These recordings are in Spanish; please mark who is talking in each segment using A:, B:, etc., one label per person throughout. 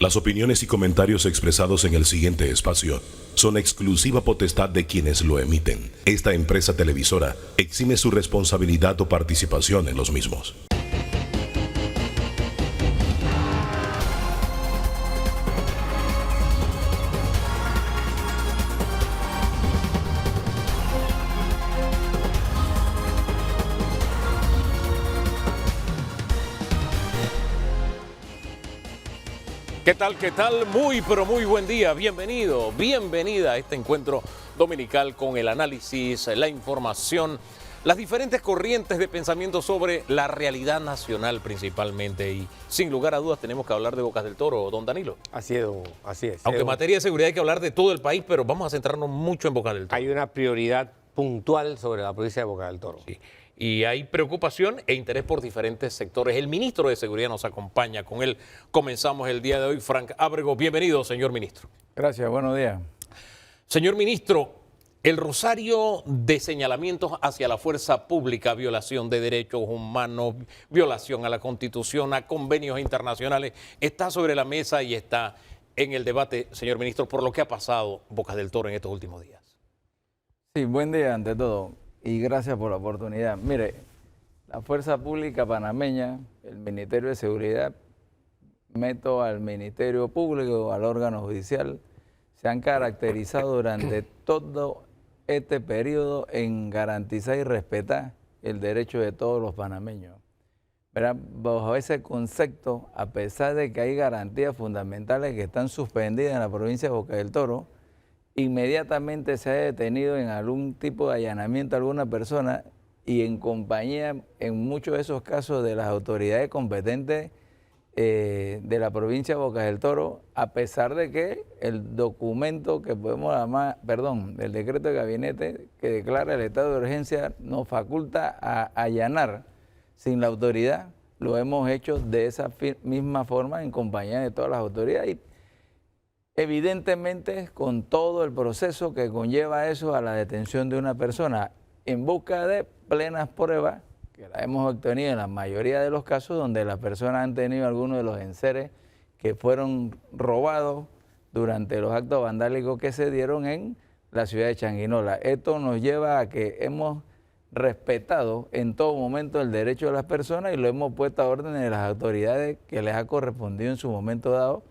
A: Las opiniones y comentarios expresados en el siguiente espacio son exclusiva potestad de quienes lo emiten. Esta empresa televisora exime su responsabilidad o participación en los mismos.
B: ¿Qué tal? ¿Qué tal? Muy, pero muy buen día. Bienvenido, bienvenida a este encuentro dominical con el análisis, la información, las diferentes corrientes de pensamiento sobre la realidad nacional principalmente. Y sin lugar a dudas tenemos que hablar de Bocas del Toro, don Danilo.
C: Así es, así es.
B: Aunque en materia de seguridad hay que hablar de todo el país, pero vamos a centrarnos mucho en Bocas del Toro.
C: Hay una prioridad puntual sobre la provincia de Bocas del Toro.
B: Sí. Y hay preocupación e interés por diferentes sectores. El ministro de Seguridad nos acompaña. Con él comenzamos el día de hoy. Frank Ábrego, bienvenido, señor ministro.
D: Gracias, buenos días.
B: Señor ministro, el rosario de señalamientos hacia la fuerza pública, violación de derechos humanos, violación a la Constitución, a convenios internacionales, está sobre la mesa y está en el debate, señor ministro, por lo que ha pasado Bocas del Toro en estos últimos días.
D: Sí, buen día ante todo. Y gracias por la oportunidad. Mire, la Fuerza Pública Panameña, el Ministerio de Seguridad, meto al Ministerio Público, al órgano judicial, se han caracterizado durante todo este periodo en garantizar y respetar el derecho de todos los panameños. ¿Verdad? Bajo ese concepto, a pesar de que hay garantías fundamentales que están suspendidas en la provincia de Bocas del Toro, inmediatamente se ha detenido en algún tipo de allanamiento a alguna persona y en compañía, en muchos de esos casos, de las autoridades competentes de la provincia de Bocas del Toro, a pesar de que el documento que podemos llamar, el decreto de gabinete que declara el estado de urgencia nos faculta a allanar sin la autoridad, lo hemos hecho de esa misma forma en compañía de todas las autoridades. Evidentemente, con todo el proceso que conlleva eso a la detención de una persona en busca de plenas pruebas, que la hemos obtenido en la mayoría de los casos donde las personas han tenido algunos de los enseres que fueron robados durante los actos vandálicos que se dieron en la ciudad de Changuinola. Esto nos lleva a que hemos respetado en todo momento el derecho de las personas y lo hemos puesto a orden de las autoridades que les ha correspondido en su momento dado.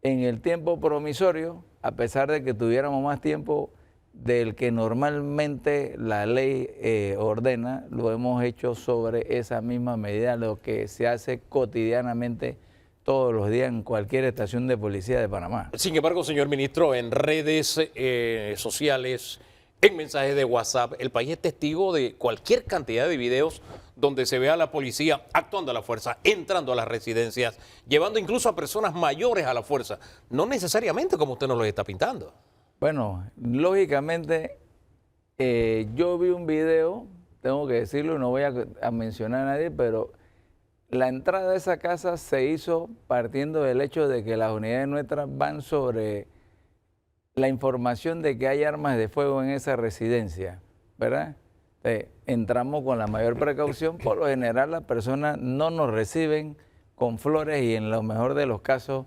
D: En el tiempo promisorio, a pesar de que tuviéramos más tiempo del que normalmente la ley ordena, lo hemos hecho sobre esa misma medida, lo que se hace cotidianamente todos los días en cualquier estación de policía de Panamá.
B: Sin embargo, señor ministro, en redes sociales, en mensajes de WhatsApp, el país es testigo de cualquier cantidad de videos donde se ve a la policía actuando a la fuerza, entrando a las residencias, llevando incluso a personas mayores a la fuerza. No necesariamente como usted nos lo está pintando.
D: Bueno, lógicamente, yo vi un video, tengo que decirlo, no voy a mencionar a nadie, pero la entrada de esa casa se hizo partiendo del hecho de que las unidades nuestras van sobre la información de que hay armas de fuego en esa residencia, ¿verdad? Entramos con la mayor precaución. Por lo general las personas no nos reciben con flores y en lo mejor de los casos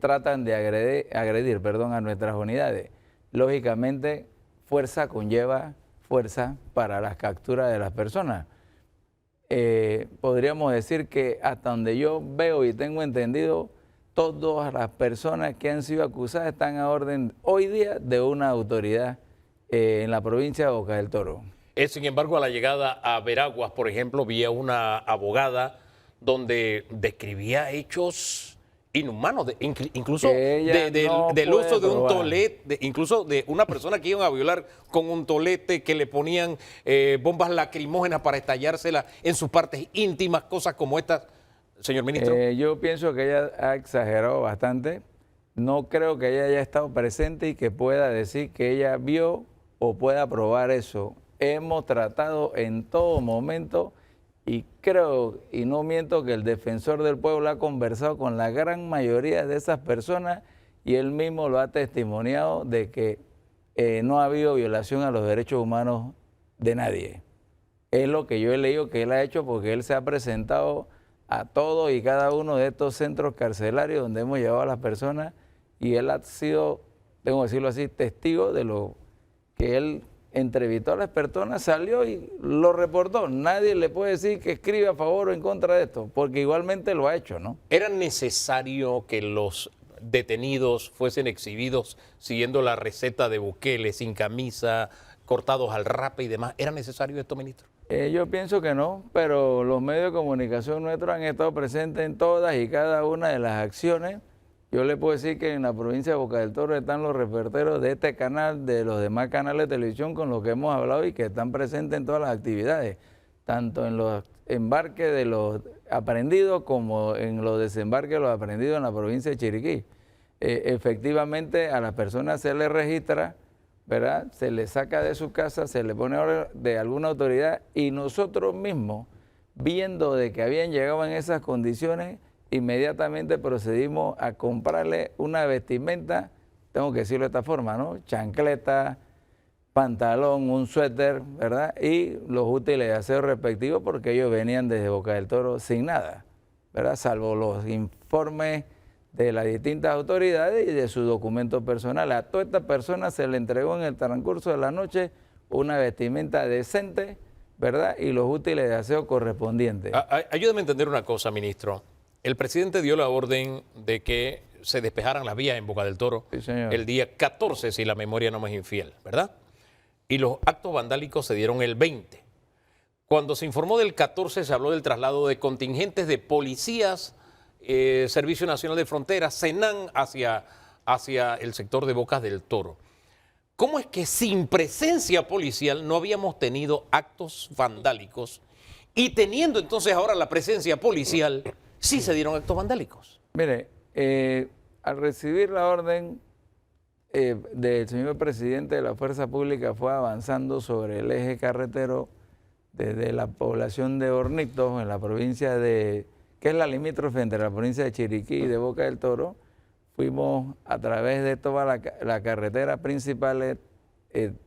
D: tratan de agredir a nuestras unidades. Lógicamente, fuerza conlleva fuerza para las capturas de las personas. Podríamos decir que hasta donde yo veo y tengo entendido, todas las personas que han sido acusadas están a orden hoy día de una autoridad en la provincia de Bocas del Toro.
B: Sin embargo, a la llegada a Veraguas, por ejemplo, vi a una abogada donde describía hechos inhumanos, incluso del uso de un tolete, incluso de una persona que iban a violar con un tolete, que le ponían bombas lacrimógenas para estallárselas en sus partes íntimas, cosas como estas. Señor ministro.
D: Yo pienso que ella ha exagerado bastante. No creo que ella haya estado presente y que pueda decir que ella vio o pueda probar eso. Hemos tratado en todo momento y creo, y no miento, que el defensor del pueblo ha conversado con la gran mayoría de esas personas y él mismo lo ha testimoniado de que no ha habido violación a los derechos humanos de nadie. Es lo que yo he leído que él ha hecho porque él se ha presentado a todos y cada uno de estos centros carcelarios donde hemos llevado a las personas, y él ha sido, tengo que decirlo así, testigo de lo que él entrevistó a las personas, salió y lo reportó. Nadie le puede decir que escribe a favor o en contra de esto, porque igualmente lo ha hecho, ¿no?
B: ¿Era necesario que los detenidos fuesen exhibidos siguiendo la receta de Bukele, sin camisa, cortados al rape y demás? ¿Era necesario esto, ministro?
D: Yo pienso que no, pero los medios de comunicación nuestros han estado presentes en todas y cada una de las acciones. Yo le puedo decir que en la provincia de Boca del Toro están los reporteros de este canal, de los demás canales de televisión con los que hemos hablado y que están presentes en todas las actividades, tanto en los embarques de los aprendidos como en los desembarques de los aprendidos en la provincia de Chiriquí. Efectivamente, a las personas se les registra, ¿verdad? Se les saca de su casa, se les pone orden de alguna autoridad, y nosotros mismos, viendo de que habían llegado en esas condiciones, inmediatamente procedimos a comprarle una vestimenta, tengo que decirlo de esta forma, ¿no? Chancleta, pantalón, un suéter, ¿verdad? Y los útiles de aseo respectivos, porque ellos venían desde Boca del Toro sin nada, ¿verdad? Salvo los informes de las distintas autoridades y de sus documentos personales. A todas estas personas se le entregó en el transcurso de la noche una vestimenta decente, ¿verdad? Y los útiles de aseo correspondientes.
B: Ayúdame a entender una cosa, ministro. El presidente dio la orden de que se despejaran las vías en Boca del Toro,
D: sí, señor,
B: el día 14, si la memoria no me es infiel, ¿verdad? Y los actos vandálicos se dieron el 20. Cuando se informó del 14, se habló del traslado de contingentes de policías, Servicio Nacional de Fronteras, SENAN, hacia el sector de Bocas del Toro. ¿Cómo es que sin presencia policial no habíamos tenido actos vandálicos, y teniendo entonces ahora la presencia policial, sí se dieron actos vandálicos?
D: Mire, al recibir la orden del señor presidente de la Fuerza Pública, fue avanzando sobre el eje carretero desde la población de Hornitos, en la provincia de, que es la limítrofe entre la provincia de Chiriquí y de Boca del Toro. Fuimos a través de toda la carretera principal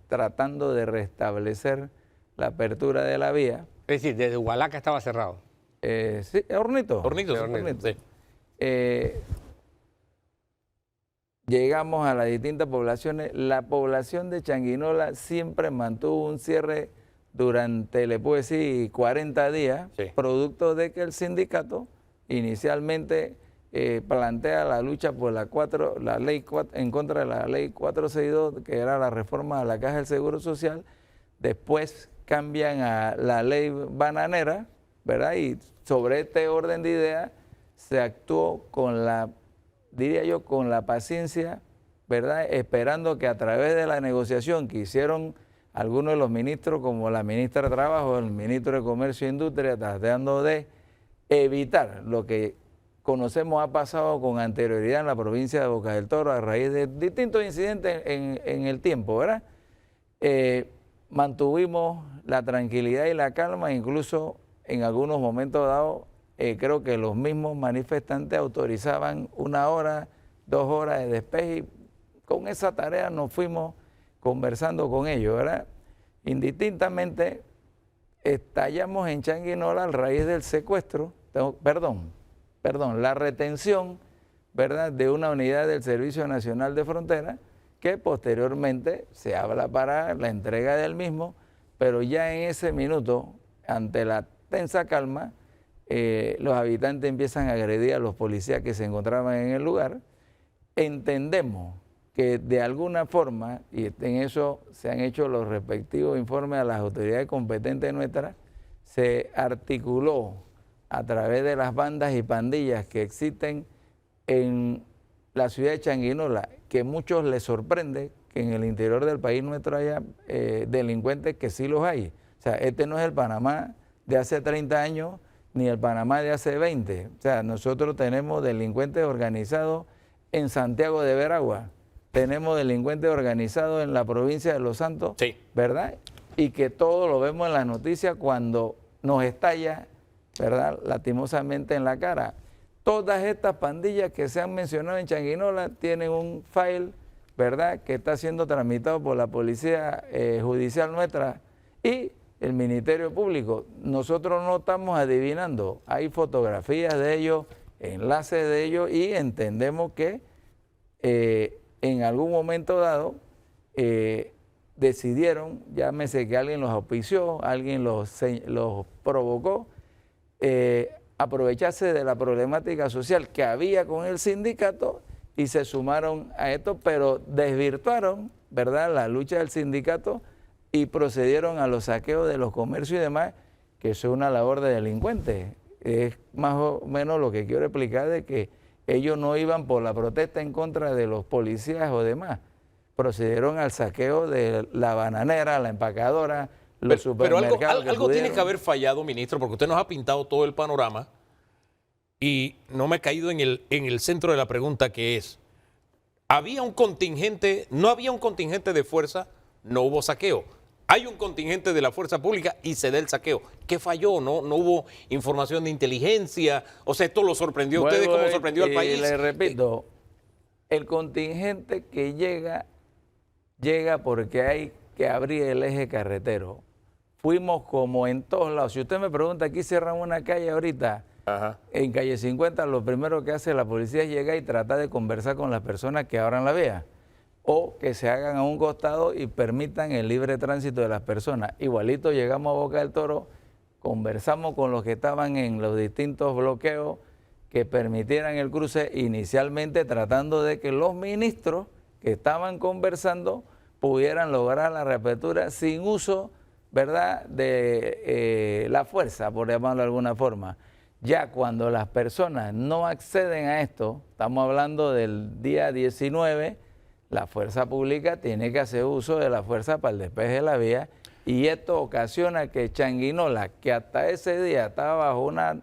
D: tratando de restablecer la apertura de la vía.
C: Es decir, desde Hualaca estaba cerrado.
D: Sí, Hornitos.
B: Hornitos, sí.
D: Llegamos a las distintas poblaciones. La población de Changuinola siempre mantuvo un cierre durante, le puedo decir, 40 días,
B: sí,
D: producto de que el sindicato inicialmente plantea la lucha por la ley en contra de la ley 462, que era la reforma a la Caja del Seguro Social. Después cambian a la ley bananera, ¿verdad? Y sobre este orden de ideas se actuó con la, diría yo, con la paciencia, ¿verdad? Esperando que a través de la negociación que hicieron algunos de los ministros, como la ministra de Trabajo, el ministro de Comercio e Industria, tratando de evitar lo que conocemos ha pasado con anterioridad en la provincia de Boca del Toro a raíz de distintos incidentes en el tiempo, ¿verdad? Mantuvimos la tranquilidad y la calma, incluso en algunos momentos dados, creo que los mismos manifestantes autorizaban 1 hora, 2 horas de despeje, y con esa tarea nos fuimos conversando con ellos, ¿verdad? Indistintamente, estallamos en Changuinola a raíz del secuestro, la retención, ¿verdad?, de una unidad del Servicio Nacional de Fronteras, que posteriormente se habla para la entrega del mismo, pero ya en ese minuto, ante la tensa calma, los habitantes empiezan a agredir a los policías que se encontraban en el lugar. Entendemos que de alguna forma, y en eso se han hecho los respectivos informes a las autoridades competentes nuestras, se articuló a través de las bandas y pandillas que existen en la ciudad de Changuinola, que a muchos les sorprende que en el interior del país nuestro haya delincuentes, que sí los hay. O sea, este no es el Panamá de hace 30 años, ni el Panamá de hace 20. O sea, nosotros tenemos delincuentes organizados en Santiago de Veragua, tenemos delincuentes organizados en la provincia de Los Santos,
B: sí,
D: ¿verdad? Y que todo lo vemos en las noticias cuando nos estalla, ¿verdad?, lastimosamente en la cara. Todas estas pandillas que se han mencionado en Changuinola tienen un file, ¿verdad?, que está siendo tramitado por la Policía Judicial nuestra, y el Ministerio Público. Nosotros no estamos adivinando, hay fotografías de ellos, enlaces de ellos y entendemos que en algún momento dado decidieron, llámese que alguien los auspició, alguien los provocó, aprovecharse de la problemática social que había con el sindicato y se sumaron a esto, pero desvirtuaron, ¿verdad?, la lucha del sindicato y procedieron a los saqueos de los comercios y demás, que eso es una labor de delincuentes. Es más o menos lo que quiero explicar, de que ellos no iban por la protesta en contra de los policías o demás, procedieron al saqueo de la bananera, la empacadora, los supermercados.
B: Pero algo tiene que haber fallado, ministro, porque usted nos ha pintado todo el panorama y no me he caído en el centro de la pregunta, que es, ¿había un contingente, no había un contingente de fuerza, no hubo saqueo? Hay un contingente de la fuerza pública y se da el saqueo. ¿Qué falló? ¿No hubo información de inteligencia? O sea, ¿esto lo sorprendió a ustedes como sorprendió al país?
D: Le repito, el contingente que llega porque hay que abrir el eje carretero. Fuimos como en todos lados. Si usted me pregunta, aquí cierran una calle ahorita, en calle 50, lo primero que hace la policía es llegar y tratar de conversar con las personas que abran la vía, o que se hagan a un costado y permitan el libre tránsito de las personas. Igualito llegamos a Boca del Toro, conversamos con los que estaban en los distintos bloqueos que permitieran el cruce, inicialmente tratando de que los ministros que estaban conversando pudieran lograr la reapertura sin uso, ¿verdad?, de la fuerza, por llamarlo de alguna forma. Ya cuando las personas no acceden a esto, estamos hablando del día 19, la fuerza pública tiene que hacer uso de la fuerza para el despeje de la vía, y esto ocasiona que Changuinola, que hasta ese día estaba bajo una,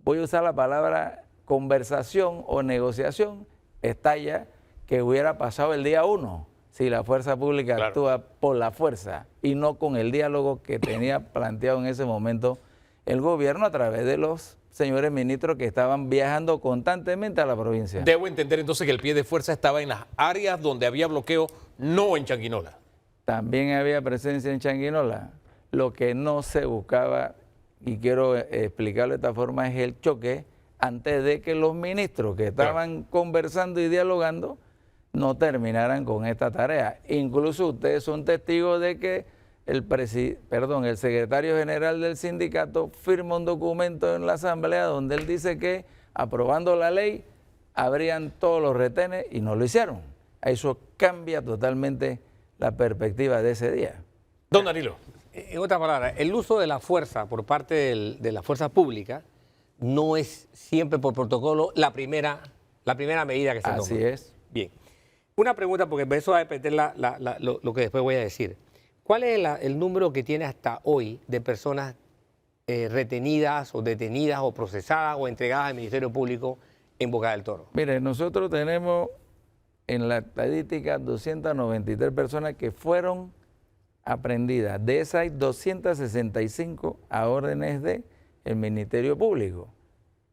D: voy a usar la palabra conversación o negociación, estalla, que hubiera pasado el día 1 si la fuerza pública actúa por la fuerza y no con el diálogo que tenía planteado en ese momento el gobierno a través de los señores ministros que estaban viajando constantemente a la provincia.
B: Debo entender entonces que el pie de fuerza estaba en las áreas donde había bloqueo, no en Changuinola.
D: También había presencia en Changuinola. Lo que no se buscaba, y quiero explicarlo de esta forma, es el choque antes de que los ministros que estaban conversando y dialogando no terminaran con esta tarea. Incluso ustedes son testigos de que el secretario general del sindicato firma un documento en la asamblea donde él dice que aprobando la ley abrían todos los retenes y no lo hicieron. Eso cambia totalmente la perspectiva de ese día.
B: Don Danilo.
C: En otras palabras, el uso de la fuerza por parte de la fuerza pública no es siempre por protocolo la primera medida que se toma.
D: Así es.
C: Bien. Una pregunta, porque eso va a depender lo que después voy a decir. ¿Cuál es el número que tiene hasta hoy de personas retenidas o detenidas o procesadas o entregadas al Ministerio Público en Boca del Toro?
D: Mire, nosotros tenemos en la estadística 293 personas que fueron aprehendidas. De esas hay 265 a órdenes del Ministerio Público,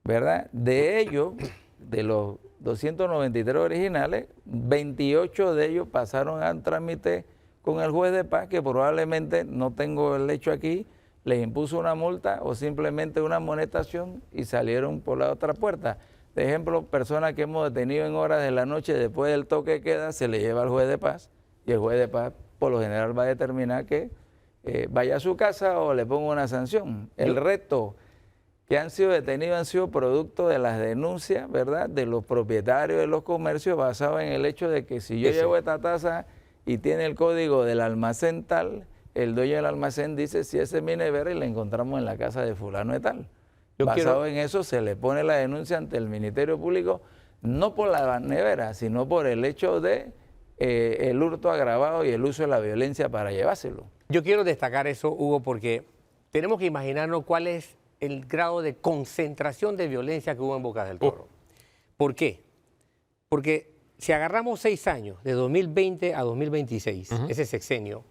D: ¿verdad? De ellos, de los 293 originales, 28 de ellos pasaron al trámite con el juez de paz, que probablemente, no tengo el hecho aquí, les impuso una multa o simplemente una amonestación y salieron por la otra puerta. De ejemplo, personas que hemos detenido en horas de la noche después del toque de queda, se le lleva al juez de paz y el juez de paz por lo general va a determinar que vaya a su casa o le ponga una sanción. El resto que han sido detenidos han sido producto de las denuncias, ¿verdad?, de los propietarios de los comercios, basado en el hecho de que si yo llevo esta taza y tiene el código del almacén tal, el dueño del almacén dice si ese es mi nevera y la encontramos en la casa de fulano de tal. Basado en eso se le pone la denuncia ante el Ministerio Público, no por la nevera, sino por el hecho de el hurto agravado y el uso de la violencia para llevárselo.
C: Yo quiero destacar eso, Hugo, porque tenemos que imaginarnos cuál es el grado de concentración de violencia que hubo en Boca del Toro. ¿Por qué? Porque si agarramos 6 años, de 2020 a 2026, ese sexenio,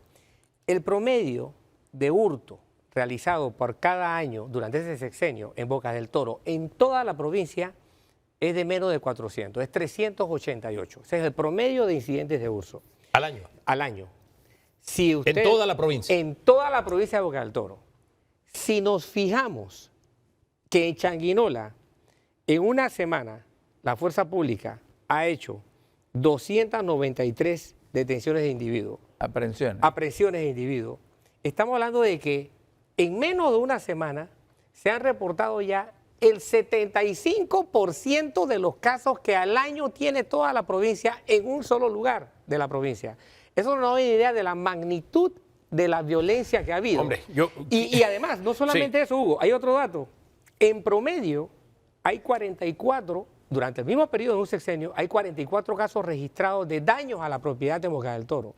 C: el promedio de hurto realizado por cada año durante ese sexenio en Boca del Toro, en toda la provincia, es de menos de 400, es 388. Ese es el promedio de incidentes de hurto.
B: ¿Al año?
C: Al año. Si usted,
B: en toda la provincia.
C: En toda la provincia de Boca del Toro. Si nos fijamos que en Changuinola, en una semana, la fuerza pública ha hecho 293 detenciones de individuos. Aprehensiones de individuos. Estamos hablando de que en menos de una semana se han reportado ya el 75% de los casos que al año tiene toda la provincia en un solo lugar de la provincia. Eso nos da una idea de la magnitud de la violencia que ha habido.
B: Hombre,
C: y además, no solamente eso, Hugo, hay otro dato. En promedio, hay 44, durante el mismo periodo de un sexenio, hay 44 casos registrados de daños a la propiedad de Boca del Toro.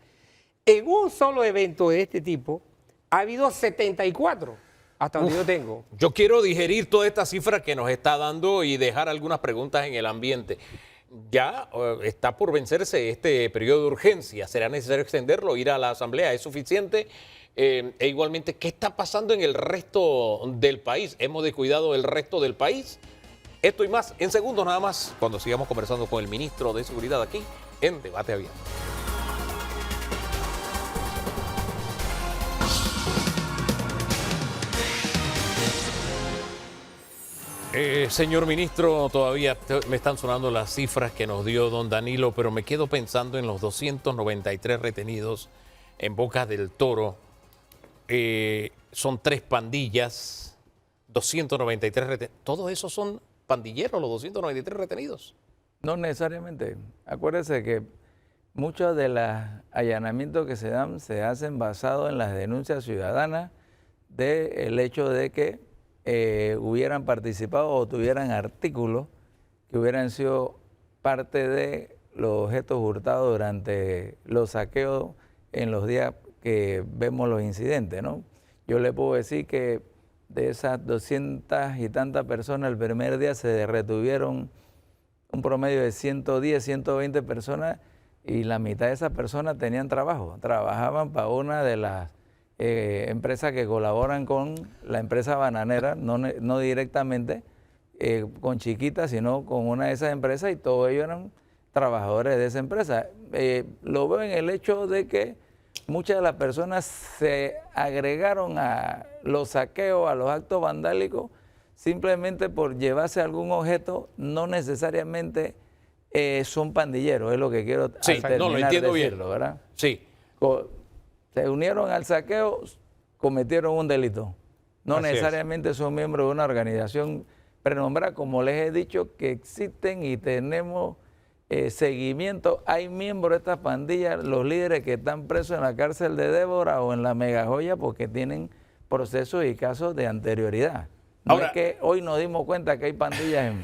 C: En un solo evento de este tipo, ha habido 74, hasta donde yo tengo.
B: Yo quiero digerir toda esta cifra que nos está dando y dejar algunas preguntas en el ambiente. Ya está por vencerse este periodo de urgencia. ¿Será necesario extenderlo, ir a la Asamblea? ¿Es suficiente? E igualmente, ¿qué está pasando en el resto del país? ¿Hemos descuidado el resto del país? Esto y más en segundos nada más, cuando sigamos conversando con el ministro de Seguridad aquí en Debate Abierto. Señor ministro, todavía me están sonando las cifras que nos dio don Danilo, pero me quedo pensando en los 293 retenidos en Boca del Toro. Son 3 pandillas, 293 retenidos. ¿Todos esos son pandilleros, los 293 retenidos?
D: No necesariamente. Acuérdese que muchos de los allanamientos que se dan se hacen basados en las denuncias ciudadanas del hecho de que hubieran participado o tuvieran artículos que hubieran sido parte de los objetos hurtados durante los saqueos en los días que vemos los incidentes, ¿no? Yo le puedo decir que de esas 200 y tantas personas, el primer día se retuvieron un promedio de 110, 120 personas y la mitad de esas personas tenían trabajo, trabajaban para una de las empresas que colaboran con la empresa bananera, no directamente con Chiquita, sino con una de esas empresas y todos ellos eran trabajadores de esa empresa. Lo veo en el hecho de que muchas de las personas se agregaron a los saqueos, a los actos vandálicos, simplemente por llevarse algún objeto, no necesariamente son pandilleros, es lo que quiero
B: terminar no, lo entiendo
D: decirlo,
B: bien.
D: ¿verdad?
B: Sí.
D: Se unieron al saqueo, cometieron un delito. No
B: Así
D: necesariamente son miembros de una organización prenombrada, como les he dicho, que existen y tenemos seguimiento. Hay miembros de estas pandillas, los líderes que están presos en la cárcel de Débora o en la Megajoya porque tienen procesos y casos de anterioridad. No Ahora, es que hoy nos dimos cuenta que hay pandillas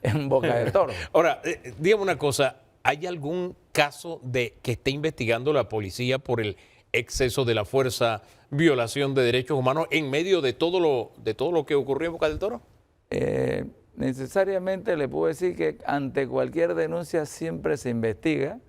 D: en Boca del Toro.
B: Ahora, dígame una cosa, ¿hay algún caso de que esté investigando la policía por el exceso de la fuerza, violación de derechos humanos en medio de todo lo que ocurrió en Boca del Toro?
D: Necesariamente le puedo decir que ante cualquier denuncia siempre se investiga.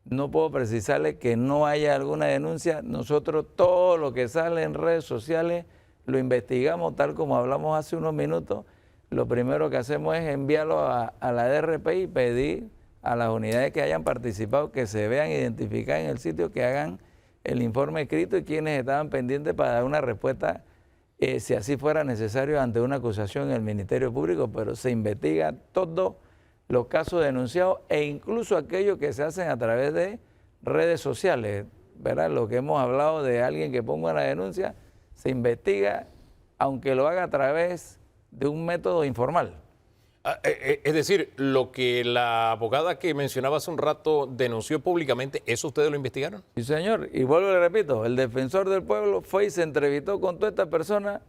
D: No puedo precisarle que no haya alguna denuncia. Nosotros todo lo que sale en redes sociales lo investigamos tal como hablamos hace unos minutos. Lo primero que hacemos es enviarlo a la DRP y pedir a las unidades que hayan participado que se vean identificadas en el sitio, que hagan el informe escrito y quienes estaban pendientes para dar una respuesta si así fuera necesario ante una acusación en el Ministerio Público, pero se investiga todos los casos denunciados e incluso aquellos que se hacen a través de redes sociales, ¿verdad? Lo que hemos hablado de alguien que ponga una denuncia, se investiga aunque lo haga a través de un método informal.
B: Es decir, lo que la abogada que mencionaba hace un rato denunció públicamente, ¿eso ustedes lo investigaron?
D: Sí, señor. Y vuelvo y le repito, el defensor del pueblo fue y se entrevistó con toda esta persona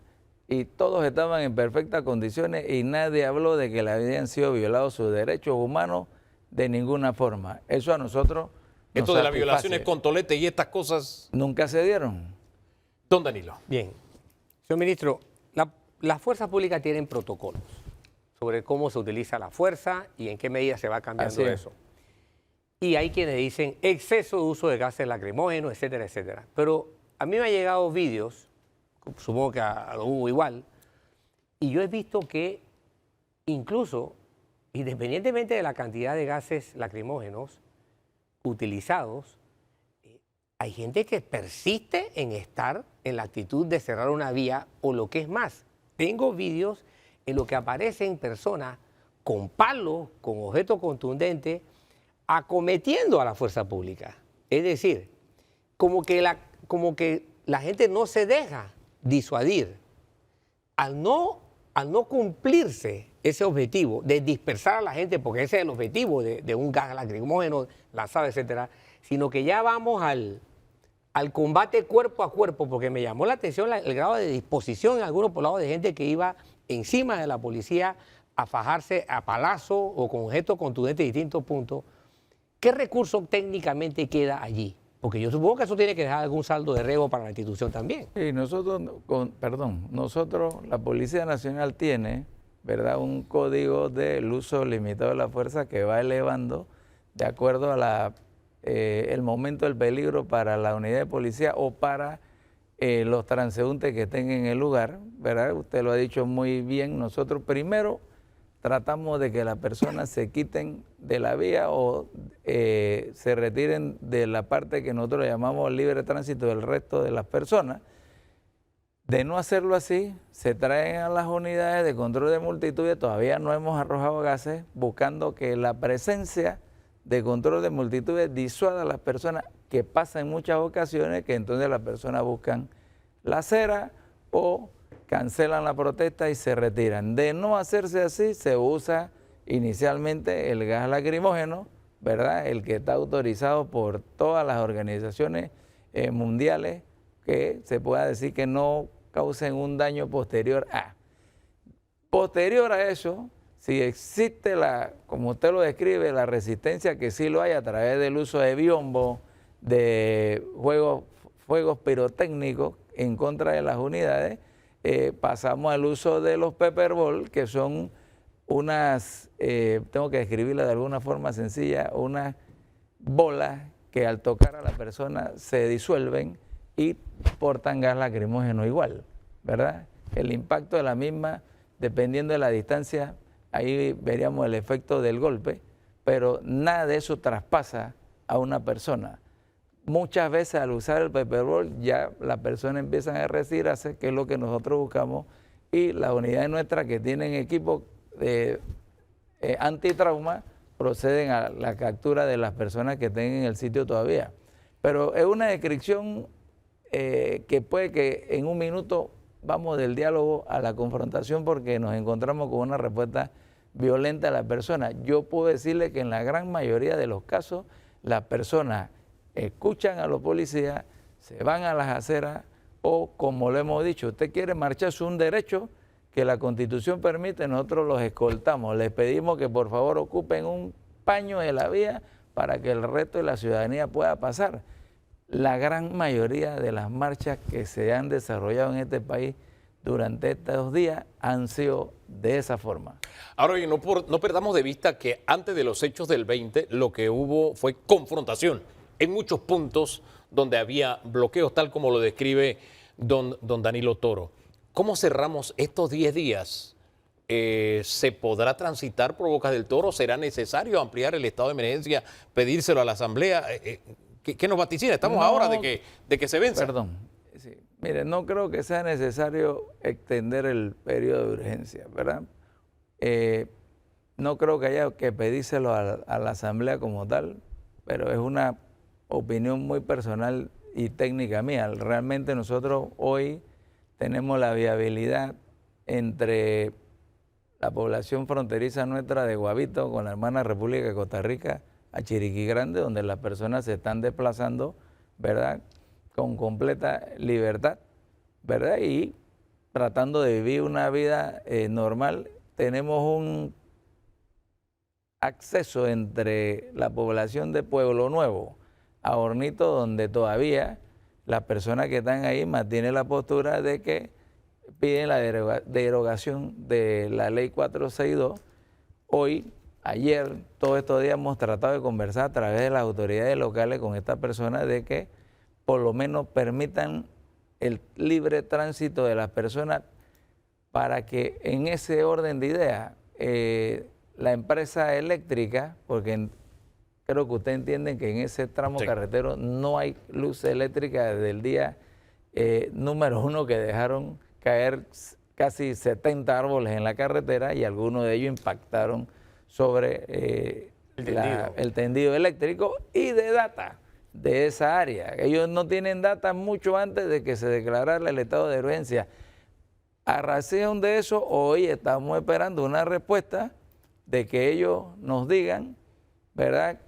D: y todos estaban en perfectas condiciones y nadie habló de que le habían sido violados sus derechos humanos de ninguna forma. Eso a nosotros nos
B: Esto de las violaciones con tolete y estas cosas
D: nunca se dieron.
B: Don Danilo.
C: Bien. Señor ministro, las fuerzas públicas tienen protocolos sobre cómo se utiliza la fuerza y en qué medida se va cambiando eso. Y hay quienes dicen exceso de uso de gases lacrimógenos, etcétera, etcétera. Pero a mí me han llegado vídeos, supongo que a lo Hugo igual, y yo he visto que incluso, independientemente de la cantidad de gases lacrimógenos utilizados, hay gente que persiste en estar en la actitud de cerrar una vía o lo que es más. Tengo vídeos en los que aparecen personas con palos, con objetos contundentes, acometiendo a la fuerza pública. Es decir, como que la gente no se deja disuadir. Al no cumplirse ese objetivo de dispersar a la gente, porque ese es el objetivo de un gas lacrimógeno lanzado, etcétera, sino que ya vamos al combate cuerpo a cuerpo, porque me llamó la atención el grado de disposición en algunos poblados de gente que iba encima de la policía a fajarse a palazo o con objetos contundentes de distintos puntos. ¿Qué recurso técnicamente queda allí? Porque yo supongo que eso tiene que dejar algún saldo de riesgo para la institución también.
D: Sí, nosotros, la Policía Nacional tiene, ¿verdad?, un código del uso limitado de la fuerza que va elevando de acuerdo a el momento del peligro para la unidad de policía o para los transeúntes que estén en el lugar, ¿verdad? Usted lo ha dicho muy bien. Nosotros primero tratamos de que las personas se quiten de la vía o se retiren de la parte que nosotros llamamos libre tránsito del resto de las personas. De no hacerlo así, se traen a las unidades de control de multitudes, todavía no hemos arrojado gases, buscando que la presencia de control de multitudes disuada a las personas, que pasa en muchas ocasiones, que entonces las personas buscan la acera o cancelan la protesta y se retiran. De no hacerse así, se usa inicialmente el gas lacrimógeno, ¿verdad?, el que está autorizado por todas las organizaciones mundiales, que se pueda decir que no causen un daño posterior a. Posterior a eso, si existe como usted lo describe, la resistencia, que sí lo hay a través del uso de biombo, de fuegos pirotécnicos en contra de las unidades, pasamos al uso de los pepper ball, que son unas, tengo que describirla de alguna forma sencilla, unas bolas que al tocar a la persona se disuelven y portan gas lacrimógeno igual, ¿verdad? El impacto de la misma, dependiendo de la distancia, ahí veríamos el efecto del golpe, pero nada de eso traspasa a una persona. Muchas veces al usar el pepper ball ya la persona empieza a retirarse, que es lo que nosotros buscamos, y las unidades nuestras que tienen equipo de antitrauma proceden a la captura de las personas que estén en el sitio todavía. Pero es una descripción que puede que en un minuto vamos del diálogo a la confrontación, porque nos encontramos con una respuesta violenta a la persona. Yo puedo decirle que en la gran mayoría de los casos las personas escuchan a los policías, se van a las aceras o, como lo hemos dicho, usted quiere marchar, es un derecho que la Constitución permite, nosotros los escoltamos, les pedimos que por favor ocupen un paño de la vía para que el resto de la ciudadanía pueda pasar. La gran mayoría de las marchas que se han desarrollado en este país durante estos días han sido de esa forma.
B: Ahora, oye, no perdamos de vista que antes de los hechos del 20 lo que hubo fue confrontación en muchos puntos donde había bloqueos, tal como lo describe don Danilo Toro. ¿Cómo cerramos estos 10 días? ¿Se podrá transitar por Bocas del Toro? ¿Será necesario ampliar el estado de emergencia, pedírselo a la Asamblea? ¿Qué nos vaticina? Estamos ahora de que se venza.
D: Perdón. Sí. Mire, no creo que sea necesario extender el periodo de urgencia, ¿verdad? No creo que haya que pedírselo a la Asamblea como tal, pero es una opinión muy personal y técnica mía. Realmente nosotros hoy tenemos la viabilidad entre la población fronteriza nuestra de Guavito con la hermana República de Costa Rica a Chiriquí Grande, donde las personas se están desplazando, ¿verdad?, con completa libertad, ¿verdad?, y tratando de vivir una vida normal. Tenemos un acceso entre la población de Pueblo Nuevo a Hornito, donde todavía las personas que están ahí mantienen la postura de que piden la derogación de la ley 462. Hoy, ayer, todos estos días hemos tratado de conversar a través de las autoridades locales con estas personas de que por lo menos permitan el libre tránsito de las personas, para que en ese orden de ideas la empresa eléctrica, porque creo que ustedes entienden que en ese tramo carretero no hay luz eléctrica desde el día número 1 que dejaron caer casi 70 árboles en la carretera y algunos de ellos impactaron sobre el tendido eléctrico y de data de esa área. Ellos no tienen data mucho antes de que se declarara el estado de urgencia. A razón de eso, hoy estamos esperando una respuesta de que ellos nos digan, ¿verdad?,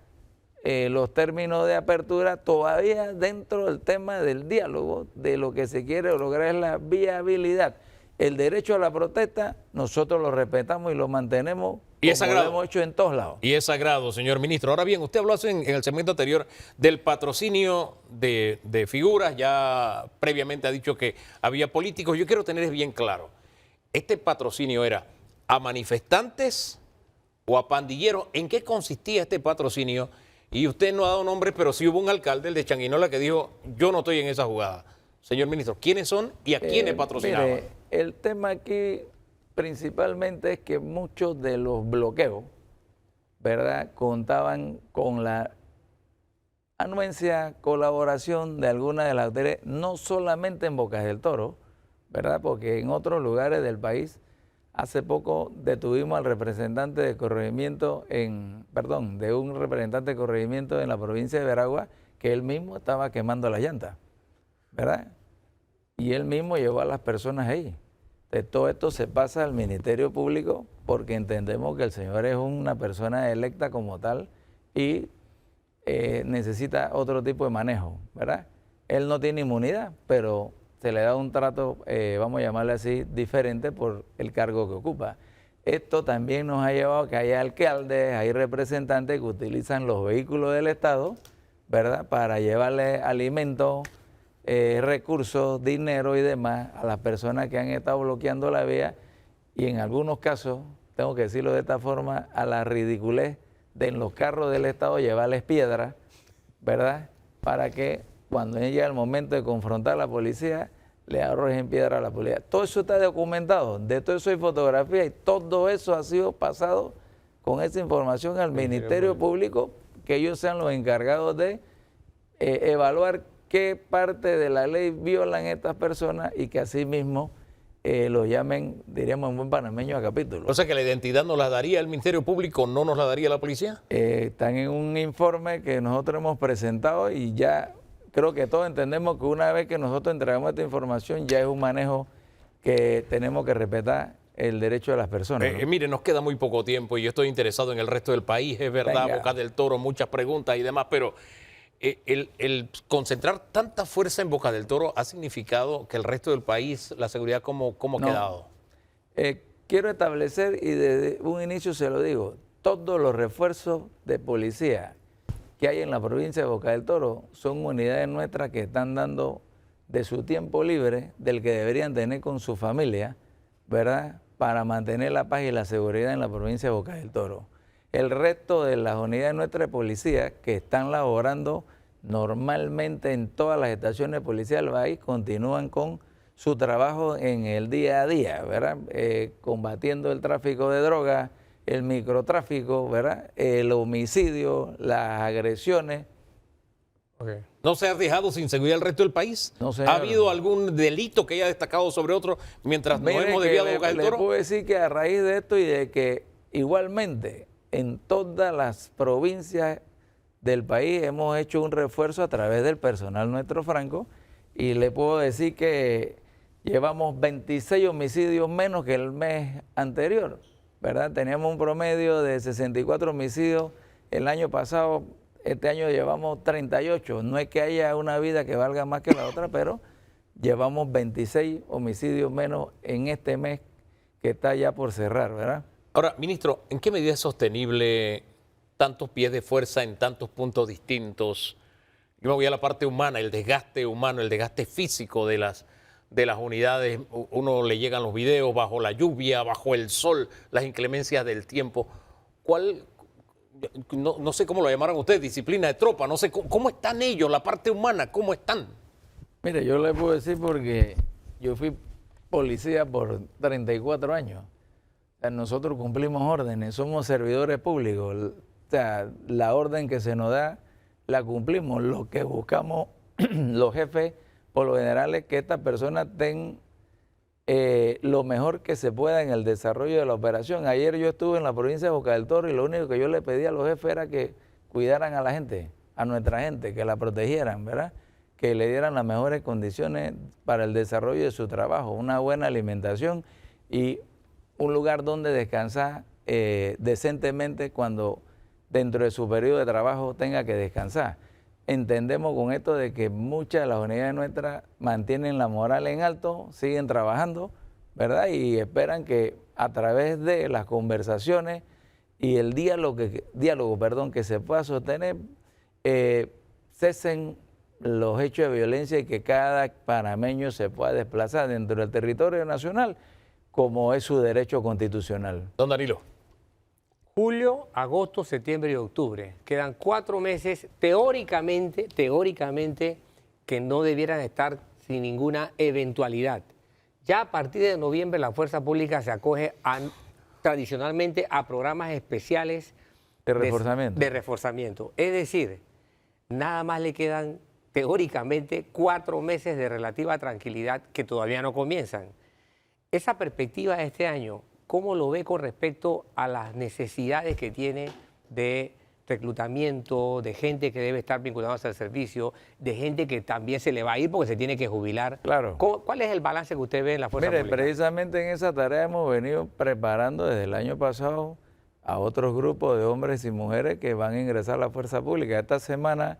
D: los términos de apertura todavía dentro del tema del diálogo, de lo que se quiere lograr es la viabilidad. El derecho a la protesta nosotros lo respetamos y lo mantenemos
B: y es sagrado.
D: Lo hemos hecho en todos lados.
B: Y es sagrado, señor ministro. Ahora bien, usted habló en el segmento anterior del patrocinio de figuras, ya previamente ha dicho que había políticos. Yo quiero tener bien claro, ¿este patrocinio era a manifestantes o a pandilleros? ¿En qué consistía este patrocinio? Y usted no ha dado nombres, pero sí hubo un alcalde, el de Changuinola, que dijo, yo no estoy en esa jugada. Señor ministro, ¿quiénes son y a quiénes patrocinaban?
D: Mire, el tema aquí principalmente es que muchos de los bloqueos, ¿verdad?, contaban con la anuencia, colaboración de algunas de las autoridades, no solamente en Bocas del Toro, ¿verdad?, porque en otros lugares del país, hace poco detuvimos al representante de corregimiento de un representante de corregimiento en la provincia de Veragua, que él mismo estaba quemando las llantas, ¿verdad? Y él mismo llevó a las personas ahí. Entonces, todo esto se pasa al Ministerio Público porque entendemos que el señor es una persona electa como tal y necesita otro tipo de manejo, ¿verdad? Él no tiene inmunidad, pero se le da un trato, vamos a llamarle así, diferente por el cargo que ocupa. Esto también nos ha llevado a que hay alcaldes, hay representantes que utilizan los vehículos del Estado, ¿verdad?, para llevarle alimentos, recursos, dinero y demás a las personas que han estado bloqueando la vía y en algunos casos, tengo que decirlo de esta forma, a la ridiculez de en los carros del Estado llevarles piedras, ¿verdad?, para que cuando llega el momento de confrontar a la policía, le arrojen piedra a la policía. Todo eso está documentado, de todo eso hay fotografía y todo eso ha sido pasado con esa información al Ministerio Público, que ellos sean los encargados de evaluar qué parte de la ley violan estas personas y que así mismo lo llamen, diríamos en buen panameño, a capítulo.
B: O sea que la identidad nos la daría el Ministerio Público, ¿no nos la daría la policía?
D: Están en un informe que nosotros hemos presentado y ya creo que todos entendemos que una vez que nosotros entregamos esta información ya es un manejo que tenemos que respetar el derecho de las personas, ¿no?
B: Mire, nos queda muy poco tiempo y yo estoy interesado en el resto del país, es verdad, Bocas del Toro, muchas preguntas y demás, pero el concentrar tanta fuerza en Bocas del Toro ha significado que el resto del país, la seguridad, ¿cómo ha quedado?
D: Quiero establecer, y desde un inicio se lo digo, todos los refuerzos de policía que hay en la provincia de Bocas del Toro son unidades nuestras que están dando de su tiempo libre, del que deberían tener con su familia, ¿verdad?, para mantener la paz y la seguridad en la provincia de Bocas del Toro. El resto de las unidades nuestras de policía que están laborando normalmente en todas las estaciones de policía del país continúan con su trabajo en el día a día, ¿verdad?, combatiendo el tráfico de drogas, el microtráfico, ¿verdad?, el homicidio, las agresiones.
B: ¿No se ha dejado sin seguridad el resto del país?
D: No se
B: ¿Ha habido algún delito que haya destacado sobre otro mientras nos hemos desviado de Bocas del Toro?
D: Le puedo decir que a raíz de esto y de que igualmente en todas las provincias del país hemos hecho un refuerzo a través del personal nuestro franco y le puedo decir que llevamos 26 homicidios menos que el mes anterior, ¿verdad? Teníamos un promedio de 64 homicidios el año pasado, este año llevamos 38. No es que haya una vida que valga más que la otra, pero llevamos 26 homicidios menos en este mes que está ya por cerrar, ¿verdad?
B: Ahora, ministro, ¿en qué medida es sostenible tantos pies de fuerza en tantos puntos distintos? Yo me voy a la parte humana, el desgaste humano, el desgaste físico de las unidades. Uno le llegan los videos bajo la lluvia, bajo el sol, las inclemencias del tiempo. No sé cómo lo llamaron ustedes, disciplina de tropa, no sé cómo están ellos, la parte humana, cómo están.
D: Mire, yo le puedo decir porque yo fui policía por 34 años. O sea, nosotros cumplimos órdenes, somos servidores públicos. O sea, la orden que se nos da la cumplimos. Lo que buscamos los jefes, por lo general, es que estas personas tengan lo mejor que se pueda en el desarrollo de la operación. Ayer yo estuve en la provincia de Boca del Toro y lo único que yo le pedí a los jefes era que cuidaran a la gente, a nuestra gente, que la protegieran, ¿verdad? Que le dieran las mejores condiciones para el desarrollo de su trabajo, una buena alimentación y un lugar donde descansar decentemente cuando dentro de su periodo de trabajo tenga que descansar. Entendemos con esto de que muchas de las unidades nuestras mantienen la moral en alto, siguen trabajando, ¿verdad? Y esperan que a través de las conversaciones y el diálogo que se pueda sostener, cesen los hechos de violencia y que cada panameño se pueda desplazar dentro del territorio nacional como es su derecho constitucional.
B: Don Danilo.
C: Julio, agosto, septiembre y octubre. Quedan 4 meses, teóricamente, que no debieran estar sin ninguna eventualidad. Ya a partir de noviembre la fuerza pública se acoge tradicionalmente a programas especiales
D: de
C: reforzamiento. Es decir, nada más le quedan teóricamente 4 meses de relativa tranquilidad que todavía no comienzan. Esa perspectiva de este año, ¿cómo lo ve con respecto a las necesidades que tiene de reclutamiento, de gente que debe estar vinculada al servicio, de gente que también se le va a ir porque se tiene que jubilar?
D: Claro.
C: ¿Cuál es el balance que usted ve en la fuerza pública?
D: Precisamente en esa tarea hemos venido preparando desde el año pasado a otros grupos de hombres y mujeres que van a ingresar a la fuerza pública. Esta semana,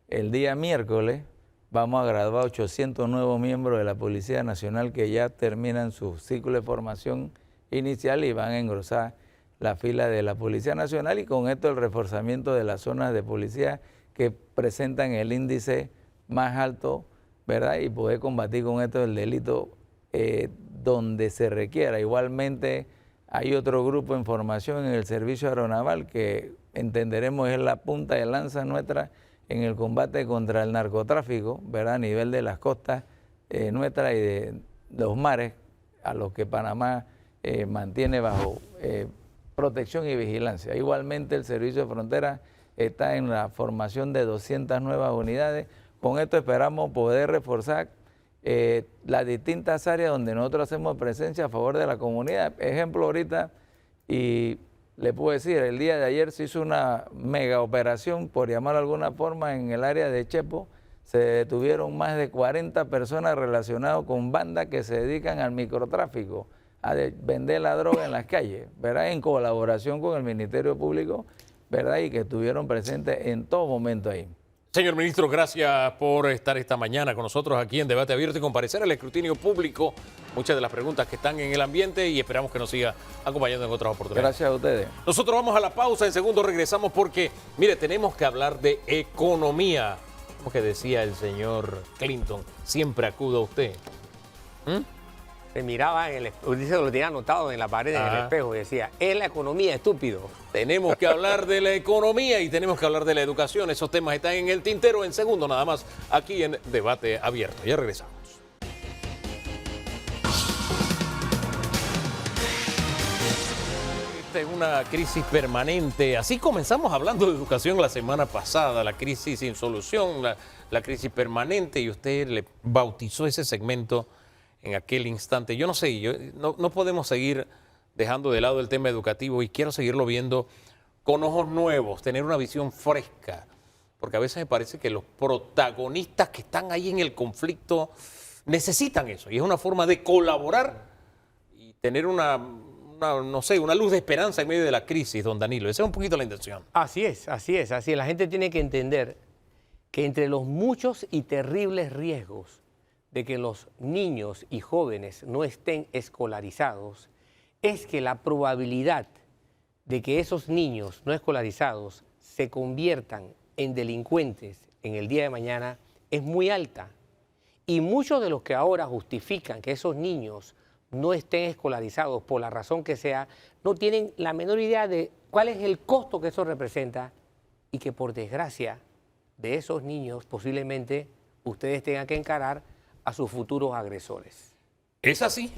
D: el día miércoles, vamos a graduar 800 nuevos miembros de la Policía Nacional que ya terminan su ciclo de formación inicial y van a engrosar la fila de la Policía Nacional y con esto el reforzamiento de las zonas de policía que presentan el índice más alto, ¿verdad? Y poder combatir con esto el delito donde se requiera. Igualmente hay otro grupo en formación en el servicio aeronaval que entenderemos es la punta de lanza nuestra en el combate contra el narcotráfico, ¿verdad? A nivel de las costas nuestras y de los mares a los que Panamá mantiene bajo protección y vigilancia. Igualmente el Servicio de Frontera está en la formación de 200 nuevas unidades. Con esto esperamos poder reforzar las distintas áreas donde nosotros hacemos presencia a favor de la comunidad. Ejemplo ahorita, y le puedo decir, el día de ayer se hizo una mega operación, por llamarlo de alguna forma, en el área de Chepo. Se detuvieron más de 40 personas relacionadas con bandas que se dedican al microtráfico, a vender la droga en las calles, ¿verdad? En colaboración con el Ministerio Público, ¿verdad? Y que estuvieron presentes en todo momento ahí.
B: Señor ministro, gracias por estar esta mañana con nosotros aquí en Debate Abierto y comparecer al escrutinio público. Muchas de las preguntas que están en el ambiente y esperamos que nos siga acompañando en otras oportunidades.
D: Gracias a ustedes.
B: Nosotros vamos a la pausa, en segundo regresamos porque, mire, tenemos que hablar de economía. Como que decía el señor Clinton, siempre acudo a usted.
C: Se miraba en el espejo, dice que lo tenía anotado en la pared, en el espejo, y decía, es la economía, estúpido.
B: Tenemos que hablar de la economía y tenemos que hablar de la educación. Esos temas están en el tintero en segundo nada más, aquí en Debate Abierto. Ya regresamos. Esta es una crisis permanente. Así comenzamos hablando de educación la semana pasada, la crisis sin solución, la crisis permanente, y usted le bautizó ese segmento en aquel instante. Yo no sé, no podemos seguir dejando de lado el tema educativo y quiero seguirlo viendo con ojos nuevos, tener una visión fresca, porque a veces me parece que los protagonistas que están ahí en el conflicto necesitan eso y es una forma de colaborar y tener una luz de esperanza en medio de la crisis, don Danilo. Esa es un poquito la intención.
C: Así es. La gente tiene que entender que entre los muchos y terribles riesgos de que los niños y jóvenes no estén escolarizados, es que la probabilidad de que esos niños no escolarizados se conviertan en delincuentes en el día de mañana es muy alta. Y muchos de los que ahora justifican que esos niños no estén escolarizados por la razón que sea, no tienen la menor idea de cuál es el costo que eso representa y que por desgracia de esos niños posiblemente ustedes tengan que encarar a sus futuros agresores.
B: Es así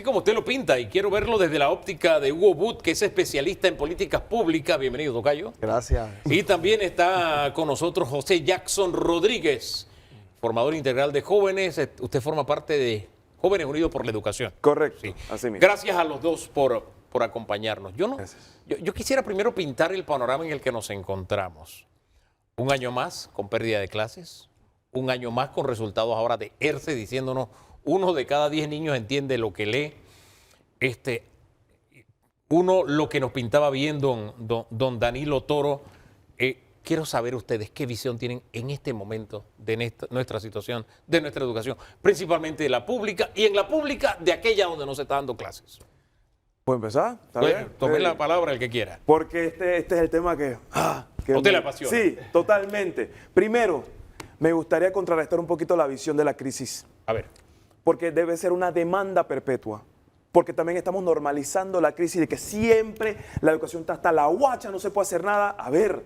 B: como usted lo pinta y quiero verlo desde la óptica de Hugo But, que es especialista en políticas públicas. Bienvenido, tocayo.
E: Gracias.
B: Y también está con nosotros José Jackson Rodríguez, formador integral de jóvenes. Usted forma parte de Jóvenes Unidos por la Educación.
E: Correcto,
B: Sí.
E: así mismo.
B: Gracias a los dos por acompañarnos. Yo quisiera primero pintar el panorama en el que nos encontramos. Un año más con pérdida de clases, un año más con resultados ahora de ERCE diciéndonos 1 de cada 10 niños entiende lo que lee. Uno, lo que nos pintaba bien don Danilo Toro. Quiero saber ustedes qué visión tienen en este momento de nuestra situación, de nuestra educación, principalmente de la pública y en la pública de aquella donde no se está dando clases.
E: ¿Puedo empezar? ¿Está
B: Bueno,
E: bien?
B: tome la palabra el que quiera.
E: Porque este es el tema que
B: ¿A usted le apasiona?
E: Sí, totalmente. Primero, me gustaría contrarrestar un poquito la visión de la crisis.
B: A ver.
E: Porque debe ser una demanda perpetua. Porque también estamos normalizando la crisis de que siempre la educación está hasta la guacha, no se puede hacer nada. A ver,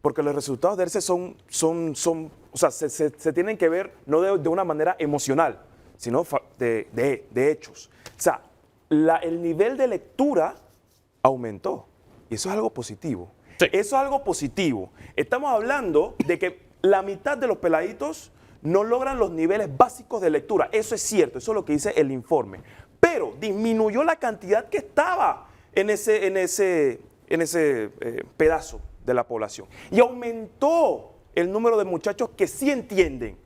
E: porque los resultados de ERCE o sea, se tienen que ver no de una manera emocional, sino de hechos. O sea, el nivel de lectura aumentó. Y eso es algo positivo.
B: Sí.
E: Eso es algo positivo. Estamos hablando de que la mitad de los peladitos no logran los niveles básicos de lectura. Eso es cierto, eso es lo que dice el informe. Pero disminuyó la cantidad que estaba en ese pedazo de la población. Y aumentó el número de muchachos que sí entienden,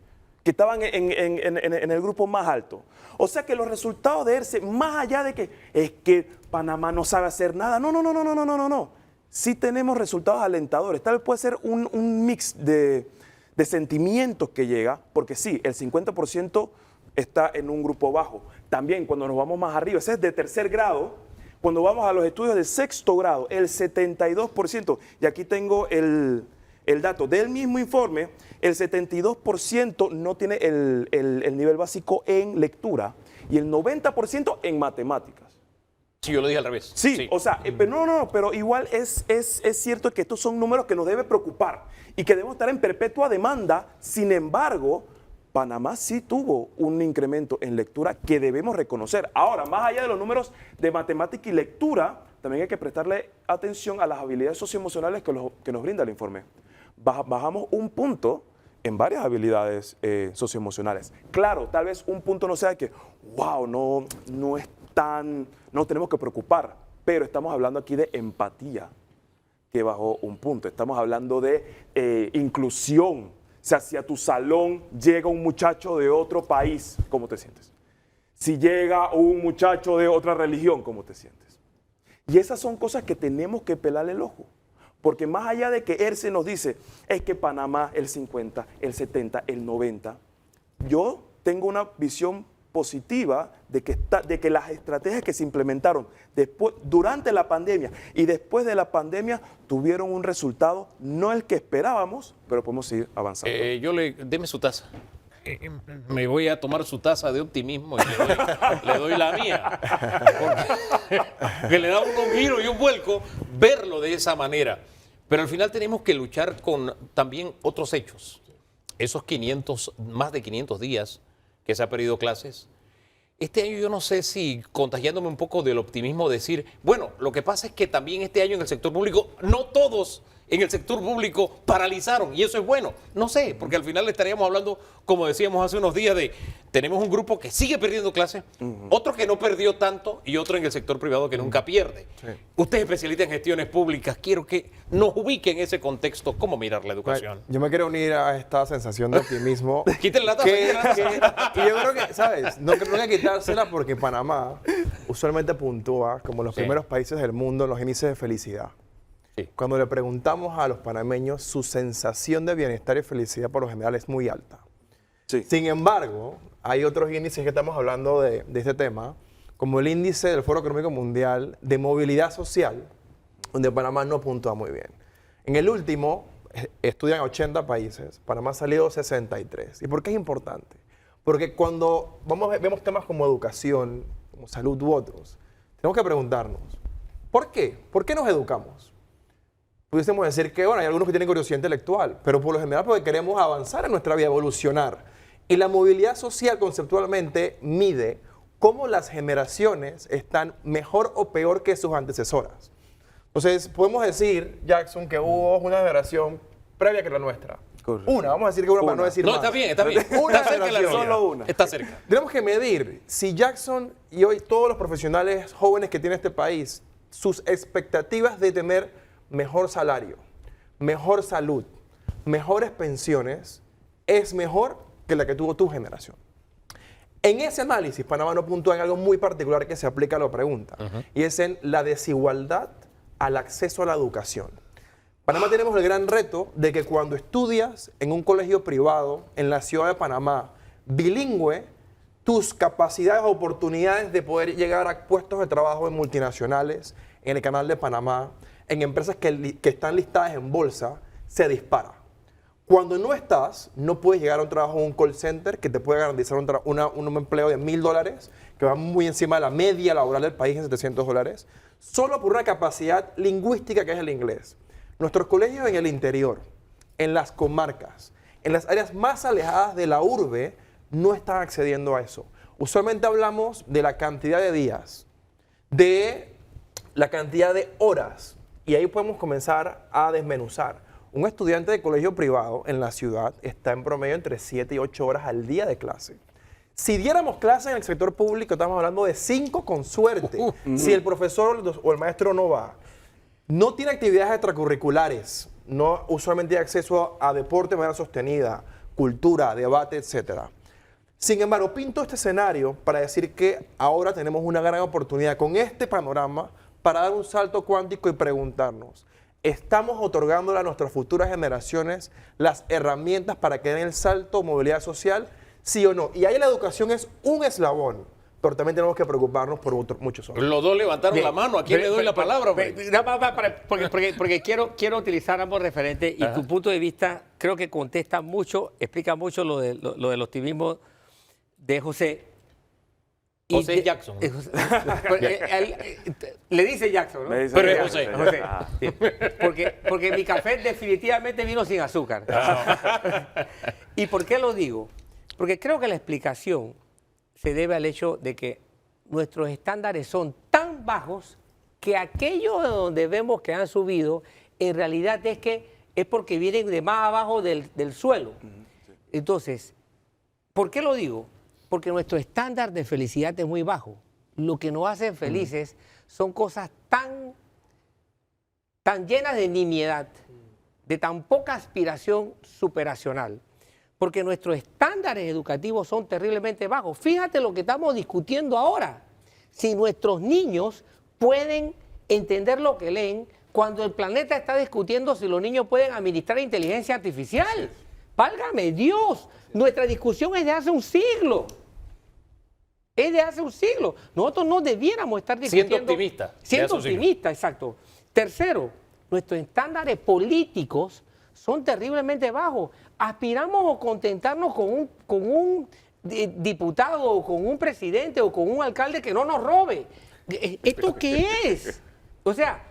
E: que estaban en el grupo más alto. O sea que los resultados de ERCE, más allá de que es que Panamá no sabe hacer nada, no. Sí tenemos resultados alentadores. Tal vez puede ser un mix de sentimientos que llega, porque sí, el 50% está en un grupo bajo. También cuando nos vamos más arriba, ese es de tercer grado, cuando vamos a los estudios de sexto grado, el 72%, y aquí tengo el dato del mismo informe, el 72% no tiene el nivel básico en lectura y el 90% en matemáticas.
B: Sí, yo lo dije al revés.
E: Sí, o sea, pero igual es cierto que estos son números que nos deben preocupar y que debemos estar en perpetua demanda. Sin embargo, Panamá sí tuvo un incremento en lectura que debemos reconocer. Ahora, más allá de los números de matemática y lectura, también hay que prestarle atención a las habilidades socioemocionales que nos brinda el informe. Bajamos un punto en varias habilidades socioemocionales. Claro, tal vez un punto no sea que, wow, no es tan, no tenemos que preocupar, pero estamos hablando aquí de empatía, que bajó un punto. Estamos hablando de inclusión. O sea, si a tu salón llega un muchacho de otro país, ¿cómo te sientes? Si llega un muchacho de otra religión, ¿cómo te sientes? Y esas son cosas que tenemos que pelarle el ojo. Porque más allá de que ERCE nos dice, es que Panamá el 50, el 70, el 90, yo tengo una visión positiva de que las estrategias que se implementaron durante la pandemia y después de la pandemia tuvieron un resultado, no el que esperábamos, pero podemos seguir avanzando.
B: Deme su taza. Me voy a tomar su taza de optimismo y le doy la mía. Porque le da un giro y un vuelco verlo de esa manera. Pero al final tenemos que luchar con también otros hechos. Esos más de 500 días que se ha perdido clases. Este año yo no sé si, contagiándome un poco del optimismo, decir, bueno, lo que pasa es que también este año en el sector público, no todos en el sector público paralizaron, y eso es bueno. No sé, porque al final estaríamos hablando, como decíamos hace unos días, de tenemos un grupo que sigue perdiendo clases, otro que no perdió tanto y otro en el sector privado que nunca pierde. Sí. Usted es especialista en gestiones públicas, quiero que nos ubique en ese contexto, cómo mirar la educación.
F: Yo me quiero unir a esta sensación de optimismo.
B: Quítenle la taza.
F: Y yo creo que, ¿sabes? No creo que quitársela porque Panamá usualmente puntúa como los primeros países del mundo en los índices de felicidad. Sí. Cuando le preguntamos a los panameños, su sensación de bienestar y felicidad por lo general es muy alta. Sí. Sin embargo, hay otros índices que estamos hablando de este tema, como el índice del Foro Económico Mundial de movilidad social, donde Panamá no puntúa muy bien. En el último, estudian 80 países, Panamá ha salido 63. ¿Y por qué es importante? Porque cuando vemos temas como educación, como salud u otros, tenemos que preguntarnos, ¿por qué? ¿Por qué nos educamos? Pudiésemos decir que, bueno, hay algunos que tienen curiosidad intelectual, pero por lo general porque queremos avanzar en nuestra vida, evolucionar. Y la movilidad social conceptualmente mide cómo las generaciones están mejor o peor que sus antecesoras. Entonces, podemos decir, Jackson, que hubo una generación previa que la nuestra.
E: Correcto.
F: Una, vamos a decir que una para no decir
B: No,
F: más.
B: está bien, está bien.
F: Una
B: Está cerca la
F: generación.
B: realidad.
E: Solo una.
B: Está cerca.
F: Tenemos que medir si Jackson y hoy todos los profesionales jóvenes que tiene este país, sus expectativas de tener mejor salario, mejor salud, mejores pensiones, es mejor que la que tuvo tu generación. En ese análisis, Panamá no puntúa en algo muy particular que se aplica a la pregunta, y es en la desigualdad al acceso a la educación. Panamá tenemos el gran reto de que cuando estudias en un colegio privado en la ciudad de Panamá, bilingüe, tus capacidades o oportunidades de poder llegar a puestos de trabajo en multinacionales, en el Canal de Panamá, en empresas que están listadas en bolsa, se dispara. Cuando no estás, no puedes llegar a un trabajo en un call center que te puede garantizar un empleo de $1,000, que va muy encima de la media laboral del país en $700, solo por una capacidad lingüística que es el inglés. Nuestros colegios en el interior, en las comarcas, en las áreas más alejadas de la urbe, no están accediendo a eso. Usualmente hablamos de la cantidad de días, de la cantidad de horas, y ahí podemos comenzar a desmenuzar. Un estudiante de colegio privado en la ciudad está en promedio entre 7 y 8 horas al día de clase. Si diéramos clase en el sector público, estamos hablando de 5 con suerte. Si el profesor o el maestro no va, no tiene actividades extracurriculares, no usualmente hay acceso a deporte de manera sostenida, cultura, debate, etc. Sin embargo, pinto este escenario para decir que ahora tenemos una gran oportunidad con este panorama para dar un salto cuántico y preguntarnos, ¿estamos otorgándole a nuestras futuras generaciones las herramientas para que den el salto de movilidad social? ¿Sí o no? Y ahí la educación es un eslabón, pero también tenemos que preocuparnos por muchos otros.
B: Los dos levantaron
C: Bien.
B: la mano. ¿A quién le doy la palabra, hombre?
C: Porque quiero utilizar ambos referentes y tu punto de vista creo que contesta mucho, explica mucho lo del optimismo de José.
B: José Jackson.
C: Le dice Jackson, ¿no?
E: Me dice
B: Pero es
E: Jackson.
B: José.
C: Sí. Porque mi café definitivamente vino sin azúcar. ¿Y por qué lo digo? Porque creo que la explicación se debe al hecho de que nuestros estándares son tan bajos que aquellos de donde vemos que han subido, en realidad es porque vienen de más abajo del suelo. Entonces, ¿por qué lo digo? Porque nuestro estándar de felicidad es muy bajo. Lo que nos hace felices son cosas tan llenas de nimiedad, de tan poca aspiración superacional. Porque nuestros estándares educativos son terriblemente bajos. Fíjate lo que estamos discutiendo ahora. Si nuestros niños pueden entender lo que leen, cuando el planeta está discutiendo si los niños pueden administrar inteligencia artificial. ¡Válgame Dios! Nuestra discusión es de hace un siglo. Es de hace un siglo. Nosotros no debiéramos estar discutiendo.
B: Siendo optimista.
C: Siendo optimista, exacto. Tercero, nuestros estándares políticos son terriblemente bajos. Aspiramos o contentarnos con un diputado o con un presidente o con un alcalde que no nos robe. ¿Esto qué es? O sea,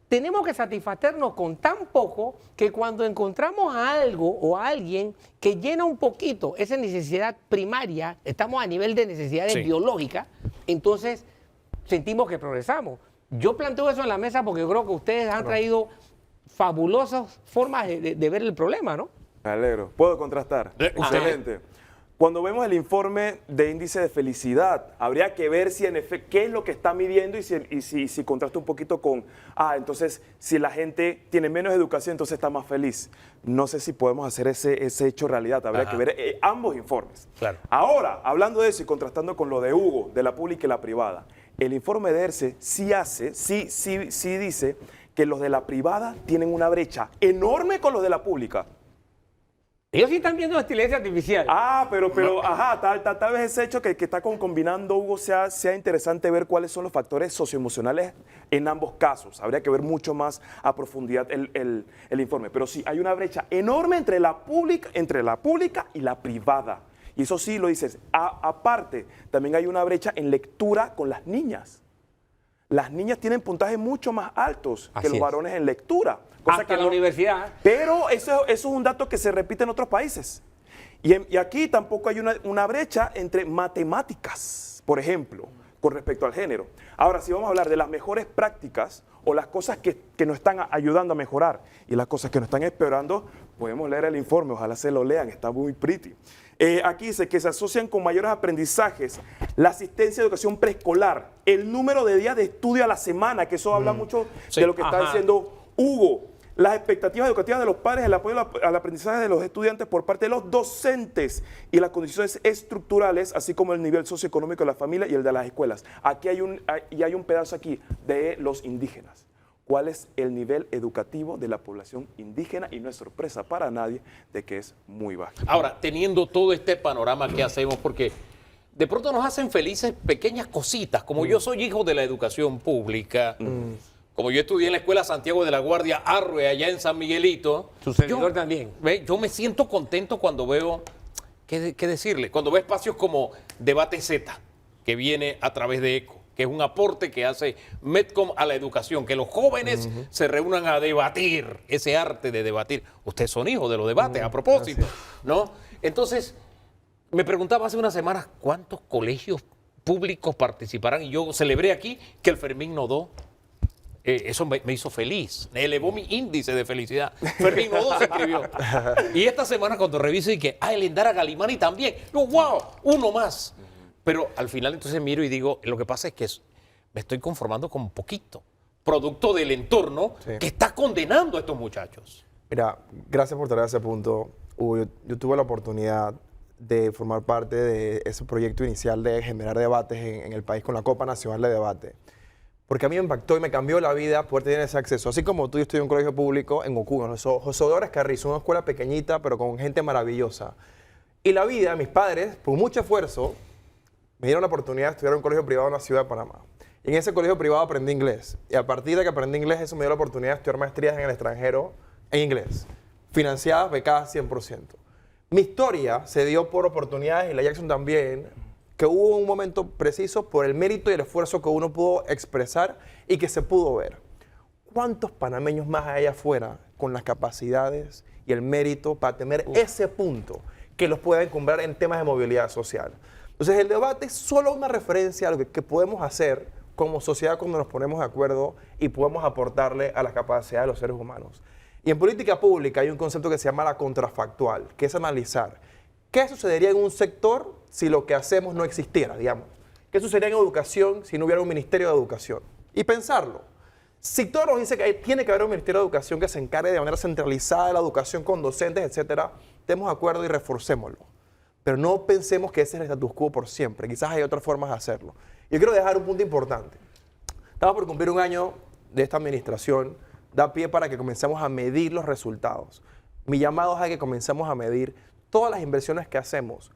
C: tenemos que satisfacernos con tan poco que cuando encontramos a algo o a alguien que llena un poquito esa necesidad primaria, estamos a nivel de necesidades biológicas, entonces sentimos que progresamos. Yo planteo eso en la mesa porque yo creo que ustedes han traído fabulosas formas de ver el problema, ¿no?
E: Me alegro. ¿Puedo contrastar? Excelente. Cuando vemos el informe de índice de felicidad, habría que ver si en efecto qué es lo que está midiendo y si contrasta un poquito con, entonces si la gente tiene menos educación, entonces está más feliz. No sé si podemos hacer ese hecho realidad, habría que ver ambos informes.
B: Claro.
E: Ahora, hablando de eso y contrastando con lo de Hugo, de la pública y la privada, el informe de ERCE sí dice que los de la privada tienen una brecha enorme con los de la pública.
C: Ellos sí están viendo la inteligencia artificial.
E: Pero tal vez ese hecho que está combinando Hugo sea interesante ver cuáles son los factores socioemocionales en ambos casos. Habría que ver mucho más a profundidad el informe. Pero sí, hay una brecha enorme entre la pública y la privada. Y eso sí lo dices. Aparte, también hay una brecha en lectura con las niñas. Las niñas tienen puntajes mucho más altos que los varones en lectura.
C: Hasta la universidad.
E: Pero eso es un dato que se repite en otros países. Y aquí tampoco hay una brecha entre matemáticas, por ejemplo, con respecto al género. Ahora, si vamos a hablar de las mejores prácticas o las cosas que nos están ayudando a mejorar y las cosas que nos están empeorando, podemos leer el informe, ojalá se lo lean, está muy pretty. Aquí dice que se asocian con mayores aprendizajes la asistencia a educación preescolar, el número de días de estudio a la semana, que eso habla mucho de lo que está diciendo Hugo, las expectativas educativas de los padres, el apoyo al aprendizaje de los estudiantes por parte de los docentes y las condiciones estructurales, así como el nivel socioeconómico de la familia y el de las escuelas. Aquí hay un pedazo aquí de los indígenas. ¿Cuál es el nivel educativo de la población indígena? Y no es sorpresa para nadie de que es muy bajo.
B: Ahora, teniendo todo este panorama que hacemos, porque de pronto nos hacen felices pequeñas cositas, como yo soy hijo de la educación pública, como yo estudié en la Escuela Santiago de la Guardia Arrue, allá en San Miguelito.
C: Su servidor también.
B: Yo me siento contento cuando veo, ¿qué decirle? Cuando veo espacios como Debate Z, que viene a través de ECO, que es un aporte que hace Medcom a la educación, que los jóvenes se reúnan a debatir, ese arte de debatir. Ustedes son hijos de los debates, a propósito, ¿no? Entonces, me preguntaba hace unas semanas cuántos colegios públicos participarán, y yo celebré aquí que el Fermín Nodó, eso me hizo feliz, elevó mi índice de felicidad. Fermín Nodó se inscribió. Y esta semana cuando reviso y que, el Endara Galimani también, no, wow, uno más. Pero al final entonces miro y digo, lo que pasa es que me estoy conformando con poquito, producto del entorno que está condenando a estos muchachos.
F: Mira, gracias por traer ese punto, Hugo. Yo tuve la oportunidad de formar parte de ese proyecto inicial de generar debates en el país con la Copa Nacional de Debate. Porque a mí me impactó y me cambió la vida poder tener ese acceso. Así como tú, yo estudié en un colegio público en Ocuba, José Dolores Carrizo, una escuela pequeñita pero con gente maravillosa. Y la vida, mis padres, por mucho esfuerzo, me dieron la oportunidad de estudiar en un colegio privado en la ciudad de Panamá. Y en ese colegio privado aprendí inglés. Y a partir de que aprendí inglés, eso me dio la oportunidad de estudiar maestrías en el extranjero en inglés. Financiadas, becadas 100%. Mi historia se dio por oportunidades, y la Jackson también, que hubo un momento preciso por el mérito y el esfuerzo que uno pudo expresar y que se pudo ver. ¿Cuántos panameños más hay allá afuera con las capacidades y el mérito para tener ese punto que los pueda encumbrar en temas de movilidad social? Entonces, el debate es solo una referencia a lo que podemos hacer como sociedad cuando nos ponemos de acuerdo y podemos aportarle a las capacidades de los seres humanos. Y en política pública hay un concepto que se llama la contrafactual, que es analizar qué sucedería en un sector si lo que hacemos no existiera, digamos. ¿Qué sucedería en educación si no hubiera un ministerio de educación? Y pensarlo. Si todo nos dice que tiene que haber un ministerio de educación que se encargue de manera centralizada de la educación con docentes, etcétera, estemos de acuerdo y reforcémoslo. Pero no pensemos que ese es el status quo por siempre. Quizás hay otras formas de hacerlo. Yo quiero dejar un punto importante. Estamos por cumplir un año de esta administración. Da pie para que comencemos a medir los resultados. Mi llamado es a que comencemos a medir todas las inversiones que hacemos.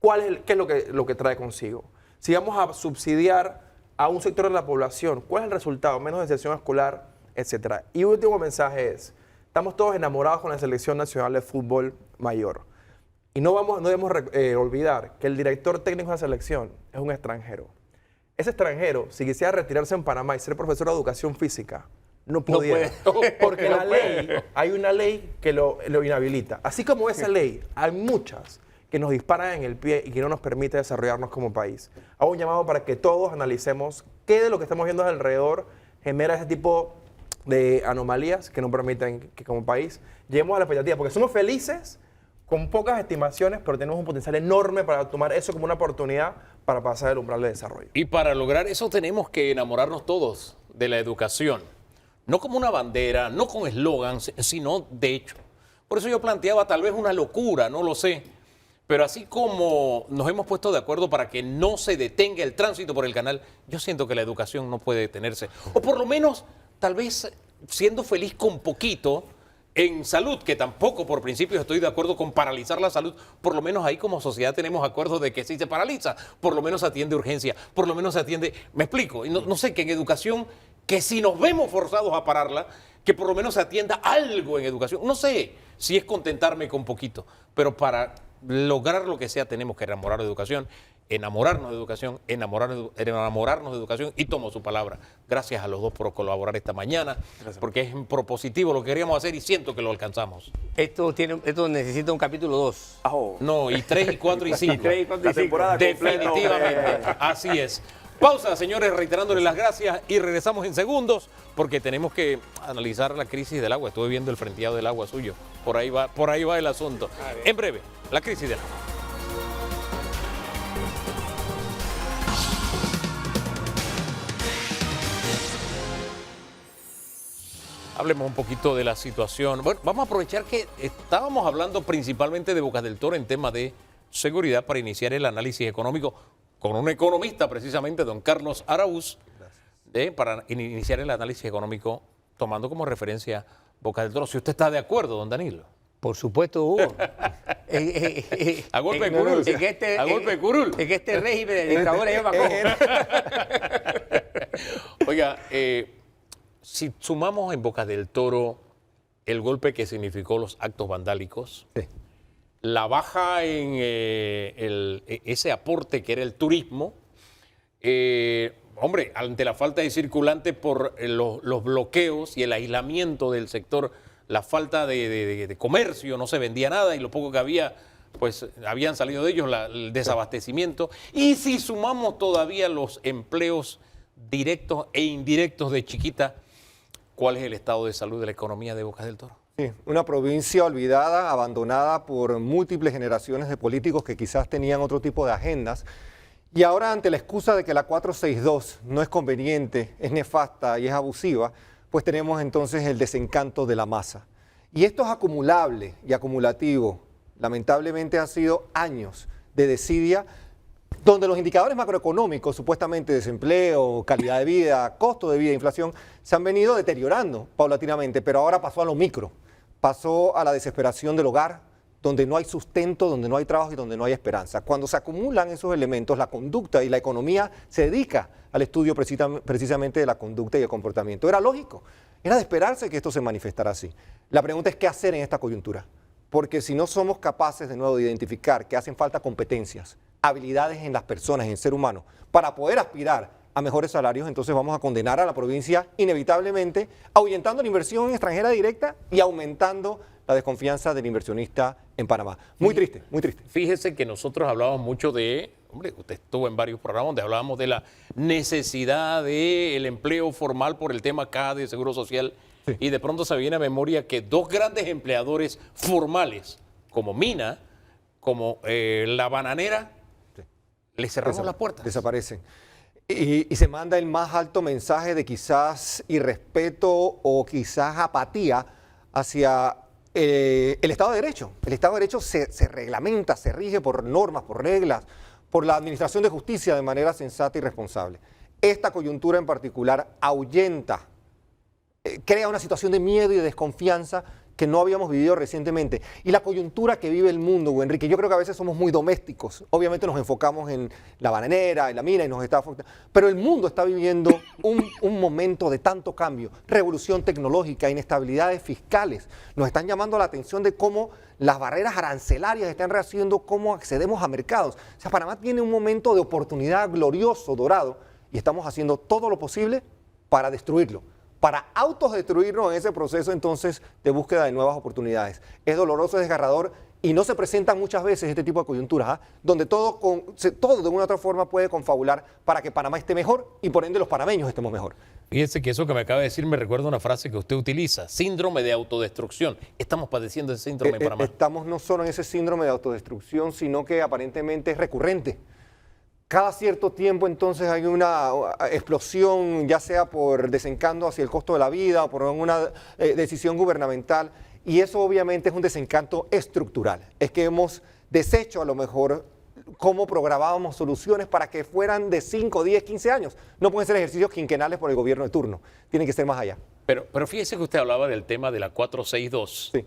F: ¿Qué es lo que trae consigo? Si vamos a subsidiar a un sector de la población, ¿cuál es el resultado? Menos deserción escolar, etcétera. Y un último mensaje es, estamos todos enamorados con la Selección Nacional de Fútbol Mayor. Y no debemos olvidar que el director técnico de la selección es un extranjero. Ese extranjero, si quisiera retirarse en Panamá y ser profesor de educación física, no pudiera. Porque hay una ley que lo inhabilita. Así como esa ley, hay muchas que nos disparan en el pie y que no nos permite desarrollarnos como país. Hago un llamado para que todos analicemos qué de lo que estamos viendo alrededor genera ese tipo de anomalías que no permiten que como país lleguemos a la expectativa. Porque somos felices con pocas estimaciones, pero tenemos un potencial enorme para tomar eso como una oportunidad para pasar el umbral de desarrollo.
B: Y para lograr eso tenemos que enamorarnos todos de la educación. No como una bandera, no con eslogans, sino de hecho. Por eso yo planteaba tal vez una locura, no lo sé. Pero así como nos hemos puesto de acuerdo para que no se detenga el tránsito por el canal, yo siento que la educación no puede detenerse. O por lo menos, tal vez siendo feliz con poquito, en salud, que tampoco por principio estoy de acuerdo con paralizar la salud, por lo menos ahí como sociedad tenemos acuerdo de que si se paraliza, por lo menos se atiende urgencia, por lo menos se atiende, me explico, no sé, que en educación, que si nos vemos forzados a pararla, que por lo menos se atienda algo en educación. No sé si es contentarme con poquito, pero para lograr lo que sea tenemos que enamorar la educación enamorarnos de educación, enamorarnos de educación, y tomo su palabra. Gracias a los dos por colaborar esta mañana, porque es propositivo lo que queríamos hacer y siento que lo alcanzamos.
C: Esto necesita un capítulo 2.
B: No, y 3, y 4, y 5.
C: Y 3, y 4, y 5.
B: Definitivamente, así es. Pausa, señores, reiterándole las gracias y regresamos en segundos porque tenemos que analizar la crisis del agua. Estuve viendo el frenteado del agua suyo. Por ahí va el asunto. En breve, la crisis del agua. Hablemos un poquito de la situación. Bueno, vamos a aprovechar que estábamos hablando principalmente de Bocas del Toro en tema de seguridad para iniciar el análisis económico con un economista, precisamente, don Carlos Araúz, para iniciar el análisis económico tomando como referencia Bocas del Toro. Si usted está de acuerdo, don Danilo.
C: Por supuesto, Hugo.
B: A golpe de curul. A golpe de curul.
C: En este régimen de dictadores yo me acojo.
B: Oiga, si sumamos en Bocas del Toro el golpe que significó los actos vandálicos,
G: sí,
B: la baja en ese aporte que era el turismo, hombre, ante la falta de circulante por los bloqueos y el aislamiento del sector, la falta de comercio, no se vendía nada y lo poco que había, pues habían salido de ellos el desabastecimiento. Y si sumamos todavía los empleos directos e indirectos de Chiquita, ¿cuál es el estado de salud de la economía de Bocas del Toro?
G: Sí, una provincia olvidada, abandonada por múltiples generaciones de políticos que quizás tenían otro tipo de agendas. Y ahora, ante la excusa de que la 462 no es conveniente, es nefasta y es abusiva, pues tenemos entonces el desencanto de la masa. Y esto es acumulable y acumulativo. Lamentablemente ha sido años de desidia, donde los indicadores macroeconómicos, supuestamente desempleo, calidad de vida, costo de vida, inflación, se han venido deteriorando paulatinamente, pero ahora pasó a lo micro, pasó a la desesperación del hogar, donde no hay sustento, donde no hay trabajo y donde no hay esperanza. Cuando se acumulan esos elementos, la conducta y la economía se dedica al estudio precisamente de la conducta y el comportamiento. Era lógico, era de esperarse que esto se manifestara así. La pregunta es qué hacer en esta coyuntura, porque si no somos capaces de nuevo de identificar que hacen falta competencias, habilidades en las personas, en el ser humano, para poder aspirar a mejores salarios, entonces vamos a condenar a la provincia inevitablemente, ahuyentando la inversión extranjera directa y aumentando la desconfianza del inversionista en Panamá. Muy triste, muy triste.
B: Fíjese que nosotros hablábamos mucho hombre, usted estuvo en varios programas donde hablábamos de la necesidad del empleo formal por el tema acá de Seguro Social, sí, y de pronto se viene a memoria que dos grandes empleadores formales, como Mina, como La Bananera, le cerramos las puertas.
G: Desaparecen. Y se manda el más alto mensaje de quizás irrespeto o quizás apatía hacia el Estado de Derecho. El Estado de Derecho se reglamenta, se rige por normas, por reglas, por la administración de justicia de manera sensata y responsable. Esta coyuntura en particular ahuyenta, crea una situación de miedo y de desconfianza que no habíamos vivido recientemente. Y la coyuntura que vive el mundo, Enrique, yo creo que a veces somos muy domésticos. Obviamente nos enfocamos en La Bananera, en la mina y nos está afectando. Pero el mundo está viviendo un momento de tanto cambio, revolución tecnológica, inestabilidades fiscales. Nos están llamando la atención de cómo las barreras arancelarias están rehaciendo cómo accedemos a mercados. O sea, Panamá tiene un momento de oportunidad glorioso, dorado, y estamos haciendo todo lo posible para destruirlo, para autodestruirnos en ese proceso entonces de búsqueda de nuevas oportunidades. Es doloroso, es desgarrador y no se presentan muchas veces este tipo de coyunturas, donde todo de una u otra forma puede confabular para que Panamá esté mejor y por ende los panameños estemos mejor.
B: Fíjese que eso que me acaba de decir me recuerda una frase que usted utiliza, síndrome de autodestrucción. Estamos padeciendo ese síndrome en Panamá.
G: Estamos no solo en ese síndrome de autodestrucción, sino que aparentemente es recurrente. Cada cierto tiempo entonces hay una explosión, ya sea por desencanto hacia el costo de la vida o por una decisión gubernamental, y eso obviamente es un desencanto estructural. Es que hemos deshecho a lo mejor cómo programábamos soluciones para que fueran de 5, 10, 15 años. No pueden ser ejercicios quinquenales por el gobierno de turno, tienen que ser más allá.
B: Pero fíjese que usted hablaba del tema de la 462.
G: Sí.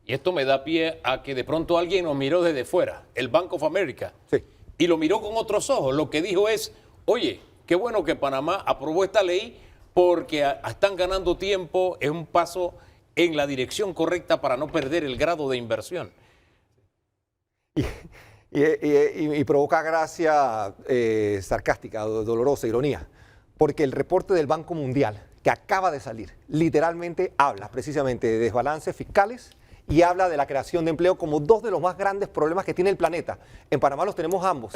B: Y esto me da pie a que de pronto alguien nos miró desde fuera, el Bank of America.
G: Sí.
B: Y lo miró con otros ojos. Lo que dijo es, oye, qué bueno que Panamá aprobó esta ley porque están ganando tiempo, es un paso en la dirección correcta para no perder el grado de inversión.
G: y provoca gracia sarcástica, dolorosa, ironía, porque el reporte del Banco Mundial que acaba de salir literalmente habla precisamente de desbalances fiscales y habla de la creación de empleo como dos de los más grandes problemas que tiene el planeta. En Panamá los tenemos ambos,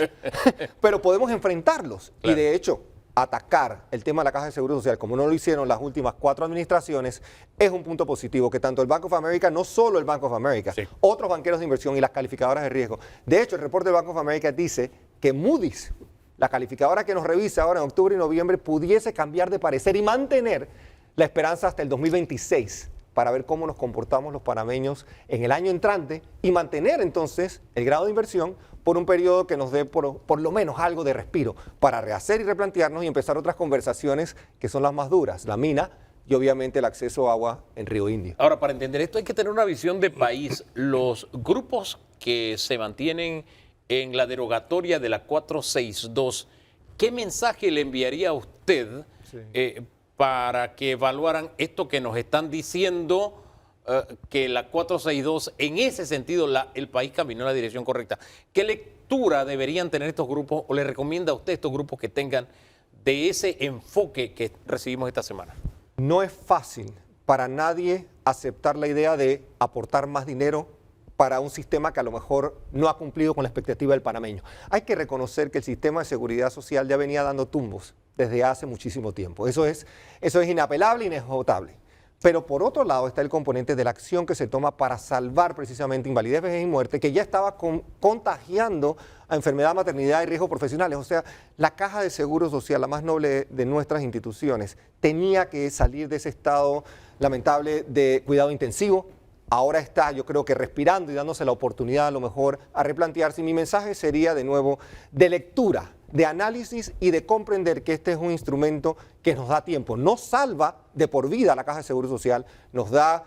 G: pero podemos enfrentarlos. Claro. Y de hecho, atacar el tema de la Caja de Seguro Social, como no lo hicieron las últimas 4 administraciones, es un punto positivo, que tanto el Bank of America, no solo el Bank of America, sí, otros banqueros de inversión y las calificadoras de riesgo. De hecho, el reporte del Bank of America dice que Moody's, la calificadora que nos revisa ahora en octubre y noviembre, pudiese cambiar de parecer y mantener la esperanza hasta el 2026 para ver cómo nos comportamos los panameños en el año entrante y mantener entonces el grado de inversión por un periodo que nos dé por lo menos algo de respiro para rehacer y replantearnos y empezar otras conversaciones que son las más duras, la mina y obviamente el acceso a agua en Río Indio.
B: Ahora, para entender esto hay que tener una visión de país. Los grupos que se mantienen en la derogatoria de la 462, ¿qué mensaje le enviaría a usted para que evaluaran esto que nos están diciendo, que la 462, en ese sentido, el país caminó en la dirección correcta? ¿Qué lectura deberían tener estos grupos o le recomienda a usted estos grupos que tengan de ese enfoque que recibimos esta semana?
G: No es fácil para nadie aceptar la idea de aportar más dinero para un sistema que a lo mejor no ha cumplido con la expectativa del panameño. Hay que reconocer que el sistema de seguridad social ya venía dando tumbos desde hace muchísimo tiempo. Eso es inapelable e inexotable. Pero por otro lado está el componente de la acción que se toma para salvar precisamente invalidez, vejez y muerte, que ya estaba contagiando a enfermedad, maternidad y riesgos profesionales. O sea, la Caja de Seguro Social, la más noble de nuestras instituciones, tenía que salir de ese estado lamentable de cuidado intensivo. Ahora está, yo creo que respirando y dándose la oportunidad a lo mejor a replantearse. Y mi mensaje sería de nuevo de lectura, de análisis y de comprender que este es un instrumento que nos da tiempo. No salva de por vida la Caja de Seguro Social, nos da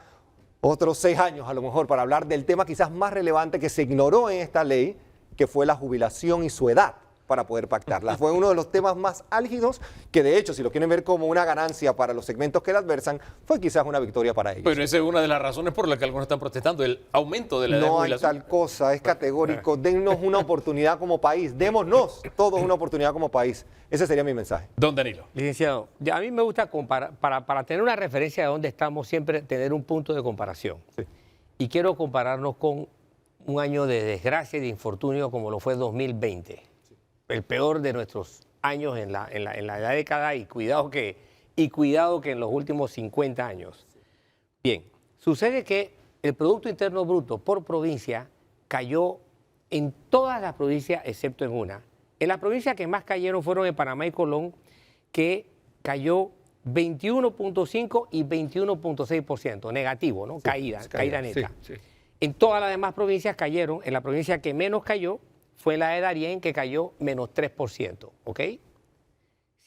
G: otros 6 años a lo mejor para hablar del tema quizás más relevante que se ignoró en esta ley, que fue la jubilación y su edad para poder pactarla. Fue uno de los temas más álgidos que de hecho, si lo quieren ver como una ganancia para los segmentos que la adversan, fue quizás una victoria para ellos.
B: Pero esa es una de las razones por las que algunos están protestando, el aumento de la edad de jubilación.
G: No hay tal cosa, es categórico. Dennos una oportunidad como país, démonos todos una oportunidad como país. Ese sería mi mensaje.
B: Don Danilo.
C: Licenciado, a mí me gusta comparar, para tener una referencia de dónde estamos, siempre tener un punto de comparación. Sí. Y quiero compararnos con un año de desgracia y de infortunio como lo fue 2020. El peor de nuestros años en la década y cuidado que en los últimos 50 años. Bien, sucede que el Producto Interno Bruto por provincia cayó en todas las provincias excepto en una. En las provincias que más cayeron fueron en Panamá y Colón, que cayó 21.5 y 21.6%, negativo, ¿no? Sí, caída neta. Sí, sí. En todas las demás provincias cayeron, en la provincia que menos cayó fue la de Darién, que cayó menos 3%, ¿ok?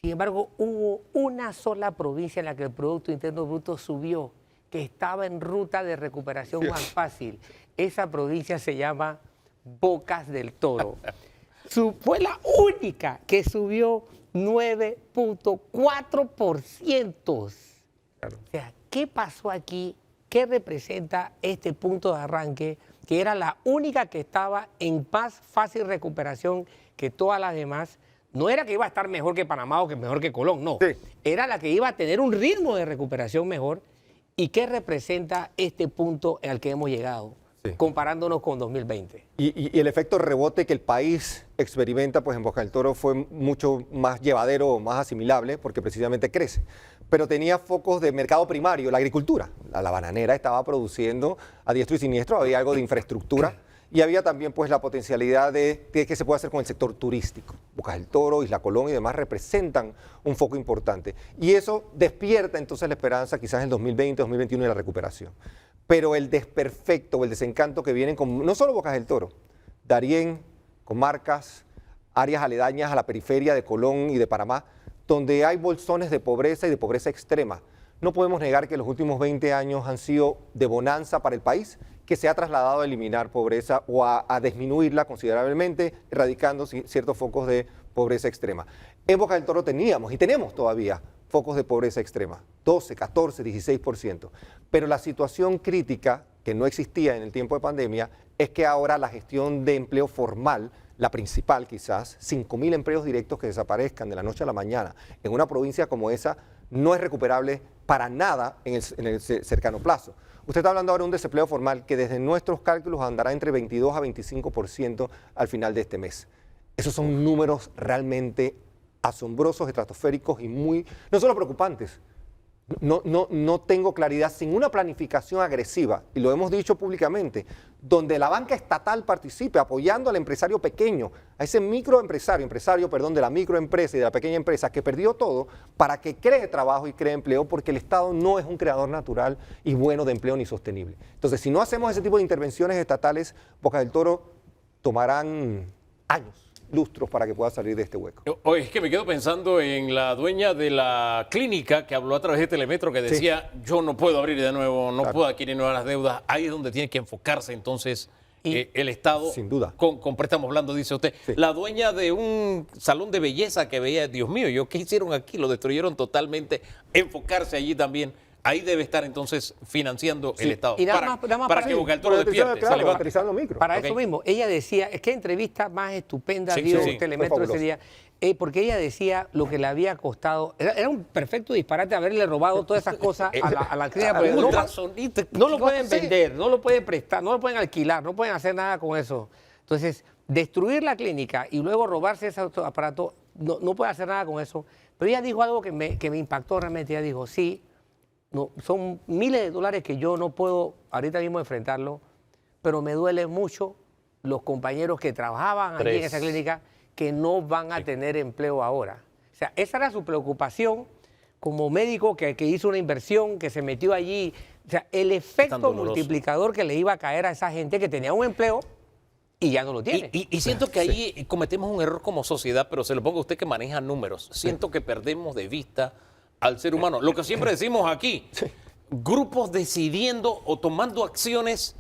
C: Sin embargo, hubo una sola provincia en la que el Producto Interno Bruto subió, que estaba en ruta de recuperación más fácil. Esa provincia se llama Bocas del Toro. Fue la única que subió 9.4%. Claro. O sea, ¿qué pasó aquí? ¿Qué representa este punto de arranque? Que era la única que estaba en más fácil recuperación que todas las demás. No era que iba a estar mejor que Panamá o que mejor que Colón, no. Sí. Era la que iba a tener un ritmo de recuperación mejor. ¿Y qué representa este punto al que hemos llegado, comparándonos con 2020?
G: Y el efecto rebote que el país experimenta, pues en Boca del Toro fue mucho más llevadero, más asimilable, porque precisamente crece. Pero tenía focos de mercado primario, la agricultura. La bananera estaba produciendo a diestro y siniestro, había algo de infraestructura y había también pues la potencialidad de qué se puede hacer con el sector turístico. Boca del Toro, Isla Colón y demás representan un foco importante. Y eso despierta entonces la esperanza quizás en 2020, 2021 de la recuperación. Pero el desperfecto o el desencanto que vienen con no solo Bocas del Toro, Darién, comarcas, áreas aledañas a la periferia de Colón y de Panamá, donde hay bolsones de pobreza y de pobreza extrema. No podemos negar que los últimos 20 años han sido de bonanza para el país, que se ha trasladado a eliminar pobreza o a disminuirla considerablemente, erradicando ciertos focos de pobreza extrema. En Boca del Toro teníamos y tenemos todavía focos de pobreza extrema, 12, 14, 16%. Pero la situación crítica que no existía en el tiempo de pandemia, es que ahora la gestión de empleo formal, la principal quizás, 5.000 empleos directos que desaparezcan de la noche a la mañana en una provincia como esa, no es recuperable para nada en el cercano plazo. Usted está hablando ahora de un desempleo formal que desde nuestros cálculos andará entre 22 a 25% al final de este mes. Esos son números realmente asombrosos, estratosféricos y no solo preocupantes. No tengo claridad sin una planificación agresiva, y lo hemos dicho públicamente, donde la banca estatal participe apoyando al empresario pequeño, a ese empresario de la microempresa y de la pequeña empresa que perdió todo para que cree trabajo y cree empleo, porque el Estado no es un creador natural y bueno de empleo ni sostenible. Entonces, si no hacemos ese tipo de intervenciones estatales, Bocas del Toro tomarán años, lustros para que pueda salir de este hueco.
B: Oye, es que me quedo pensando en la dueña de la clínica que habló a través de Telemetro, que decía, yo no puedo abrir de nuevo, no puedo adquirir nuevas deudas. Ahí es donde tiene que enfocarse entonces el Estado.
G: Sin duda.
B: Con préstamos blandos, dice usted. Sí. La dueña de un salón de belleza que veía, Dios mío, ¿qué hicieron aquí? Lo destruyeron totalmente. Enfocarse allí también. Ahí debe estar entonces financiando el Estado.
C: Y
B: para que Bocas del Toro despierte.
C: Para eso mismo. Ella decía, es que entrevista más estupenda dio Telemetro ese día, porque ella decía lo que le había costado. Era un perfecto disparate haberle robado todas esas cosas a la clínica. No lo pueden vender, no lo pueden prestar, no lo pueden alquilar, no pueden hacer nada con eso. Entonces, destruir la clínica y luego robarse ese aparato, no puede hacer nada con eso. Pero ella dijo algo que me impactó realmente. Ella dijo, sí, no, son miles de dólares que yo no puedo ahorita mismo enfrentarlo, pero me duele mucho los compañeros que trabajaban allí en esa clínica que no van a tener empleo ahora. O sea, esa era su preocupación como médico que hizo una inversión, que se metió allí. O sea, el efecto multiplicador que le iba a caer a esa gente que tenía un empleo y ya no lo tiene.
B: Y siento que ahí cometemos un error como sociedad, pero se lo pongo a usted que maneja números. Siento que perdemos de vista al ser humano. Lo que siempre decimos aquí, grupos decidiendo o tomando acciones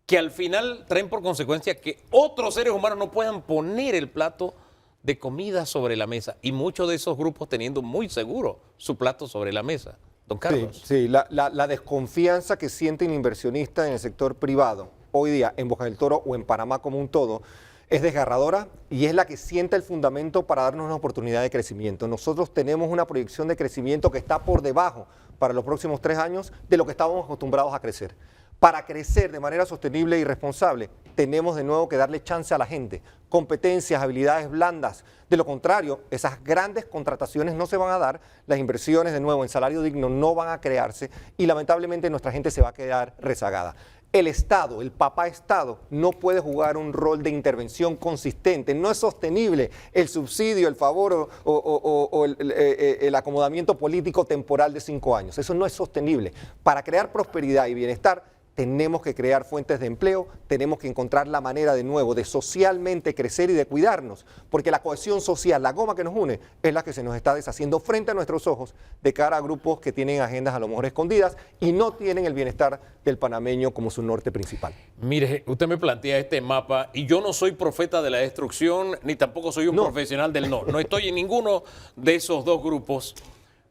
B: que al final traen por consecuencia que otros seres humanos no puedan poner el plato de comida sobre la mesa. Y muchos de esos grupos teniendo muy seguro su plato sobre la mesa. Don Carlos.
G: Sí, la desconfianza que sienten inversionistas en el sector privado hoy día en Bocas del Toro o en Panamá como un todo es desgarradora y es la que sienta el fundamento para darnos una oportunidad de crecimiento. Nosotros tenemos una proyección de crecimiento que está por debajo para los próximos 3 años de lo que estábamos acostumbrados a crecer. Para crecer de manera sostenible y responsable, tenemos de nuevo que darle chance a la gente, competencias, habilidades blandas. De lo contrario, esas grandes contrataciones no se van a dar, las inversiones de nuevo en salario digno no van a crearse y lamentablemente nuestra gente se va a quedar rezagada. El Estado, el papá Estado, no puede jugar un rol de intervención consistente. No es sostenible el subsidio, el favor o el acomodamiento político temporal de 5 años. Eso no es sostenible. Para crear prosperidad y bienestar, tenemos que crear fuentes de empleo, tenemos que encontrar la manera de nuevo de socialmente crecer y de cuidarnos, porque la cohesión social, la goma que nos une, es la que se nos está deshaciendo frente a nuestros ojos de cara a grupos que tienen agendas a lo mejor escondidas y no tienen el bienestar del panameño como su norte principal.
B: Mire, usted me plantea este mapa y yo no soy profeta de la destrucción, ni tampoco soy un profesional del no. No estoy en ninguno de esos dos grupos,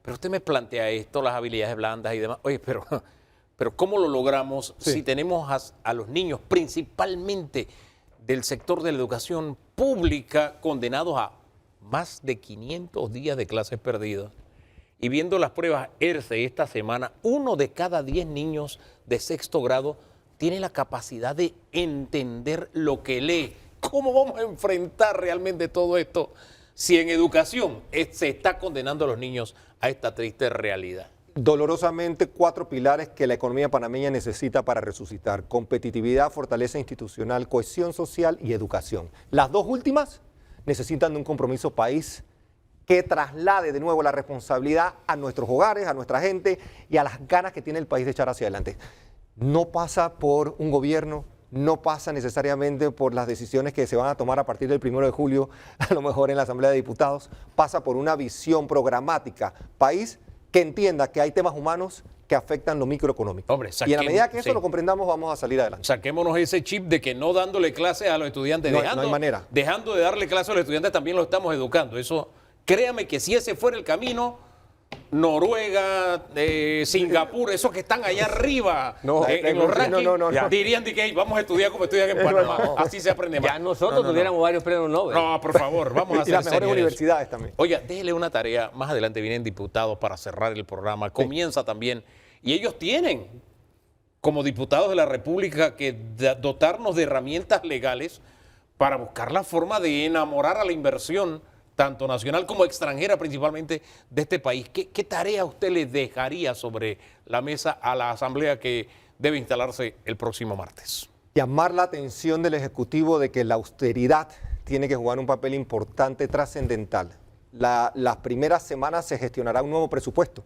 B: pero usted me plantea esto, las habilidades blandas y demás. Oye, pero ¿cómo lo logramos si tenemos a los niños, principalmente del sector de la educación pública, condenados a más de 500 días de clases perdidas? Y viendo las pruebas ERCE esta semana, 1 de cada 10 niños de 6º grado tiene la capacidad de entender lo que lee. ¿Cómo vamos a enfrentar realmente todo esto si en educación se está condenando a los niños a esta triste realidad?
G: Dolorosamente 4 pilares que la economía panameña necesita para resucitar: competitividad, fortaleza institucional, cohesión social y educación. Las 2 últimas necesitan de un compromiso país que traslade de nuevo la responsabilidad a nuestros hogares, a nuestra gente y a las ganas que tiene el país de echar hacia adelante. No pasa por un gobierno, no pasa necesariamente por las decisiones que se van a tomar a partir del 1 de julio, a lo mejor en la Asamblea de Diputados, pasa por una visión programática, país que entienda que hay temas humanos que afectan lo microeconómico.
B: Hombre,
G: y en la medida que eso lo comprendamos, vamos a salir adelante.
B: Saquémonos ese chip de que no dándole clases a los estudiantes,
G: no hay manera.
B: Dejando de darle clases a los estudiantes también los estamos educando. Eso, créame que si ese fuera el camino, Noruega, Singapur, esos que están allá arriba en los rankings, dirían de que "Hey, vamos a estudiar como estudian en Panamá. Así se aprende más.
C: Ya nosotros tuviéramos varios premios Nobel.
B: No, por favor, vamos a hacer
F: Y las mejores
B: serio
F: universidades
B: eso.
F: también.
B: Oiga, déjele una tarea. Más adelante vienen diputados para cerrar el programa. Comienza también. Y ellos tienen, como diputados de la República, que dotarnos de herramientas legales para buscar la forma de enamorar a la inversión, tanto nacional como extranjera, principalmente de este país. ¿Qué tarea usted le dejaría sobre la mesa a la Asamblea que debe instalarse el próximo martes?
G: Llamar la atención del Ejecutivo de que la austeridad tiene que jugar un papel importante, trascendental. Las primeras semanas se gestionará un nuevo presupuesto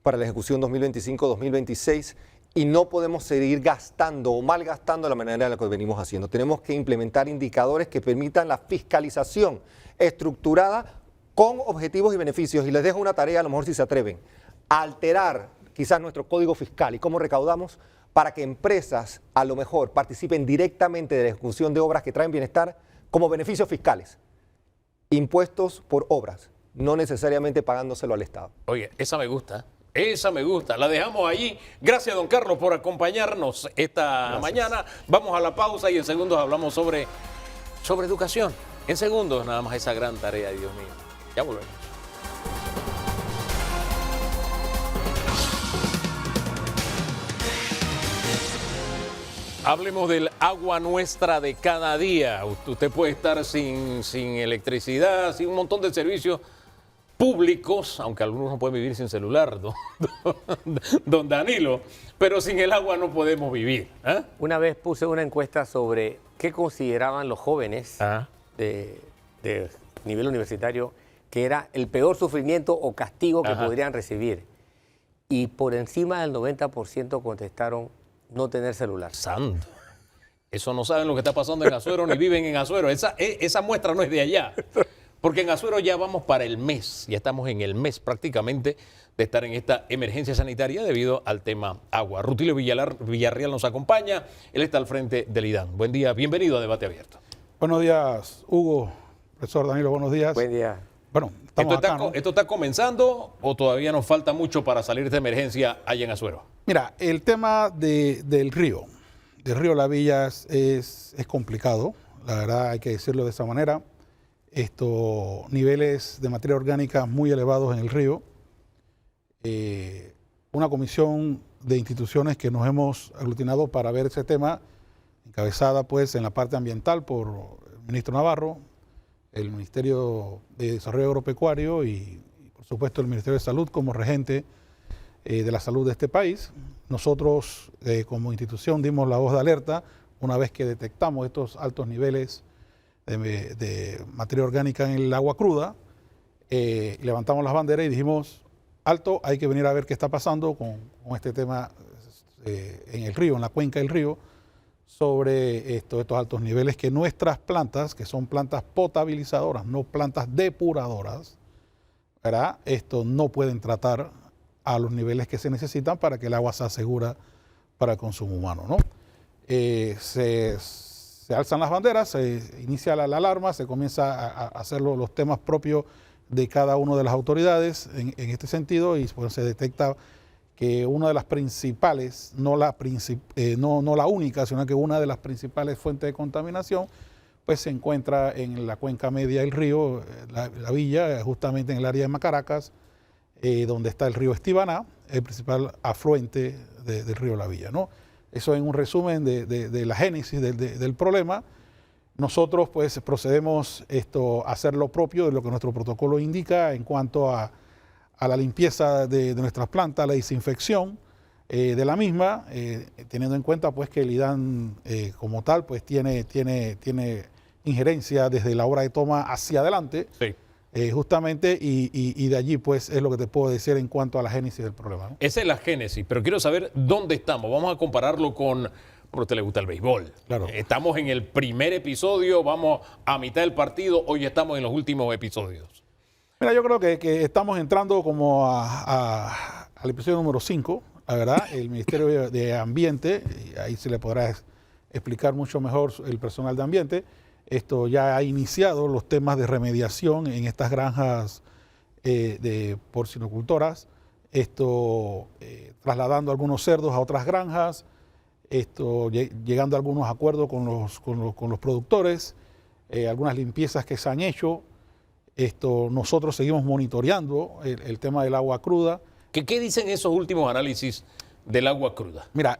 G: para la ejecución 2025-2026 y no podemos seguir gastando o malgastando de la manera en la que venimos haciendo. Tenemos que implementar indicadores que permitan la fiscalización estructurada con objetivos y beneficios. Y les dejo una tarea, a lo mejor si se atreven, alterar quizás nuestro código fiscal y cómo recaudamos para que empresas a lo mejor participen directamente de la ejecución de obras que traen bienestar como beneficios fiscales. Impuestos por obras, no necesariamente pagándoselo al Estado.
B: Oye, esa me gusta. Esa me gusta, la dejamos allí. Gracias, don Carlos, por acompañarnos esta mañana. Vamos a la pausa y en segundos hablamos sobre educación. En segundos, nada más esa gran tarea, Dios mío. Ya volvemos. Hablemos del agua nuestra de cada día. Usted puede estar sin electricidad, sin un montón de servicios públicos, aunque algunos no pueden vivir sin celular, don Danilo, pero sin el agua no podemos vivir.
C: Una vez puse una encuesta sobre qué consideraban los jóvenes de nivel universitario que era el peor sufrimiento o castigo que podrían recibir. Y por encima del 90% contestaron no tener celular.
B: Santo. Eso no saben lo que está pasando en Azuero ni viven en Azuero. Esa muestra no es de allá. Porque en Azuero ya vamos para el mes, ya estamos en el mes prácticamente de estar en esta emergencia sanitaria debido al tema agua. Rutilio Villarreal nos acompaña, él está al frente del IDAN. Buen día, bienvenido a Debate Abierto.
H: Buenos días, Hugo, profesor Danilo, buenos días.
C: Buen día.
H: Bueno, estamos acá, ¿no?
B: ¿Esto está comenzando o todavía nos falta mucho para salir de esta emergencia allá en Azuero?
H: Mira, el tema del río La Villa es complicado, la verdad hay que decirlo de esa manera. Niveles de materia orgánica muy elevados en el río. Una comisión de instituciones que nos hemos aglutinado para ver ese tema, encabezada pues en la parte ambiental por el ministro Navarro, el Ministerio de Desarrollo Agropecuario y por supuesto el Ministerio de Salud como regente de la salud de este país. Nosotros como institución dimos la voz de alerta una vez que detectamos estos altos niveles de materia orgánica en el agua cruda, levantamos las banderas y dijimos, alto, hay que venir a ver qué está pasando con este tema en el río, en la cuenca del río, sobre estos altos niveles que nuestras plantas, que son plantas potabilizadoras, no plantas depuradoras, ¿verdad? No pueden tratar a los niveles que se necesitan para que el agua sea segura para el consumo humano, ¿no? Se alzan las banderas, se inicia la alarma, se comienza a hacer los temas propios de cada una de las autoridades en este sentido y pues, se detecta que una de las principales, no la única, sino que una de las principales fuentes de contaminación pues se encuentra en la cuenca media del río, la Villa, justamente en el área de Macaracas, donde está el río Estibaná, el principal afluente del río La Villa, ¿no? Eso en un resumen de la génesis del problema. Nosotros pues procedemos a hacer lo propio de lo que nuestro protocolo indica en cuanto a la limpieza de nuestras plantas, la desinfección de la misma, teniendo en cuenta pues que el IDAN como tal pues tiene injerencia desde la hora de toma hacia adelante. Sí. Justamente, y de allí pues es lo que te puedo decir en cuanto a la génesis del problema, ¿no?
B: Esa es la génesis, pero quiero saber dónde estamos. Vamos a compararlo con, porque a usted le gusta el béisbol. Claro. Estamos en el primer episodio, vamos a mitad del partido, hoy estamos en los últimos episodios.
H: Mira, yo creo que estamos entrando como al episodio número 5, la verdad, el Ministerio de Ambiente, y ahí se le podrá explicar mucho mejor el personal de ambiente. Esto ya ha iniciado los temas de remediación en estas granjas de porcinocultoras trasladando algunos cerdos a otras granjas, llegando a algunos acuerdos con los productores, algunas limpiezas que se han hecho. Nosotros seguimos monitoreando el tema del agua cruda.
B: ¿Qué dicen esos últimos análisis del agua cruda?
H: Mira,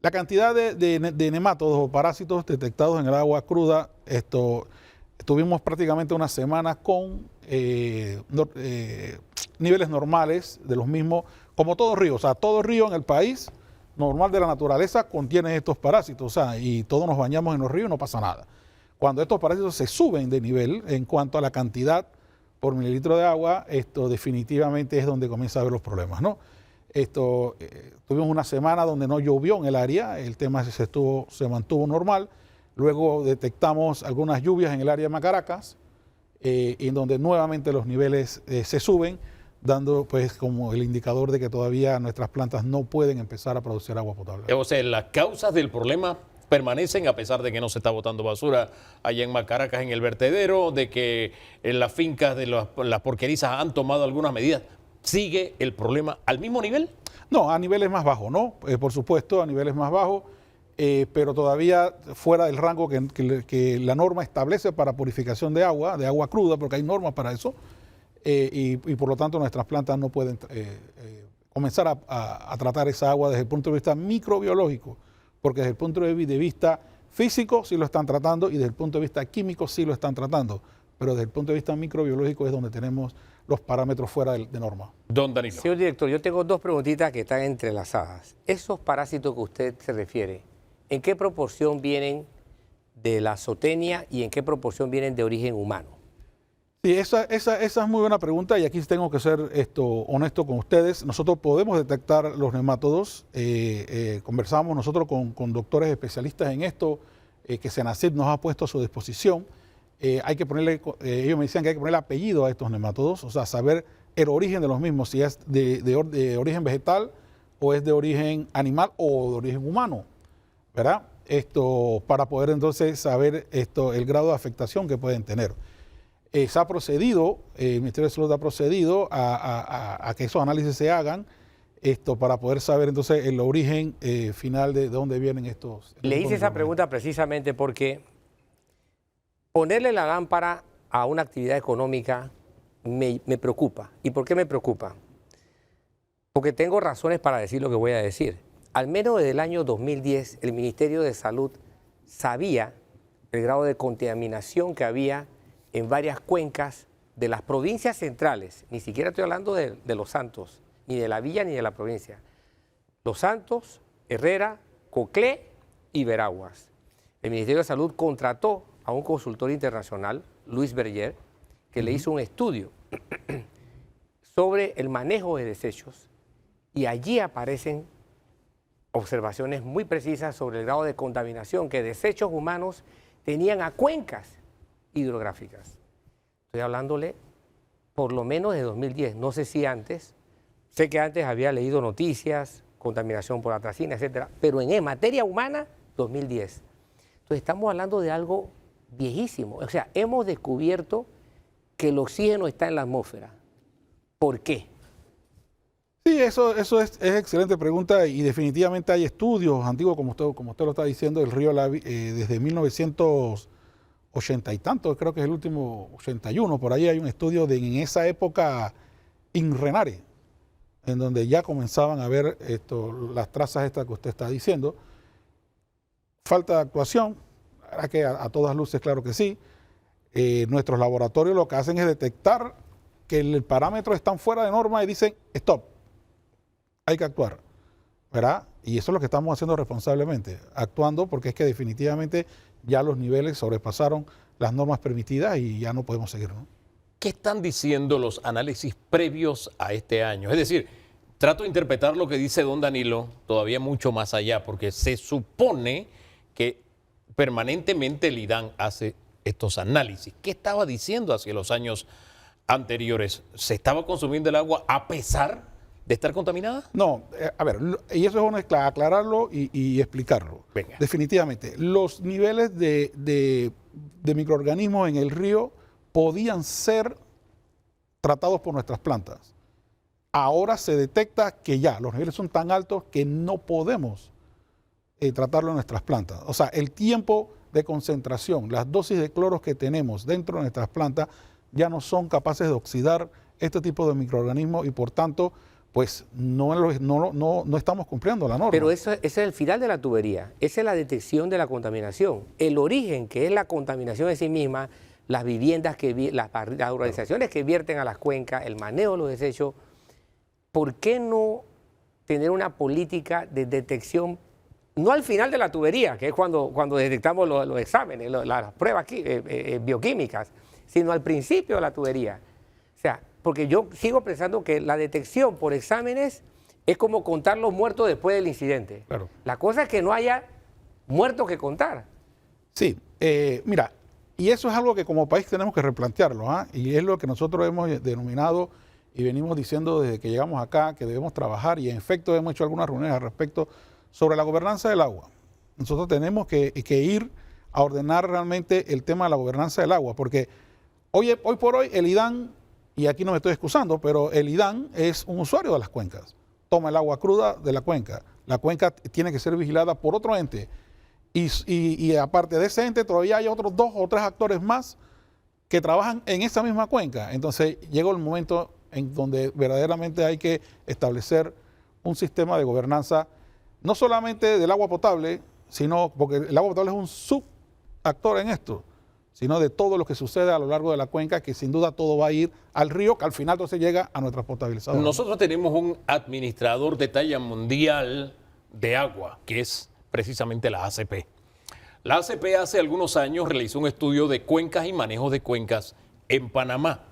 H: la cantidad de nemátodos o parásitos detectados en el agua cruda, tuvimos prácticamente una semana con niveles normales de los mismos, como todo río. O sea, todo río en el país normal de la naturaleza contiene estos parásitos, o sea, y todos nos bañamos en los ríos y no pasa nada. Cuando estos parásitos se suben de nivel en cuanto a la cantidad por mililitro de agua, definitivamente es donde comienza a haber los problemas, ¿no? Tuvimos una semana donde no llovió en el área, el tema se mantuvo normal. Luego detectamos algunas lluvias en el área de Macaracas, en donde nuevamente los niveles se suben, dando pues como el indicador de que todavía nuestras plantas no pueden empezar a producir agua potable.
B: O sea, las causas del problema permanecen a pesar de que no se está botando basura allá en Macaracas en el vertedero, de que en las fincas de las porquerizas han tomado algunas medidas. ¿Sigue el problema al mismo nivel?
H: No, a niveles más bajos, ¿no? Por supuesto, a niveles más bajos, pero todavía fuera del rango que la norma establece para purificación de agua cruda, porque hay normas para eso, y por lo tanto nuestras plantas no pueden comenzar a tratar esa agua desde el punto de vista microbiológico, porque desde el punto de vista físico sí lo están tratando y desde el punto de vista químico sí lo están tratando, pero desde el punto de vista microbiológico es donde tenemos los parámetros fuera de norma.
B: Don Danilo.
C: Señor director, yo tengo dos preguntitas que están entrelazadas. Esos parásitos que usted se refiere, ¿en qué proporción vienen de la zootecnia y en qué proporción vienen de origen humano?
H: Sí, esa es muy buena pregunta y aquí tengo que ser honesto con ustedes. Nosotros podemos detectar los nemátodos. Conversamos nosotros con doctores especialistas en esto, que Senacid nos ha puesto a su disposición. Hay que ponerle, ellos me decían que hay que ponerle apellido a estos nemátodos, o sea, saber el origen de los mismos, si es de origen vegetal o es de origen animal o de origen humano, ¿verdad? Para poder entonces saber el grado de afectación que pueden tener. Se ha procedido, el Ministerio de Salud ha procedido a que esos análisis se hagan, para poder saber entonces el origen final de dónde vienen estos.
C: Le hice esa pregunta precisamente porque ponerle la lámpara a una actividad económica me preocupa. ¿Y por qué me preocupa? Porque tengo razones para decir lo que voy a decir. Al menos desde el año 2010, el Ministerio de Salud sabía el grado de contaminación que había en varias cuencas de las provincias centrales. Ni siquiera estoy hablando de Los Santos, ni de la villa ni de la provincia. Los Santos, Herrera, Coclé y Veraguas. El Ministerio de Salud contrató a un consultor internacional, Luis Berger, que le hizo un estudio sobre el manejo de desechos y allí aparecen observaciones muy precisas sobre el grado de contaminación que desechos humanos tenían a cuencas hidrográficas. Estoy hablándole por lo menos de 2010, no sé si antes, sé que antes había leído noticias, contaminación por atracina, etcétera, pero en materia humana, 2010. Entonces estamos hablando de algo viejísimo, o sea, hemos descubierto que el oxígeno está en la atmósfera. ¿Por qué?
H: Sí, eso es excelente pregunta y definitivamente hay estudios antiguos, como usted lo está diciendo, del río Lavi, desde 1980 y tanto, creo que es el último 81, por ahí hay un estudio en esa época INRENARE, en donde ya comenzaban a ver las trazas estas que usted está diciendo. Falta de actuación, que a todas luces claro que sí. Nuestros laboratorios lo que hacen es detectar que el parámetro está fuera de norma y dicen stop, hay que actuar, ¿verdad? Y eso es lo que estamos haciendo responsablemente, actuando porque es que definitivamente ya los niveles sobrepasaron las normas permitidas y ya no podemos seguir, ¿no?
B: ¿Qué están diciendo los análisis previos a este año? Es decir, trato de interpretar lo que dice don Danilo todavía mucho más allá, porque se supone que permanentemente el IDAN hace estos análisis. ¿Qué estaba diciendo hacia los años anteriores? ¿Se estaba consumiendo el agua a pesar de estar contaminada?
H: No, a ver, y eso es aclararlo y explicarlo.
B: Venga.
H: Definitivamente, los niveles de microorganismos en el río podían ser tratados por nuestras plantas. ahora se detecta que ya los niveles son tan altos que no podemos tratarlo en nuestras plantas. O sea, el tiempo de concentración, las dosis de cloros que tenemos dentro de nuestras plantas ya no son capaces de oxidar este tipo de microorganismos y por tanto, pues no estamos cumpliendo la norma.
C: Pero ese es el final de la tubería, esa es la detección de la contaminación. El origen, que es la contaminación en sí misma, las viviendas, las urbanizaciones que vierten a las cuencas, el manejo de los desechos, ¿por qué no tener una política de detección, no al final de la tubería, que es cuando detectamos los exámenes, las pruebas bioquímicas, sino al principio de la tubería? O sea, porque yo sigo pensando que la detección por exámenes es como contar los muertos después del incidente.
H: Claro.
C: La cosa es que no haya muertos que contar.
H: Sí, mira, y eso es algo que como país tenemos que replantearlo, ¿ah? Y es lo que nosotros hemos denominado y venimos diciendo desde que llegamos acá, que debemos trabajar, y en efecto hemos hecho algunas reuniones al respecto sobre la gobernanza del agua. Nosotros tenemos que ir a ordenar realmente el tema de la gobernanza del agua, porque hoy por hoy el IDAN, y aquí no me estoy excusando, pero el IDAN es un usuario de las cuencas, toma el agua cruda de la cuenca tiene que ser vigilada por otro ente, y aparte de ese ente todavía hay otros 2 o 3 actores más que trabajan en esa misma cuenca. Entonces llegó el momento en donde verdaderamente hay que establecer un sistema de gobernanza, no solamente del agua potable, sino porque el agua potable es un subactor en esto, sino de todo lo que sucede a lo largo de la cuenca, que sin duda todo va a ir al río, que al final entonces llega a nuestras potabilizadoras.
B: Nosotros tenemos un administrador de talla mundial de agua, que es precisamente la ACP. La ACP hace algunos años realizó un estudio de cuencas y manejo de cuencas en Panamá.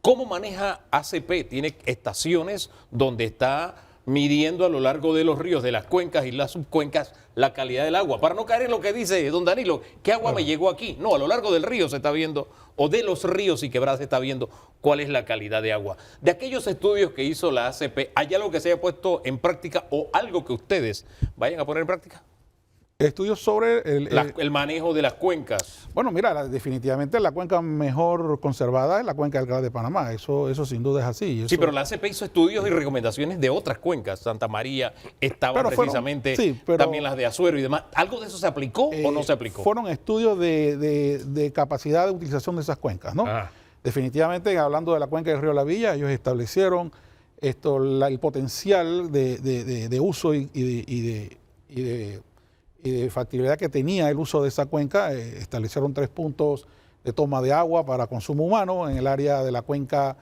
B: ¿Cómo maneja ACP? Tiene estaciones donde está midiendo a lo largo de los ríos, de las cuencas y las subcuencas, la calidad del agua. Para no caer en lo que dice don Danilo, ¿qué agua me llegó aquí? No, a lo largo del río se está viendo, o de los ríos y quebradas se está viendo cuál es la calidad de agua. De aquellos estudios que hizo la ACP, ¿hay algo que se haya puesto en práctica o algo que ustedes vayan a poner en práctica?
H: Estudios sobre
B: el manejo de las cuencas.
H: Bueno, mira, definitivamente la cuenca mejor conservada es la cuenca del Canal de Panamá. Eso sin duda es así.
B: Sí, pero la ACP hizo estudios y recomendaciones de otras cuencas. Santa María estaba precisamente, también las de Azuero y demás. ¿Algo de eso se aplicó o no se aplicó?
H: Fueron estudios de capacidad de utilización de esas cuencas, ¿no? Definitivamente, hablando de la cuenca del río La Villa, ellos establecieron el potencial de uso y de factibilidad que tenía el uso de esa cuenca. Establecieron 3 puntos de toma de agua para consumo humano en el área de la cuenca,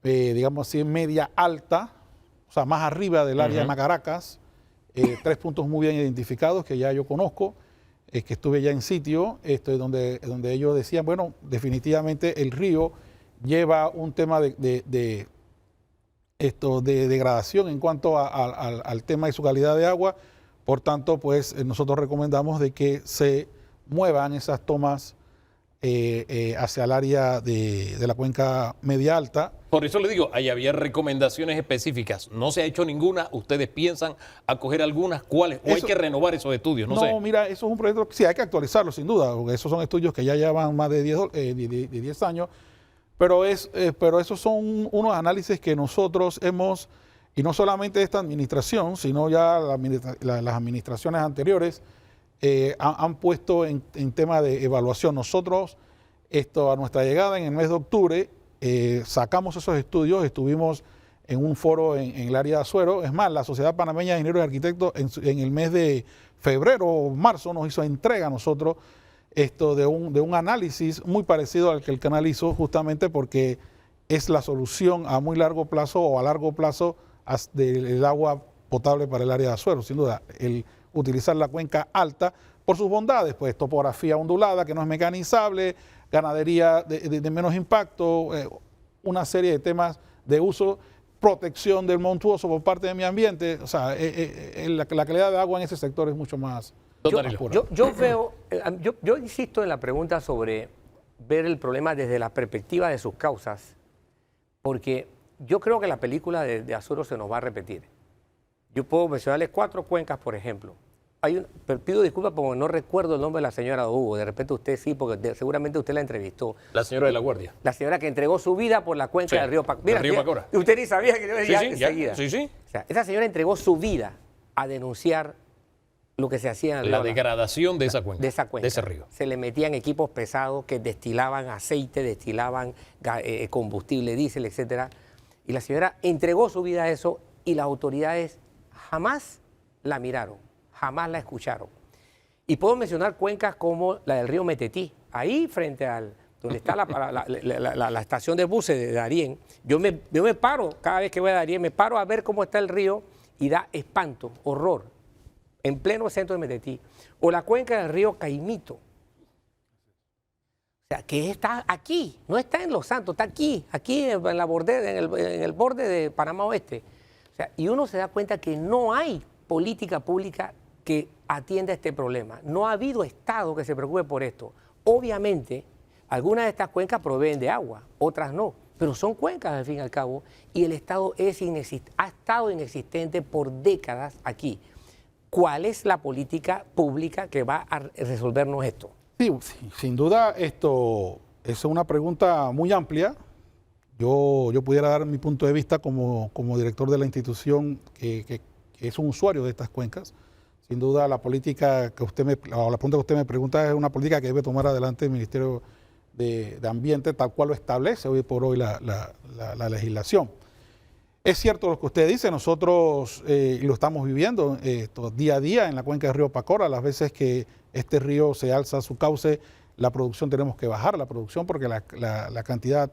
H: digamos así, media alta, o sea, más arriba del área de Macaracas. 3 puntos muy bien identificados que ya yo conozco, que estuve ya en sitio, donde ellos decían, bueno, definitivamente el río lleva un tema de degradación en cuanto al tema de su calidad de agua. Por tanto, pues nosotros recomendamos de que se muevan esas tomas hacia el área de la cuenca media alta.
B: Por eso le digo, ahí había recomendaciones específicas. No se ha hecho ninguna. ¿Ustedes piensan acoger algunas? ¿Cuáles? ¿O hay que renovar esos estudios? No sé.
H: Mira, eso es un proyecto que sí hay que actualizarlo, sin duda, porque esos son estudios que ya llevan más de 10 años. Pero esos son unos análisis que nosotros hemos... Y no solamente esta administración, sino ya las administraciones anteriores han puesto en tema de evaluación. Nosotros, a nuestra llegada en el mes de octubre, sacamos esos estudios, estuvimos en un foro en el área de Azuero. Es más, la Sociedad Panameña de Ingenieros y Arquitectos en el mes de febrero o marzo nos hizo entrega a nosotros de un análisis muy parecido al que el canal hizo, justamente porque es la solución a muy largo plazo o a largo plazo del agua potable para el área de Azuero. Sin duda, el utilizar la cuenca alta por sus bondades, pues topografía ondulada, que no es mecanizable, ganadería de menos impacto, una serie de temas de uso, protección del montuoso por parte de mi ambiente. O sea, la calidad de agua en ese sector es mucho más pura.
C: Yo insisto en la pregunta sobre ver el problema desde la perspectiva de sus causas, porque yo creo que la película de Azuero se nos va a repetir. Yo puedo mencionarles 4 cuencas, por ejemplo. pero pido disculpas porque no recuerdo el nombre de la señora Hugo. De repente usted sí, porque seguramente usted la entrevistó.
B: La señora de la Guardia.
C: La señora que entregó su vida por la cuenca del río Pacora. Mira,
B: río Pacora.
C: Usted ni sabía que yo decía enseguida.
B: Sí.
C: O sea, esa señora entregó su vida a denunciar lo que se hacía en
B: la degradación de esa cuenca.
C: De esa cuenca.
B: De ese río.
C: Se le metían equipos pesados que destilaban aceite, destilaban combustible, diésel, etcétera. Y la señora entregó su vida a eso y las autoridades jamás la miraron, jamás la escucharon. Y puedo mencionar cuencas como la del río Metetí, ahí frente al donde está la estación de buses de Darién. Yo me paro, cada vez que voy a Darién, me paro a ver cómo está el río y da espanto, horror, en pleno centro de Metetí. O la cuenca del río Caimito. O sea, que está aquí, no está en Los Santos, está aquí en el borde de Panamá Oeste. O sea, y uno se da cuenta que no hay política pública que atienda este problema. No ha habido Estado que se preocupe por esto. Obviamente, algunas de estas cuencas proveen de agua, otras no, pero son cuencas al fin y al cabo, y el Estado ha estado inexistente por décadas aquí. ¿Cuál es la política pública que va a resolvernos esto?
H: Sí, sin duda esto es una pregunta muy amplia. Yo pudiera dar mi punto de vista como director de la institución que es un usuario de estas cuencas. Sin duda la política que la pregunta que usted me pregunta es una política que debe tomar adelante el Ministerio de Ambiente, tal cual lo establece hoy por hoy la legislación. Es cierto lo que usted dice, nosotros lo estamos viviendo día a día en la cuenca del río Pacora. Las veces que este río se alza su cauce, la producción tenemos que bajar la producción porque la cantidad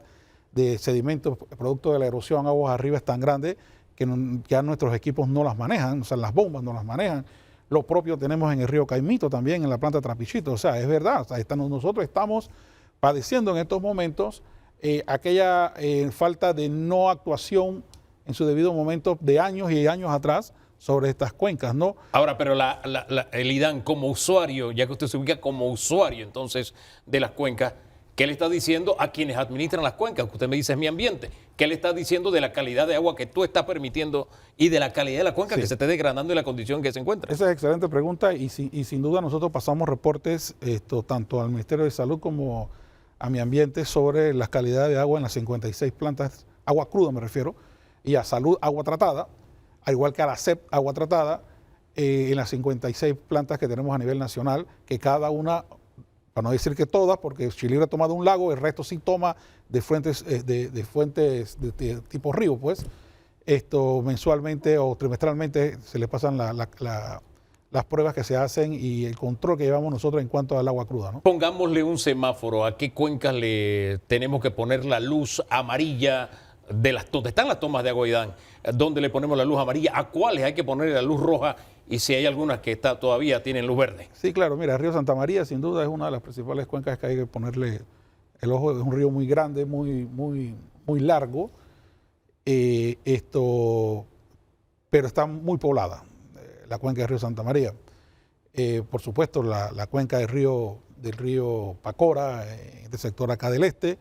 H: de sedimentos producto de la erosión aguas arriba es tan grande que ya nuestros equipos no las manejan, o sea, las bombas no las manejan. Lo propio tenemos en el río Caimito también, en la planta Trapichito. O sea, es verdad, o sea, nosotros estamos padeciendo en estos momentos aquella falta de no actuación en su debido momento de años y años atrás sobre estas cuencas, ¿no?
B: Ahora, pero el IDAN como usuario, ya que usted se ubica como usuario entonces de las cuencas, ¿qué le está diciendo a quienes administran las cuencas? Usted me dice es mi ambiente. ¿Qué le está diciendo de la calidad de agua que tú estás permitiendo y de la calidad de la cuenca que se esté degradando y la condición que se encuentra?
H: Esa es excelente pregunta y sin duda nosotros pasamos reportes tanto al Ministerio de Salud como a mi ambiente sobre la calidad de agua en las 56 plantas, agua cruda me refiero, y a Salud agua tratada, al igual que a la CEP agua tratada, en las 56 plantas que tenemos a nivel nacional, que cada una, para no decir que todas, porque Chilibre toma de un lago, el resto sí toma de fuentes de tipo río, pues. Mensualmente o trimestralmente se le pasan las pruebas que se hacen y el control que llevamos nosotros en cuanto al agua cruda, ¿no?
B: Pongámosle un semáforo. ¿A qué cuencas le tenemos que poner la luz amarilla donde están las tomas de agua IDAN? ¿Dónde le ponemos la luz amarilla? ¿A cuáles hay que ponerle la luz roja? Y si hay algunas que todavía tienen luz verde.
H: Sí, claro. Mira, el río Santa María sin duda es una de las principales cuencas que hay que ponerle el ojo. Es un río muy grande, muy largo, pero está muy poblada, la cuenca del río Santa María. Por supuesto, la cuenca del río Pacora, del sector acá del este,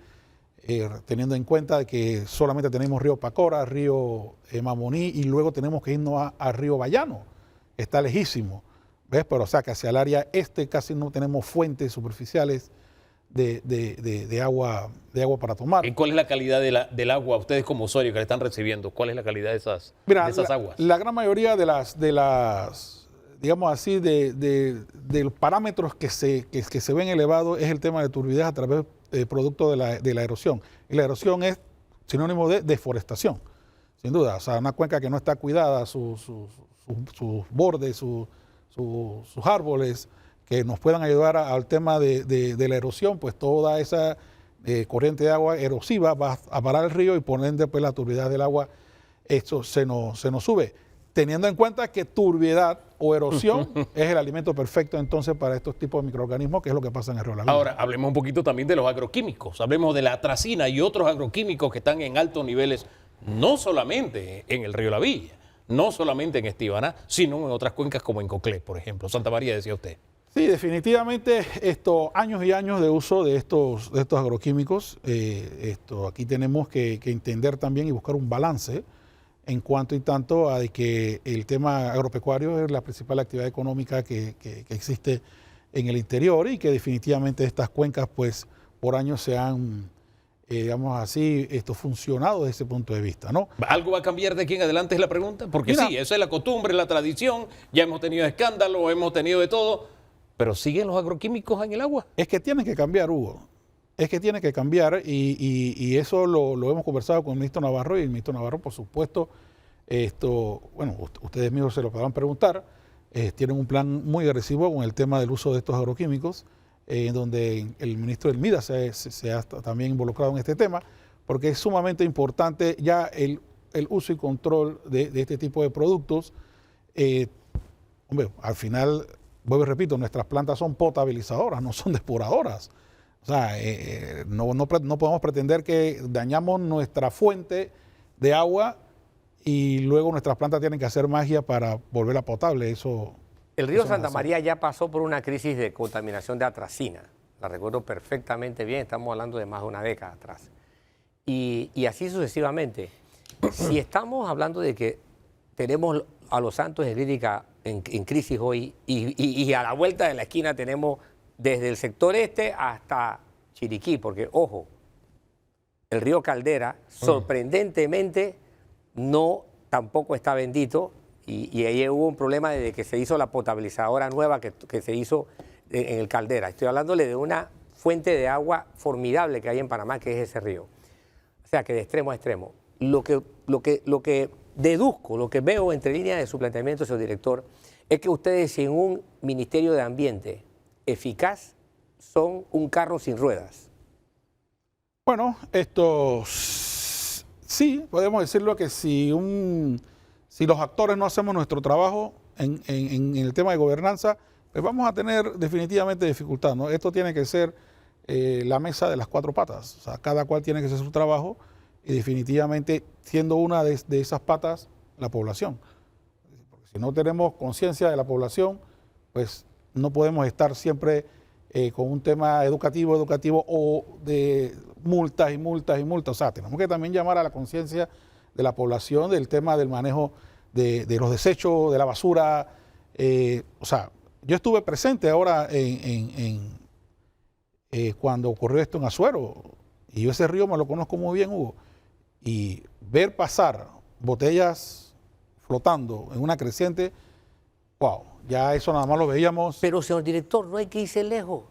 H: teniendo en cuenta de que solamente tenemos río Pacora, río Mamoní y luego tenemos que irnos a río Bayano. Está lejísimo, ¿ves? Pero o sea que hacia el área este casi no tenemos fuentes superficiales de agua para tomar.
B: ¿Y cuál es la calidad del agua, ustedes como usuarios que le están recibiendo? ¿Cuál es la calidad de esas aguas?
H: La gran mayoría de las digamos así, de los parámetros que se ven elevados es el tema de turbidez a través del producto de la erosión. Y la erosión es sinónimo de deforestación, sin duda. O sea, una cuenca que no está cuidada, sus bordes, sus árboles, que nos puedan ayudar al tema de la erosión, pues toda esa corriente de agua erosiva va a parar el río y por ende pues la turbidez del agua, esto se nos sube. Teniendo en cuenta que turbiedad o erosión es el alimento perfecto entonces para estos tipos de microorganismos, que es lo que pasa en el río La Villa.
B: Ahora, hablemos un poquito también de los agroquímicos. Hablemos de la atracina y otros agroquímicos que están en altos niveles, no solamente en el río La Villa, no solamente en Estibaná, sino en otras cuencas como en Coclé, por ejemplo. Santa María, decía usted.
H: Sí, definitivamente años y años de uso de estos agroquímicos. Aquí tenemos que entender también y buscar un balance en cuanto y tanto a de que el tema agropecuario es la principal actividad económica que existe en el interior y que definitivamente estas cuencas pues por años se han, digamos así, funcionado desde ese punto de vista, ¿no?
B: ¿Algo va a cambiar de aquí en adelante es la pregunta? Porque
H: Mira,
B: sí, esa es la costumbre, la tradición, ya hemos tenido escándalos, hemos tenido de todo, pero ¿siguen los agroquímicos en el agua?
H: Es que tienen que cambiar, Hugo. Es que tiene que cambiar y eso lo hemos conversado con el ministro Navarro y el ministro Navarro, por supuesto, bueno, ustedes mismos se lo podrán preguntar, tienen un plan muy agresivo con el tema del uso de estos agroquímicos, en donde el ministro del MIDA se ha también involucrado en este tema, porque es sumamente importante ya el uso y control de este tipo de productos. Hombre, al final, vuelvo y repito, nuestras plantas son potabilizadoras, no son depuradoras. O sea, no podemos pretender que dañamos nuestra fuente de agua y luego nuestras plantas tienen que hacer magia para volverla potable.
C: El río Santa María ya pasó por una crisis de contaminación de atracina. La recuerdo perfectamente bien, estamos hablando de más de una década atrás. Y así sucesivamente. Si estamos hablando de que tenemos a Los Santos de Lírica en crisis hoy y a la vuelta de la esquina tenemos desde el sector este hasta Chiriquí, porque, ojo, el río Caldera, sorprendentemente, tampoco está bendito, y ahí hubo un problema desde que se hizo la potabilizadora nueva que se hizo en el Caldera. Estoy hablándole de una fuente de agua formidable que hay en Panamá, que es ese río. O sea, que de extremo a extremo. Lo que deduzco, lo que veo entre líneas de su planteamiento, señor director, es que ustedes sin un Ministerio de Ambiente eficaz son un carro sin ruedas.
H: Bueno, sí, podemos decirlo que si los actores no hacemos nuestro trabajo en el tema de gobernanza, pues vamos a tener definitivamente dificultad, ¿no? Esto tiene que ser la mesa de las cuatro patas, o sea, cada cual tiene que hacer su trabajo y definitivamente siendo una de esas patas la población. Porque si no tenemos conciencia de la población, pues no podemos estar siempre con un tema educativo o de multas y multas y multas. O sea, tenemos que también llamar a la conciencia de la población del tema del manejo de los desechos, de la basura. O sea, yo estuve presente ahora cuando ocurrió esto en Azuero, y yo ese río me lo conozco muy bien, Hugo, y ver pasar botellas flotando en una creciente, wow, ya eso nada más lo veíamos.
C: Pero, señor director, no hay que irse lejos.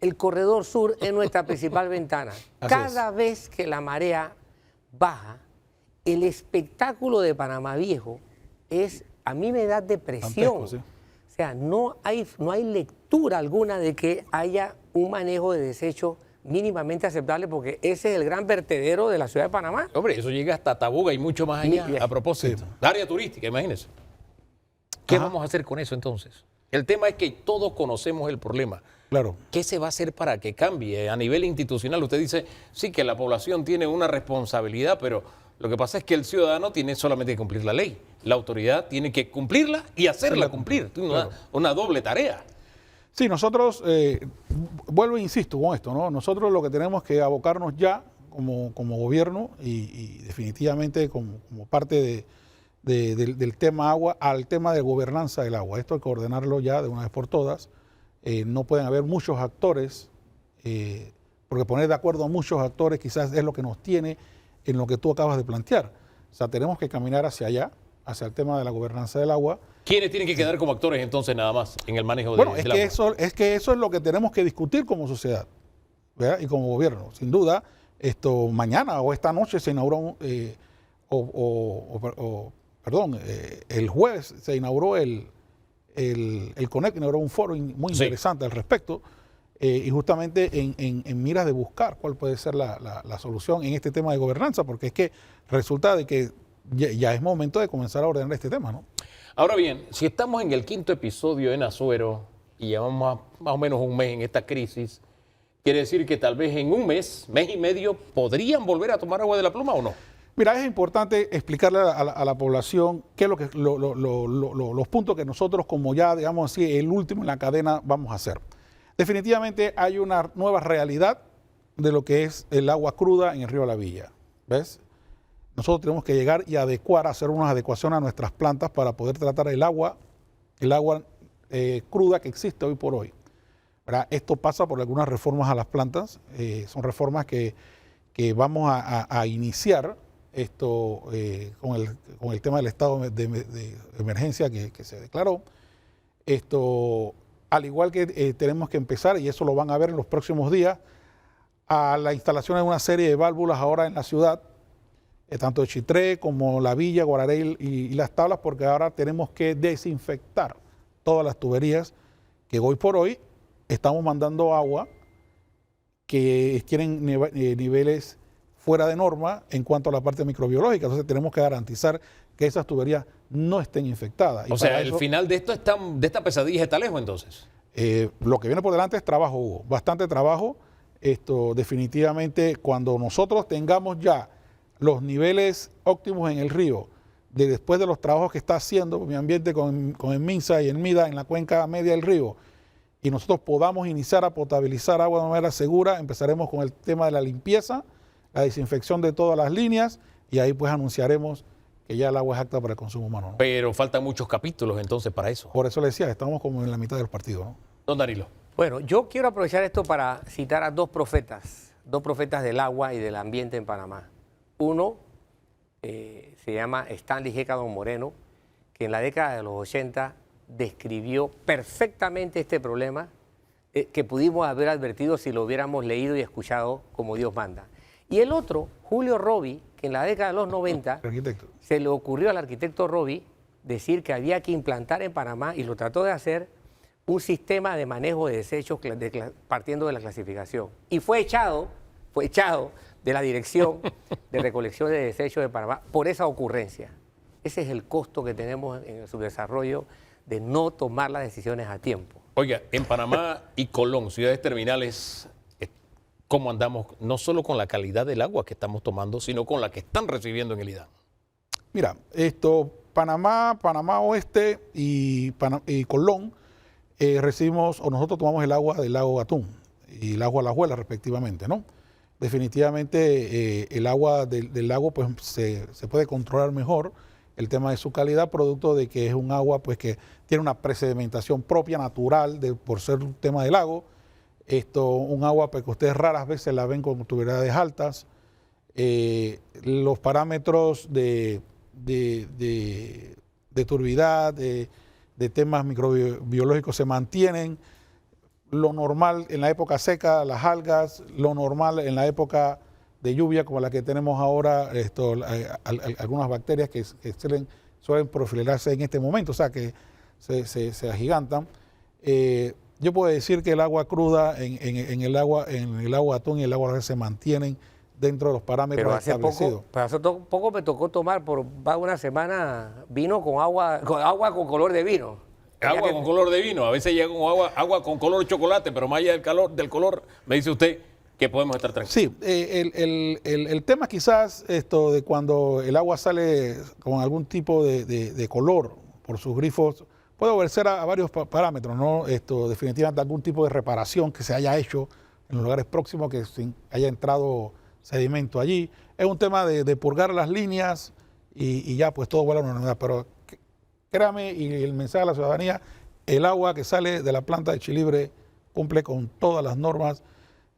C: El corredor sur es nuestra principal ventana. Cada vez que la marea baja, el espectáculo de Panamá Viejo a mí me da depresión.
H: Dantesco, sí.
C: O sea, no hay lectura alguna de que haya un manejo de desechos mínimamente aceptable, porque ese es el gran vertedero de la ciudad de Panamá.
B: Hombre, eso llega hasta Tabuga y mucho más allá. A propósito, la área turística, imagínense. ¿Qué vamos a hacer con eso entonces? El tema es que todos conocemos el problema.
H: Claro.
B: ¿Qué se va a hacer para que cambie? A nivel institucional, usted dice, sí, que la población tiene una responsabilidad, pero lo que pasa es que el ciudadano tiene solamente que cumplir la ley. La autoridad tiene que cumplirla y hacerla cumplir. Una doble tarea.
H: Sí, nosotros, vuelvo e insisto con esto, ¿no? Nosotros lo que tenemos que abocarnos ya como gobierno y definitivamente como parte del tema agua al tema de gobernanza del agua. Esto hay que ordenarlo ya de una vez por todas. No pueden haber muchos actores, porque poner de acuerdo a muchos actores quizás es lo que nos tiene en lo que tú acabas de plantear. O sea, tenemos que caminar hacia allá, hacia el tema de la gobernanza del agua.
B: ¿Quiénes tienen que quedar como actores entonces nada más en el manejo
H: del agua?
B: Bueno,
H: es que eso es lo que tenemos que discutir como sociedad, ¿verdad? Y como gobierno. Sin duda, mañana o esta noche se inauguró, el jueves se inauguró el CONEC, inauguró un foro muy interesante al respecto, y justamente en miras de buscar cuál puede ser la solución en este tema de gobernanza, porque es que resulta de que ya es momento de comenzar a ordenar este tema, ¿no?
B: Ahora bien, si estamos en el 5º episodio en Azuero y llevamos más o menos un mes en esta crisis, ¿quiere decir que tal vez en un mes y medio, podrían volver a tomar agua de la pluma o no?
H: Mira, es importante explicarle a la población qué es los puntos que nosotros, como ya, digamos así, el último en la cadena, vamos a hacer. Definitivamente hay una nueva realidad de lo que es el agua cruda en el río La Villa, ¿ves? nosotros tenemos que llegar y adecuar, hacer unas adecuaciones a nuestras plantas para poder tratar el agua cruda que existe hoy por hoy, ¿verdad? Esto pasa por algunas reformas a las plantas, son reformas que vamos a iniciar esto con el tema del estado de emergencia que se declaró. Esto, al igual que tenemos que empezar, y eso lo van a ver en los próximos días, a la instalación de una serie de válvulas ahora en la ciudad, tanto de Chitré como La Villa, Guararey y Las Tablas, porque ahora tenemos que desinfectar todas las tuberías que hoy por hoy estamos mandando agua que tienen niveles fuera de norma en cuanto a la parte microbiológica. Entonces tenemos que garantizar que esas tuberías no estén infectadas.
B: O sea, el final de esto de esta pesadilla está lejos entonces.
H: Lo que viene por delante es trabajo, Hugo, bastante trabajo. Esto definitivamente, cuando nosotros tengamos ya los niveles óptimos en el río, después de los trabajos que está haciendo mi ambiente con el MINSA y el MIDA en la cuenca media del río, y nosotros podamos iniciar a potabilizar agua de manera segura, empezaremos con el tema de la limpieza, la desinfección de todas las líneas, y ahí pues anunciaremos que ya el agua es apta para el consumo humano, ¿no?
B: Pero faltan muchos capítulos entonces para eso.
H: Por eso le decía, estamos como en la mitad del partido, ¿no?
B: Don Danilo.
C: Bueno, yo quiero aprovechar esto para citar a dos profetas del agua y del ambiente en Panamá. Uno se llama Stanley G. Cadón Moreno, que en la década de los 80 describió perfectamente este problema que pudimos haber advertido si lo hubiéramos leído y escuchado como Dios manda. Y el otro, Julio Roby, que en la década de los 90 se le ocurrió al arquitecto Roby decir que había que implantar en Panamá, y lo trató de hacer, un sistema de manejo de desechos partiendo de la clasificación. Y fue echado de la Dirección de Recolección de Desechos de Panamá por esa ocurrencia. Ese es el costo que tenemos en el subdesarrollo de no tomar las decisiones a tiempo.
B: Oiga, en Panamá y Colón, ciudades terminales, ¿cómo andamos? No solo con la calidad del agua que estamos tomando, sino con la que están recibiendo en el IDAN.
H: Mira, Panamá Oeste y Colón recibimos, o nosotros tomamos el agua del lago Gatún y el agua Alajuela respectivamente, ¿no? Definitivamente el agua del lago pues se puede controlar mejor el tema de su calidad, producto de que es un agua pues que tiene una presedimentación propia, natural, por ser un tema del lago. Un agua pues, que ustedes raras veces la ven con tuberías altas. Los parámetros de turbidez, de temas microbiológicos se mantienen. Lo normal en la época seca, las algas, lo normal en la época de lluvia como la que tenemos ahora, algunas bacterias que suelen proliferarse en este momento, o sea que se agigantan. Yo puedo decir que el agua cruda en el agua Atún y el agua se mantienen dentro de los parámetros establecidos.
C: Pero hace poco me tocó tomar por una semana vino con agua con color de vino.
B: Agua con color de vino, a veces llega con agua con color de chocolate, pero más allá del color, me dice usted que podemos estar tranquilos.
H: Sí, el tema quizás de cuando el agua sale con algún tipo de color por sus grifos, puede obedecer a varios parámetros, ¿no? Definitivamente algún tipo de reparación que se haya hecho en los lugares próximos, que haya entrado sedimento allí. Es un tema de purgar las líneas y ya pues todo vuelve a la normalidad, pero créame, y el mensaje a la ciudadanía, el agua que sale de la planta de Chilibre cumple con todas las normas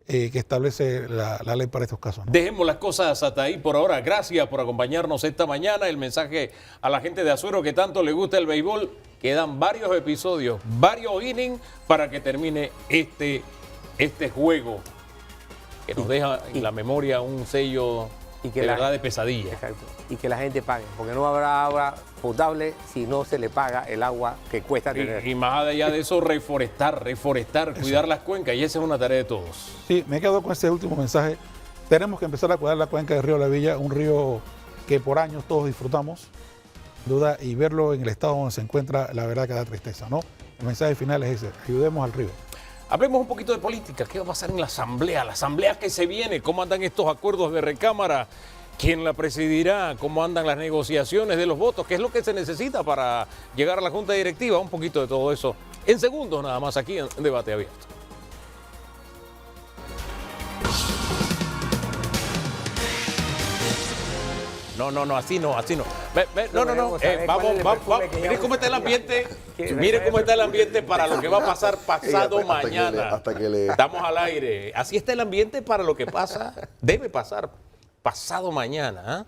H: que establece la ley para estos casos, ¿no?
B: Dejemos las cosas hasta ahí por ahora. Gracias por acompañarnos esta mañana. El mensaje a la gente de Azuero que tanto le gusta el béisbol. Quedan varios episodios, varios innings para que termine este juego que nos deja en la memoria un sello de verdad de pesadilla.
C: Exacto. Y que la gente pague, porque no habrá agua potable si no se le paga el agua que cuesta tener.
B: Y más allá de eso, reforestar, cuidar las cuencas, y esa es una tarea de todos.
H: Sí, me quedo con ese último mensaje. Tenemos que empezar a cuidar la cuenca del río La Villa, un río que por años todos disfrutamos, duda, y verlo en el estado donde se encuentra, la verdad que da tristeza, ¿no? El mensaje final es ese: ayudemos al río.
B: Hablemos un poquito de política. ¿Qué va a pasar en la asamblea que se viene? ¿Cómo andan estos acuerdos de recámara? ¿Quién la presidirá? ¿Cómo andan las negociaciones de los votos? ¿Qué es lo que se necesita para llegar a la Junta Directiva? Un poquito de todo eso en segundos nada más aquí en Debate Abierto. no, así no. No. Vamos. Miren cómo está el ambiente. Miren cómo está el ambiente para lo que va a pasar pasado mañana. Estamos al aire. Así está el ambiente para lo que debe pasar pasado mañana.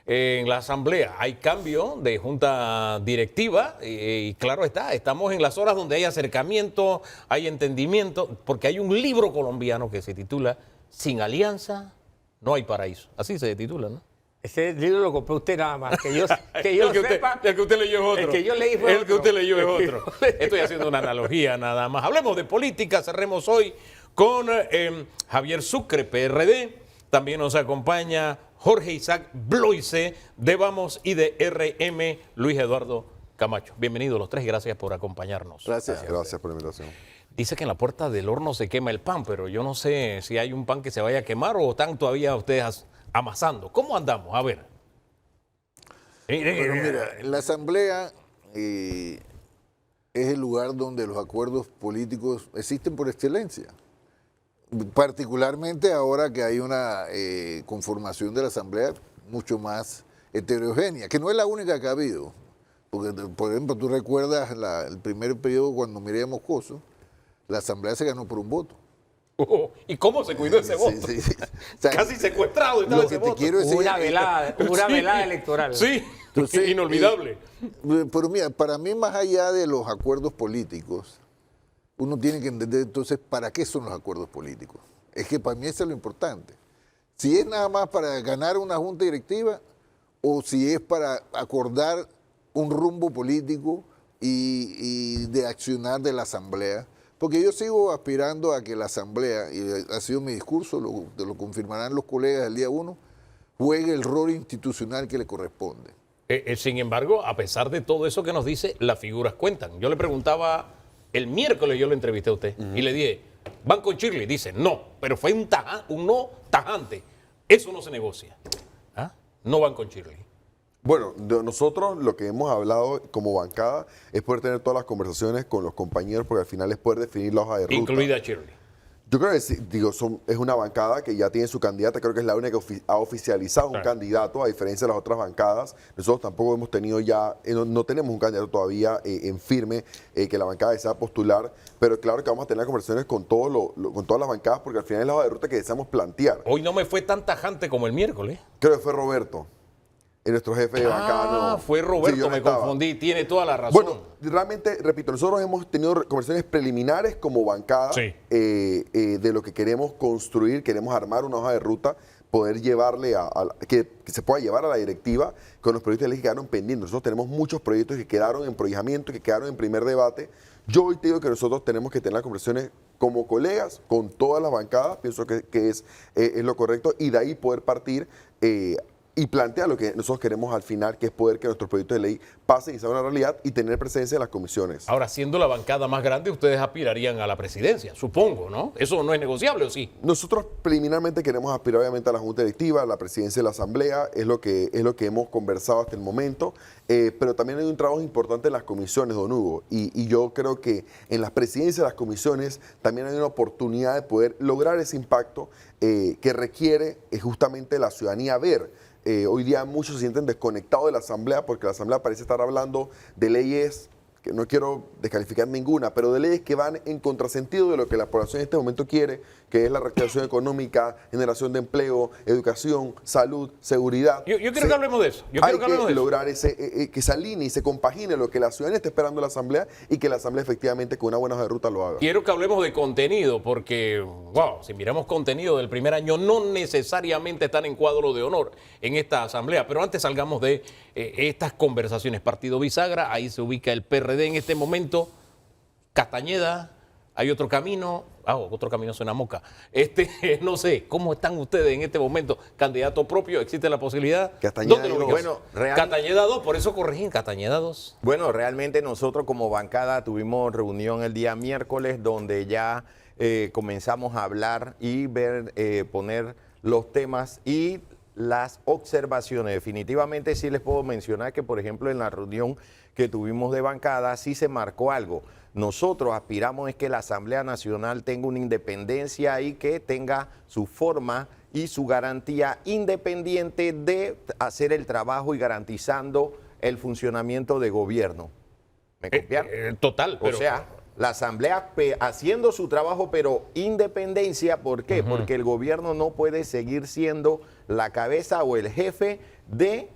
B: En la asamblea hay cambio de junta directiva y claro está, estamos en las horas donde hay acercamiento, hay entendimiento, porque hay un libro colombiano que se titula Sin alianza no hay paraíso. Así se titula, ¿no?
C: Ese libro lo compró usted nada más. Que yo sepa.
B: El que usted leyó es otro.
C: El que yo leí fue
B: El que usted leyó es otro. Estoy haciendo una analogía nada más. Hablemos de política. Cerremos hoy con Javier Sucre, PRD. También nos acompaña Jorge Isaac Bloise de Vamos y de RM Luis Eduardo Camacho. Bienvenidos los tres. Gracias por acompañarnos.
I: Gracias por la invitación.
B: Dice que en la puerta del horno se quema el pan, pero yo no sé si hay un pan que se vaya a quemar o están todavía ustedes amasando. ¿Cómo andamos? A ver.
I: Bueno, mira, la Asamblea es el lugar donde los acuerdos políticos existen por excelencia. Particularmente ahora que hay una conformación de la Asamblea mucho más heterogénea, que no es la única que ha habido. Porque, por ejemplo, tú recuerdas el primer periodo cuando Mireya Moscoso, la Asamblea se ganó por un voto.
B: ¿Y cómo se cuidó ese voto?
I: Sí. O sea,
B: casi secuestrado estaba
I: ese voto. Quiero decir,
C: una velada electoral.
B: Sí, entonces, inolvidable.
I: Pero mira, para mí, más allá de los acuerdos políticos, uno tiene que entender entonces para qué son los acuerdos políticos. Es que para mí eso es lo importante. Si es nada más para ganar una junta directiva o si es para acordar un rumbo político y de accionar de la Asamblea. Porque yo sigo aspirando a que la Asamblea, y ha sido mi discurso, lo confirmarán los colegas el día 1, juegue el rol institucional que le corresponde.
B: Sin embargo, a pesar de todo eso que nos dice, las figuras cuentan. Yo le preguntaba, el miércoles yo lo entrevisté a usted y le dije, ¿van con Shirley? Dice, no, pero fue un no tajante. Eso no se negocia. ¿Ah? No van con Shirley.
J: Bueno, nosotros lo que hemos hablado como bancada es poder tener todas las conversaciones con los compañeros porque al final es poder definir la hoja de ruta.
B: Incluida Shirley.
J: Yo creo que sí, es una bancada que ya tiene su candidata, creo que es la única que ha oficializado un candidato, a diferencia de las otras bancadas. Nosotros tampoco hemos tenido ya, no tenemos un candidato todavía en firme que la bancada desea postular, pero claro que vamos a tener conversaciones con, con todas las bancadas porque al final es la hoja de ruta que deseamos plantear.
B: Hoy no me fue tan tajante como el miércoles.
J: Creo que fue Roberto. Nuestro jefe de bancada.
B: Fue Roberto, me confundí, tiene toda la razón.
J: Bueno, realmente, repito, nosotros hemos tenido conversaciones preliminares como bancada de lo que queremos construir, queremos armar una hoja de ruta, poder llevarle que se pueda llevar a la directiva con los proyectos de ley que quedaron pendientes. Nosotros tenemos muchos proyectos que quedaron en proyectamiento, que quedaron en primer debate. Yo hoy te digo que nosotros tenemos que tener las conversaciones como colegas, con todas las bancadas, pienso que es lo correcto, y de ahí poder partir y plantea lo que nosotros queremos al final, que es poder que nuestros proyectos de ley pasen y sean una realidad y tener presencia en las comisiones.
B: Ahora, siendo la bancada más grande, ustedes aspirarían a la presidencia, supongo, ¿no? ¿Eso no es negociable o sí?
J: Nosotros preliminarmente queremos aspirar obviamente a la Junta Directiva, a la presidencia de la Asamblea, es lo que hemos conversado hasta el momento, pero también hay un trabajo importante en las comisiones, don Hugo, y yo creo que en las presidencias de las comisiones también hay una oportunidad de poder lograr ese impacto que requiere justamente la ciudadanía ver. Hoy día muchos se sienten desconectados de la Asamblea porque la Asamblea parece estar hablando de leyes, que no quiero descalificar ninguna, pero de leyes que van en contrasentido de lo que la población en este momento quiere, que es la reactivación económica, generación de empleo, educación, salud, seguridad.
B: Yo quiero que hablemos de eso.
J: Hay que lograr que se alinee y se compagine lo que la ciudadanía está esperando de la Asamblea y que la Asamblea efectivamente con una buena hoja de ruta lo haga.
B: Quiero que hablemos de contenido porque, wow, si miramos contenido del primer año, no necesariamente están en cuadro de honor en esta Asamblea. Pero antes salgamos de estas conversaciones. Partido Bisagra, ahí se ubica el PRD en este momento. Castañeda, hay otro camino. Otro camino suena moca. No sé, ¿cómo están ustedes en este momento? ¿Candidato propio? ¿Existe la posibilidad?
K: Castañeda,
B: Castañeda 2, por eso corregí, Castañeda 2.
K: Bueno, realmente nosotros como bancada tuvimos reunión el día miércoles donde ya comenzamos a hablar y ver, poner los temas y las observaciones. Definitivamente sí les puedo mencionar que, por ejemplo, en la reunión que tuvimos de bancada sí se marcó algo. Nosotros aspiramos es que la Asamblea Nacional tenga una independencia y que tenga su forma y su garantía independiente de hacer el trabajo y garantizando el funcionamiento de gobierno. ¿Me copiaron?
B: Total.
K: O sea, la Asamblea haciendo su trabajo, pero independencia, ¿por qué? Porque el gobierno no puede seguir siendo la cabeza o el jefe de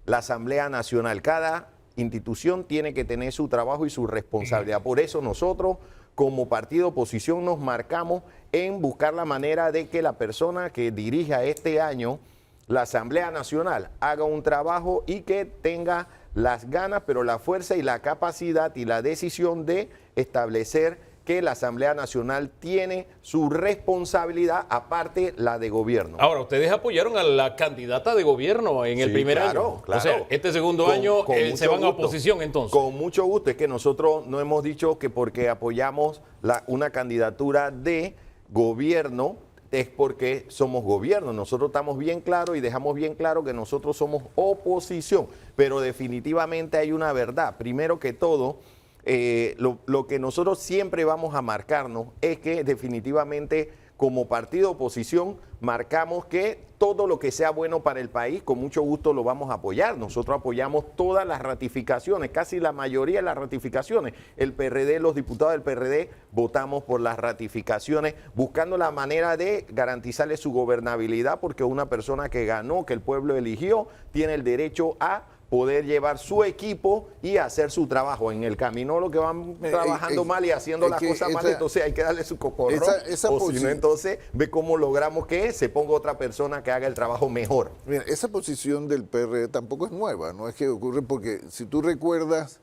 K: la Asamblea Nacional. Cada institución tiene que tener su trabajo y su responsabilidad. Por eso nosotros, como partido oposición, nos marcamos en buscar la manera de que la persona que dirija este año la Asamblea Nacional haga un trabajo y que tenga las ganas, pero la fuerza y la capacidad y la decisión de establecer que la Asamblea Nacional tiene su responsabilidad, aparte la de gobierno.
B: Ahora, ustedes apoyaron a la candidata de gobierno en el primer año.
K: Claro.
B: O sea, este segundo año se van a oposición entonces.
K: Con mucho gusto. Es que nosotros no hemos dicho que porque apoyamos una candidatura de gobierno es porque somos gobierno. Nosotros estamos bien claros y dejamos bien claro que nosotros somos oposición. Pero definitivamente hay una verdad. Primero que todo, lo que nosotros siempre vamos a marcarnos es que definitivamente como partido oposición marcamos que todo lo que sea bueno para el país, con mucho gusto lo vamos a apoyar. Nosotros apoyamos todas las ratificaciones, casi la mayoría de las ratificaciones. El PRD, los diputados del PRD votamos por las ratificaciones, buscando la manera de garantizarle su gobernabilidad, porque una persona que ganó, que el pueblo eligió, tiene el derecho a poder llevar su equipo y hacer su trabajo. En el camino lo que van trabajando mal y haciendo las cosas mal, entonces hay que darle su cocorrón, o si no, entonces ve cómo logramos que se ponga otra persona que haga el trabajo mejor.
I: Mira, esa posición del PRD tampoco es nueva, no es que ocurre porque si tú recuerdas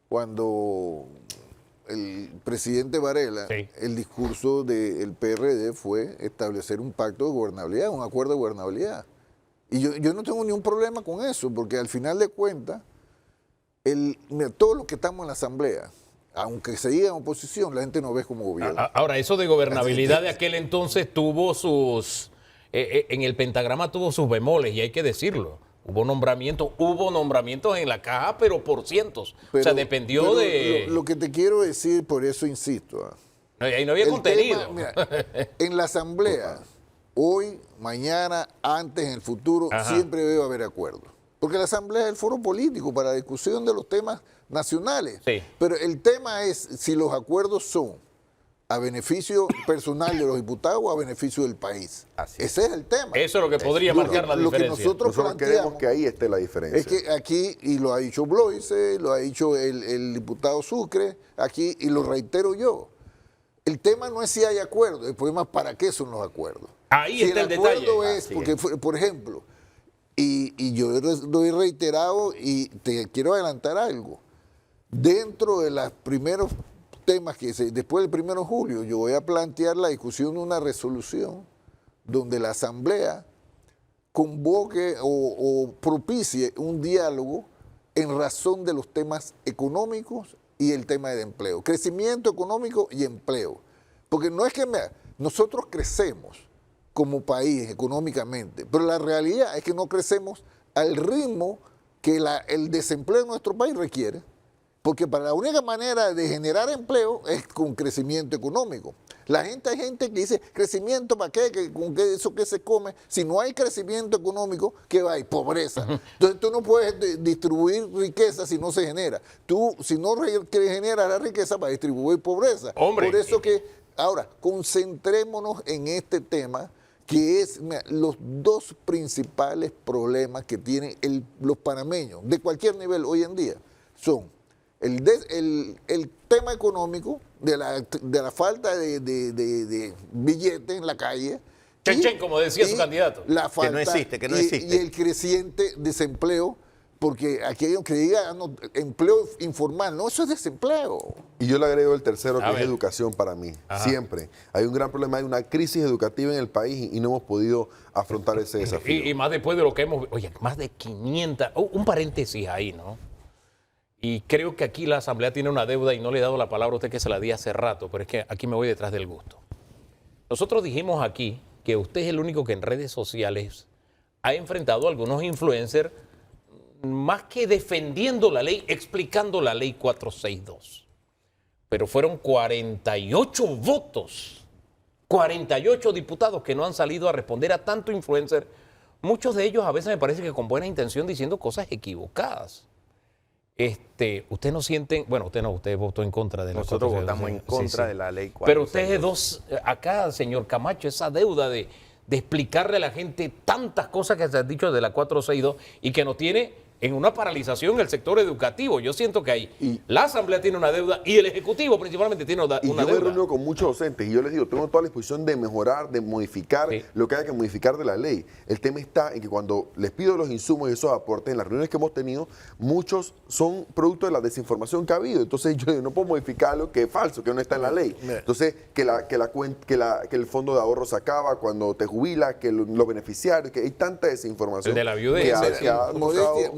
I: cuando el presidente Varela, el discurso del PRD fue establecer un pacto de gobernabilidad, un acuerdo de gobernabilidad. Y yo no tengo ningún problema con eso, porque al final de cuentas, mira, todos los que estamos en la Asamblea, aunque se diga en oposición, la gente nos ve como gobierno.
B: Ahora, eso de gobernabilidad de aquel entonces tuvo sus... en el pentagrama tuvo sus bemoles, y hay que decirlo. Hubo nombramientos en la caja, pero por cientos. O sea, dependió de...
I: Lo que te quiero decir, por eso insisto.
B: Ahí no había contenido.
I: Mira, en la Asamblea... Hoy, mañana, antes, en el futuro, siempre debe haber acuerdos. Porque la Asamblea es el foro político para la discusión de los temas nacionales. Sí. Pero el tema es si los acuerdos son a beneficio personal de los diputados o a beneficio del país. Ese es el tema.
B: Eso es lo que podría marcar la diferencia.
I: Lo que nosotros
J: queremos que ahí esté la diferencia.
I: Es que aquí, y lo ha dicho Bloise, lo ha dicho el diputado Sucre, aquí, y lo reitero yo, el tema no es si hay acuerdos, el problema es para qué son los acuerdos.
B: Ahí está el detalle.
I: Es porque, por ejemplo, y yo lo he reiterado y te quiero adelantar algo. Dentro de los primeros temas después del 1 de julio, yo voy a plantear la discusión de una resolución donde la Asamblea convoque o propicie un diálogo en razón de los temas económicos y el tema de empleo. Crecimiento económico y empleo. Porque no es que nosotros crecemos como país económicamente, pero la realidad es que no crecemos al ritmo que el desempleo en nuestro país requiere, porque para la única manera de generar empleo es con crecimiento económico. Hay gente que dice, ¿crecimiento para qué? ¿Con qué eso que se come? Si no hay crecimiento económico, ¿qué va? Hay pobreza. Entonces tú no puedes distribuir riqueza si no se genera. Tú, si no generas la riqueza, vas a distribuir pobreza.
B: Hombre.
I: Por eso que, ahora, concentrémonos en este tema, que es los dos principales problemas que tienen los panameños de cualquier nivel hoy en día. Son el tema económico, de la falta de billetes en la calle.
B: Chen, como decía su candidato.
I: La falta,
K: que no existe.
I: Y el creciente desempleo, porque aquí hay que diga empleo informal, no, eso es desempleo.
J: Y yo le agrego el tercero, que es educación para mí. Siempre. Hay un gran problema, hay una crisis educativa en el país y no hemos podido afrontar ese desafío.
B: Y más después de lo que hemos... Oye, más de 500... un paréntesis ahí, ¿no? Y creo que aquí la Asamblea tiene una deuda y no le he dado la palabra a usted que se la di hace rato, pero es que aquí me voy detrás del gusto. Nosotros dijimos aquí que usted es el único que en redes sociales ha enfrentado a algunos influencers más que defendiendo la ley, explicando la ley 462. Pero fueron 48 votos, 48 diputados que no han salido a responder a tanto influencer, muchos de ellos a veces me parece que con buena intención diciendo cosas equivocadas. Usted no sienten, bueno, usted no, usted votó en contra de la ley.
K: Nosotros votamos en contra de la ley 462.
B: Pero ustedes dos, acá, señor Camacho, esa deuda de explicarle a la gente tantas cosas que se han dicho de la 462 y que nos tiene en una paralización el sector educativo. Yo siento que ahí la Asamblea tiene una deuda y el Ejecutivo principalmente tiene una deuda.
J: Yo me reúno con muchos docentes y yo les digo, tengo toda la disposición de mejorar, de modificar lo que haya que modificar de la ley. El tema está en que cuando les pido los insumos y esos aportes, en las reuniones que hemos tenido, muchos son producto de la desinformación que ha habido. Entonces yo no puedo modificar algo que es falso, que no está en la ley. Entonces, que el fondo de ahorro se acaba cuando te jubilas, que los beneficiarios, que hay tanta desinformación.
B: El de la viudez.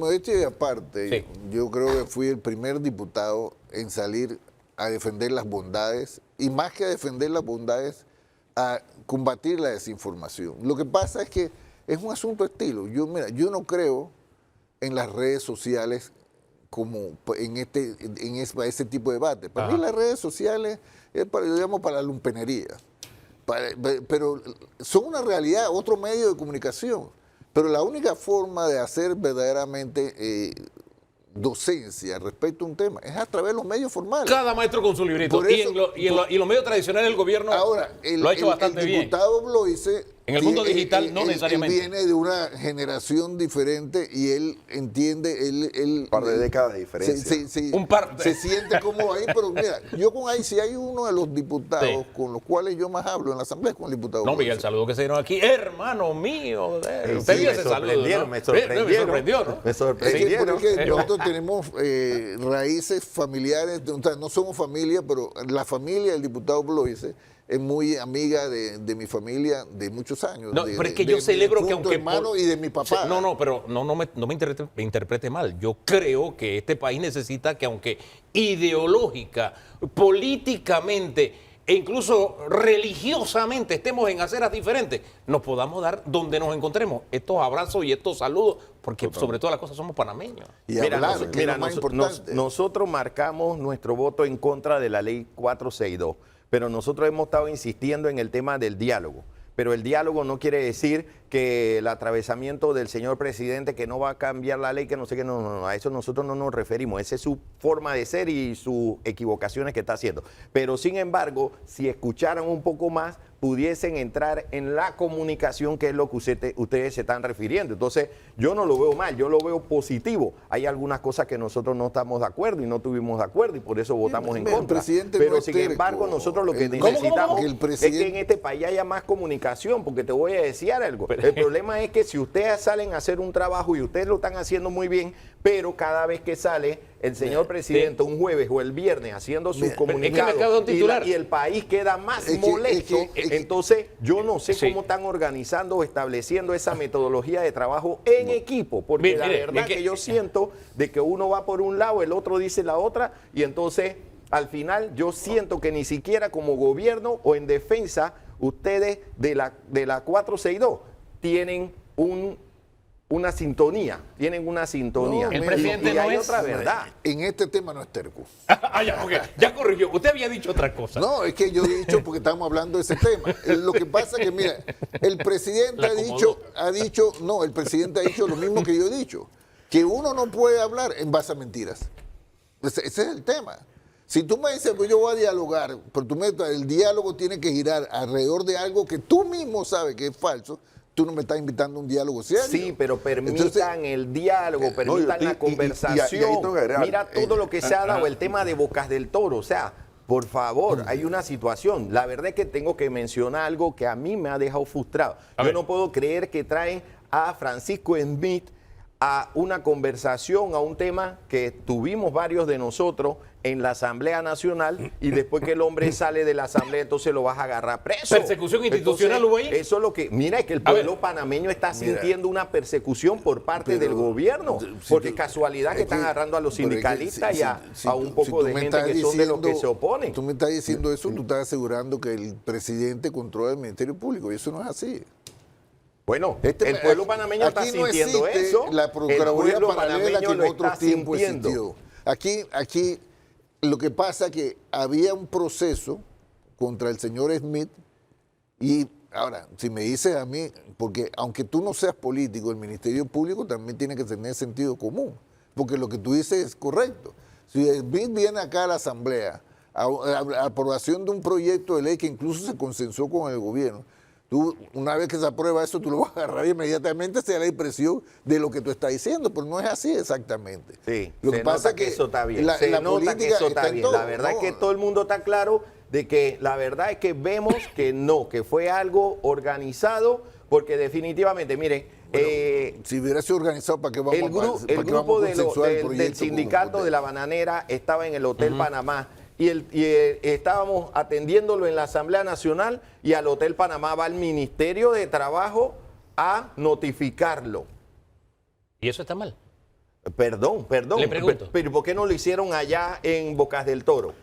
I: Modestia aparte, yo creo que fui el primer diputado en salir a defender las bondades, y más que a defender las bondades, a combatir la desinformación. Lo que pasa es que es un asunto de estilo. Yo no creo en las redes sociales como en ese tipo de debate. Para mí las redes sociales es para la lumpenería. Pero son una realidad, otro medio de comunicación. Pero la única forma de hacer verdaderamente docencia respecto a un tema es a través de los medios formales.
B: Cada maestro con su librito. Y los medios tradicionales del gobierno
I: ahora,
B: lo ha hecho bastante bien.
I: El diputado Bloise,
B: en el mundo digital no necesariamente.
I: Él viene de una generación diferente y él entiende,
J: un par de décadas de diferencia.
I: Se siente como ahí, pero mira, yo con ahí, si hay uno de los diputados con los cuales yo más hablo en la Asamblea, con el diputado
B: No, Miguel, el saludo que se dieron aquí, hermano mío. Usted vio ese saludo, ¿no?
K: Me sorprendió, ¿no?
I: Me sorprendió. Es que nosotros tenemos raíces familiares, o sea, no somos familia, pero la familia del diputado Bloise es muy amiga de mi familia de muchos años.
B: No, pero es que yo celebro que aunque...
I: hermano y de mi papá.
B: Pero no me interprete mal. Yo creo que este país necesita que aunque ideológica, políticamente e incluso religiosamente estemos en aceras diferentes, nos podamos dar donde nos encontremos estos abrazos y estos saludos, porque sobre todas las cosas somos panameños.
I: Y
K: nosotros marcamos nuestro voto en contra de la ley 462. Pero nosotros hemos estado insistiendo en el tema del diálogo. Pero el diálogo no quiere decir que el atravesamiento del señor presidente, que no va a cambiar la ley, que no sé qué, no, a eso nosotros no nos referimos. Esa es su forma de ser y sus equivocaciones que está haciendo. Pero sin embargo, si escucharan un poco más, pudiesen entrar en la comunicación, que es lo que ustedes se están refiriendo. Entonces, yo no lo veo mal, yo lo veo positivo. Hay algunas cosas que nosotros no estamos de acuerdo y no tuvimos de acuerdo y por eso votamos en contra. Pero sin embargo, nosotros lo que necesitamos es que en este país haya más comunicación, porque te voy a decir algo. El problema es que si ustedes salen a hacer un trabajo y ustedes lo están haciendo muy bien, pero cada vez que sale el señor presidente un jueves o el viernes haciendo sus comunicados y el país queda más molesto, entonces yo no sé cómo están organizando o estableciendo esa metodología de trabajo en equipo, porque la verdad que yo siento de que uno va por un lado, el otro dice la otra, y entonces al final yo siento que ni siquiera como gobierno o en defensa ustedes de la 462 tienen una sintonía,
I: No,
B: el presidente no
K: hay
B: es
K: otra verdad.
I: En este tema no es terco.
B: Ya corrigió. Usted había dicho otra cosa.
I: No, es que yo he dicho porque estamos hablando de ese tema. Lo que pasa es que, mira, el presidente el presidente ha dicho lo mismo que yo he dicho, que uno no puede hablar en base a mentiras. Ese es el tema. Si tú me dices, pues yo voy a dialogar, pero el diálogo tiene que girar alrededor de algo que tú mismo sabes que es falso, tú no me estás invitando a un diálogo serio.
K: Sí, pero permitan el diálogo, permitan la conversación. Mira todo lo que se ha dado, el tema de Bocas del Toro. O sea, por favor, hay una situación. La verdad es que tengo que mencionar algo que a mí me ha dejado frustrado. Yo no puedo creer que traen a Francisco Smith a una conversación, a un tema que tuvimos varios de nosotros en la Asamblea Nacional, y después que el hombre sale de la Asamblea, entonces lo vas a agarrar preso.
B: ¿Persecución institucional hubo ahí?
K: Eso es lo que... Mira, es que el pueblo panameño está sintiendo una persecución por parte del gobierno, porque casualidad que están agarrando a los sindicalistas y a un poco de gente que son de los que se oponen.
I: Tú me estás diciendo eso, tú estás asegurando que el presidente controla el Ministerio Público, y eso no es así.
K: Bueno, el pueblo panameño está
I: aquí no
K: sintiendo
I: existe
K: eso.
I: la Procuraduría
K: el pueblo
I: paralela que
K: panameño
I: en
K: lo
I: otros
K: está
I: tiempos
K: sintiendo.
I: existió. Aquí lo que pasa es que había un proceso contra el señor Smith y ahora, si me dices a mí, porque aunque tú no seas político, el Ministerio Público también tiene que tener sentido común, porque lo que tú dices es correcto. Si Smith viene acá a la Asamblea a aprobación de un proyecto de ley que incluso se consensuó con el gobierno, tú, una vez que se aprueba eso, tú lo vas a agarrar y inmediatamente se da la impresión de lo que tú estás diciendo, pero no es así exactamente.
K: Sí,
I: lo que pasa es que
K: eso está bien.
I: la
K: nota que eso está bien.
I: todo,
K: La verdad es que todo el mundo está claro de que la verdad es que vemos que no, que fue algo organizado, porque definitivamente, miren,
I: si hubiera sido organizado, ¿para qué vamos
K: el grupo del sindicato de la bananera estaba en el Hotel Panamá y estábamos atendiéndolo en la Asamblea Nacional y al Hotel Panamá va el Ministerio de Trabajo a notificarlo.
B: ¿Y eso está mal?
K: Perdón.
B: Le pregunto.
K: Pero ¿por qué no lo hicieron allá en Bocas del Toro?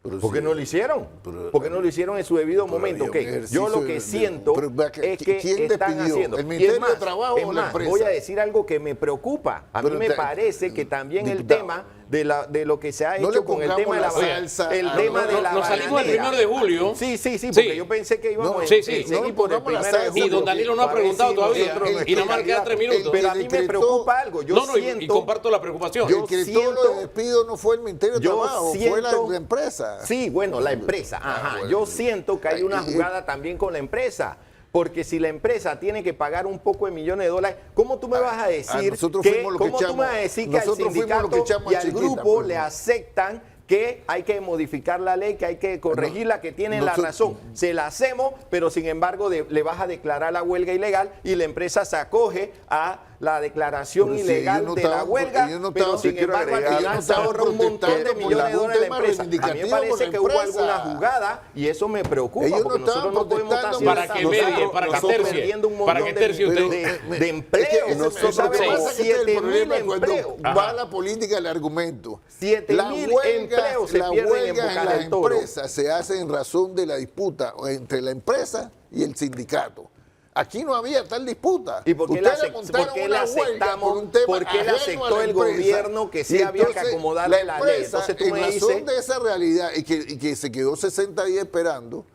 K: ¿Por qué no lo hicieron? ¿Por qué no lo hicieron en su debido momento? Yo lo que siento es que están haciendo.
I: ¿El Ministerio de Trabajo o la empresa?
K: Voy a decir algo que me preocupa. A mí me parece que también el tema de lo que se ha hecho con el tema de la
I: salsa.
K: El tema de la
B: Nos salimos el 1 de julio.
K: Sí, porque yo pensé que íbamos a seguir por el 1 de julio.
B: Y don Danilo no ha preguntado todavía. Y nada más queda 3 minutos.
K: Pero a mí me preocupa algo. Yo siento,
B: y comparto la preocupación.
I: El que todo lo despido no fue el Ministerio de Trabajo, fue la empresa.
K: Sí, bueno, la empresa. Yo siento que hay una jugada también con la empresa. Porque si la empresa tiene que pagar un poco de millones de dólares, ¿cómo tú me vas a decir que al sindicato y al grupo le aceptan que hay que modificar la ley, que hay que corregirla, que tienen la razón? Se la hacemos, pero sin embargo le vas a declarar la huelga ilegal y la empresa se acoge a la declaración ilegal de la huelga, pero sin embargo al final se ahorra un montón de millones de dólares la empresa. A mí me parece que hubo alguna jugada y eso me preocupa, porque nosotros no podemos estar haciendo
B: para que medie, para que tercie
K: de empleo.
I: Nosotros sabemos 7.000 empleos. Va la política del argumento.
K: 7.000 empleos se pierden en Bocas del Toro.
I: Las huelgas se hacen en razón de la disputa entre la empresa y el sindicato. Aquí no había tal disputa.
K: ¿Y por qué le aceptamos? ¿Por qué le aceptó el gobierno que sí había que acomodarle la ley? Entonces tú me dices,
I: en razón de esa realidad y que se quedó 60 días esperando,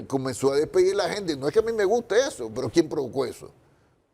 I: comenzó a despedir la gente. No es que a mí me guste eso, pero ¿quién provocó eso?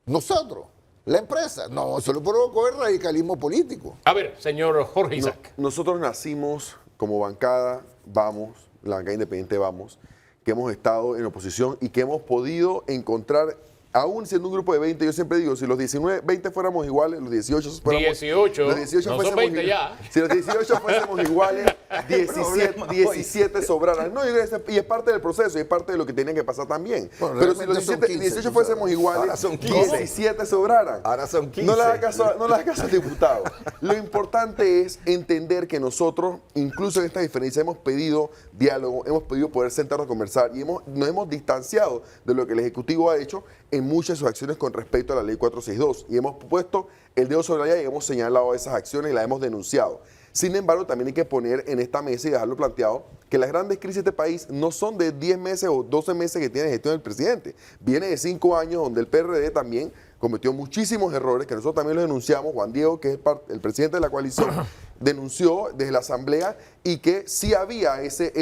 I: Nosotros. La empresa. No, eso lo provocó el radicalismo político.
B: A ver, señor Jorge Isaac.
J: Nosotros nacimos como bancada, la bancada independiente Vamos, que hemos estado en oposición y que hemos podido encontrar, aún siendo un grupo de 20, yo siempre digo, si los 20 fuéramos iguales, los 18 fuéramos...
B: 18,
J: los 18
B: no son 20 ya.
J: Si los 18 fuésemos iguales, 17 sobraran. No, y es parte del proceso, y es parte de lo que tenía que pasar también.
I: Bueno,
J: pero si los 18 fuésemos iguales,
K: ahora son 15.
J: 17 sobraran.
K: Ahora son 15.
J: No le hagas caso al diputado. Lo importante es entender que nosotros, incluso en esta diferencia, hemos pedido diálogo, hemos pedido poder sentarnos a conversar y nos hemos distanciado de lo que el Ejecutivo ha hecho en muchas de sus acciones con respecto a la ley 462 y hemos puesto el dedo sobre la llave y hemos señalado esas acciones y las hemos denunciado. Sin embargo, también hay que poner en esta mesa y dejarlo planteado que las grandes crisis de este país no son de 10 meses o 12 meses que tiene gestión del presidente. Viene de 5 años donde el PRD también cometió muchísimos errores, que nosotros también los denunciamos. Juan Diego, que es el presidente de la coalición, denunció desde la Asamblea y que sí había ese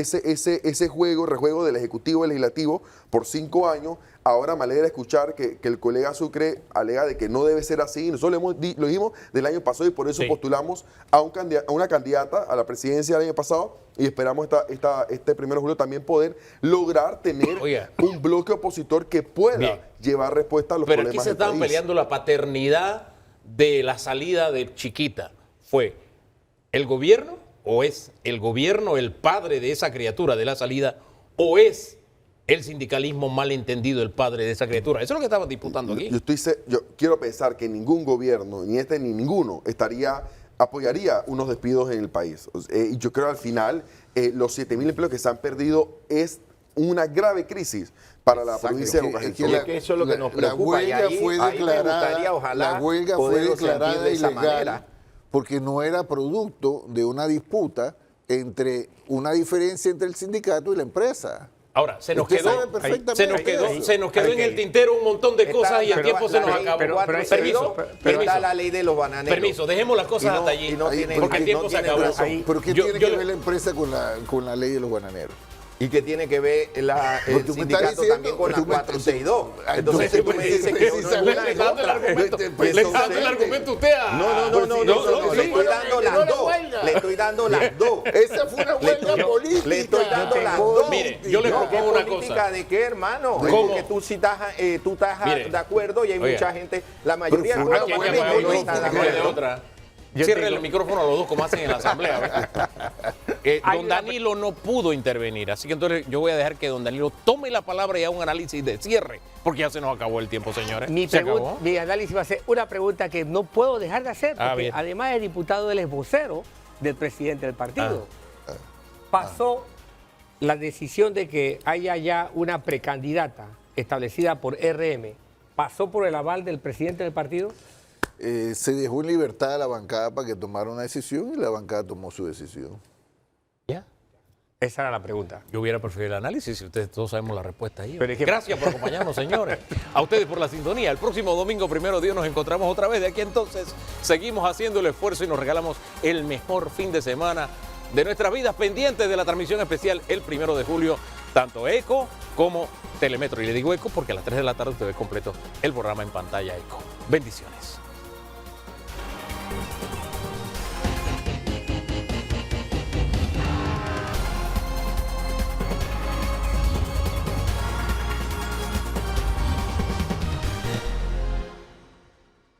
J: rejuego del Ejecutivo y Legislativo por 5 años. Ahora me alegra escuchar que el colega Sucre alega de que no debe ser así. Nosotros lo dijimos del año pasado y por eso postulamos a una candidata a la presidencia del año pasado y esperamos este 1 de julio también poder lograr tener un bloque opositor que pueda llevar respuesta a los problemas del país.
B: Pero aquí se estaban peleando la paternidad de la salida de Chiquita. ¿Fue el gobierno o es el gobierno el padre de esa criatura de la salida o es el sindicalismo malentendido el padre de esa criatura? Eso es lo que estaban disputando aquí.
J: Yo quiero pensar que ningún gobierno, ni este ni ninguno, apoyaría unos despidos en el país. Y yo creo al final los 7.000 empleos que se han perdido es una grave crisis para la provincia de Bocas del Toro.
K: Eso es lo que nos preocupa.
I: La huelga fue declarada ilegal porque no era producto de una disputa una diferencia entre el sindicato y la empresa.
B: Ahora, se nos
I: Usted
B: quedó,
I: sabe perfectamente
B: se nos quedó en el tintero un montón de cosas y el tiempo se nos acabó.
K: Está la ley de los bananeros.
B: Permiso, dejemos las cosas hasta allí, porque el tiempo se acabó.
I: ¿Pero qué tiene que ver la empresa con la ley de los bananeros?
K: ¿Y qué tiene que ver el sindicato también con la 462? Entonces tú me dices que
B: le está dando el argumento. Le está dando el argumento usted a...
K: No, le estoy dando las dos. Le estoy dando las dos.
I: Esa fue una huelga política.
K: Le estoy dando las dos.
B: Mire, yo le propongo una cosa.
K: ¿Política de qué, hermano?
B: ¿Cómo?
K: Porque tú estás de acuerdo y hay mucha gente, la mayoría
I: no
K: está de acuerdo.
B: otra. Cierre el micrófono a los dos como hacen en la asamblea. Don Danilo no pudo intervenir, así que entonces yo voy a dejar que don Danilo tome la palabra y haga un análisis de cierre, porque ya se nos acabó el tiempo, señores.
C: Mi análisis va a ser una pregunta que no puedo dejar de hacer, porque además de diputado, él es vocero del presidente del partido. Pasó la decisión de que haya ya una precandidata establecida por RM, ¿pasó por el aval del presidente del partido?
I: Se dejó en libertad a la bancada para que tomara una decisión y la bancada tomó su decisión.
B: ¿Ya?
C: Esa era la pregunta.
B: Yo hubiera preferido el análisis, si ustedes todos sabemos la respuesta ahí.
C: Pero es que...
B: Gracias por acompañarnos, señores. A ustedes por la sintonía. El próximo domingo, 1 Dios, nos encontramos otra vez. De aquí entonces seguimos haciendo el esfuerzo y nos regalamos el mejor fin de semana de nuestras vidas, pendientes de la transmisión especial el 1 de julio, tanto ECO como Telemetro. Y le digo ECO porque a las 3 de la tarde usted ve completo el programa en pantalla ECO. Bendiciones.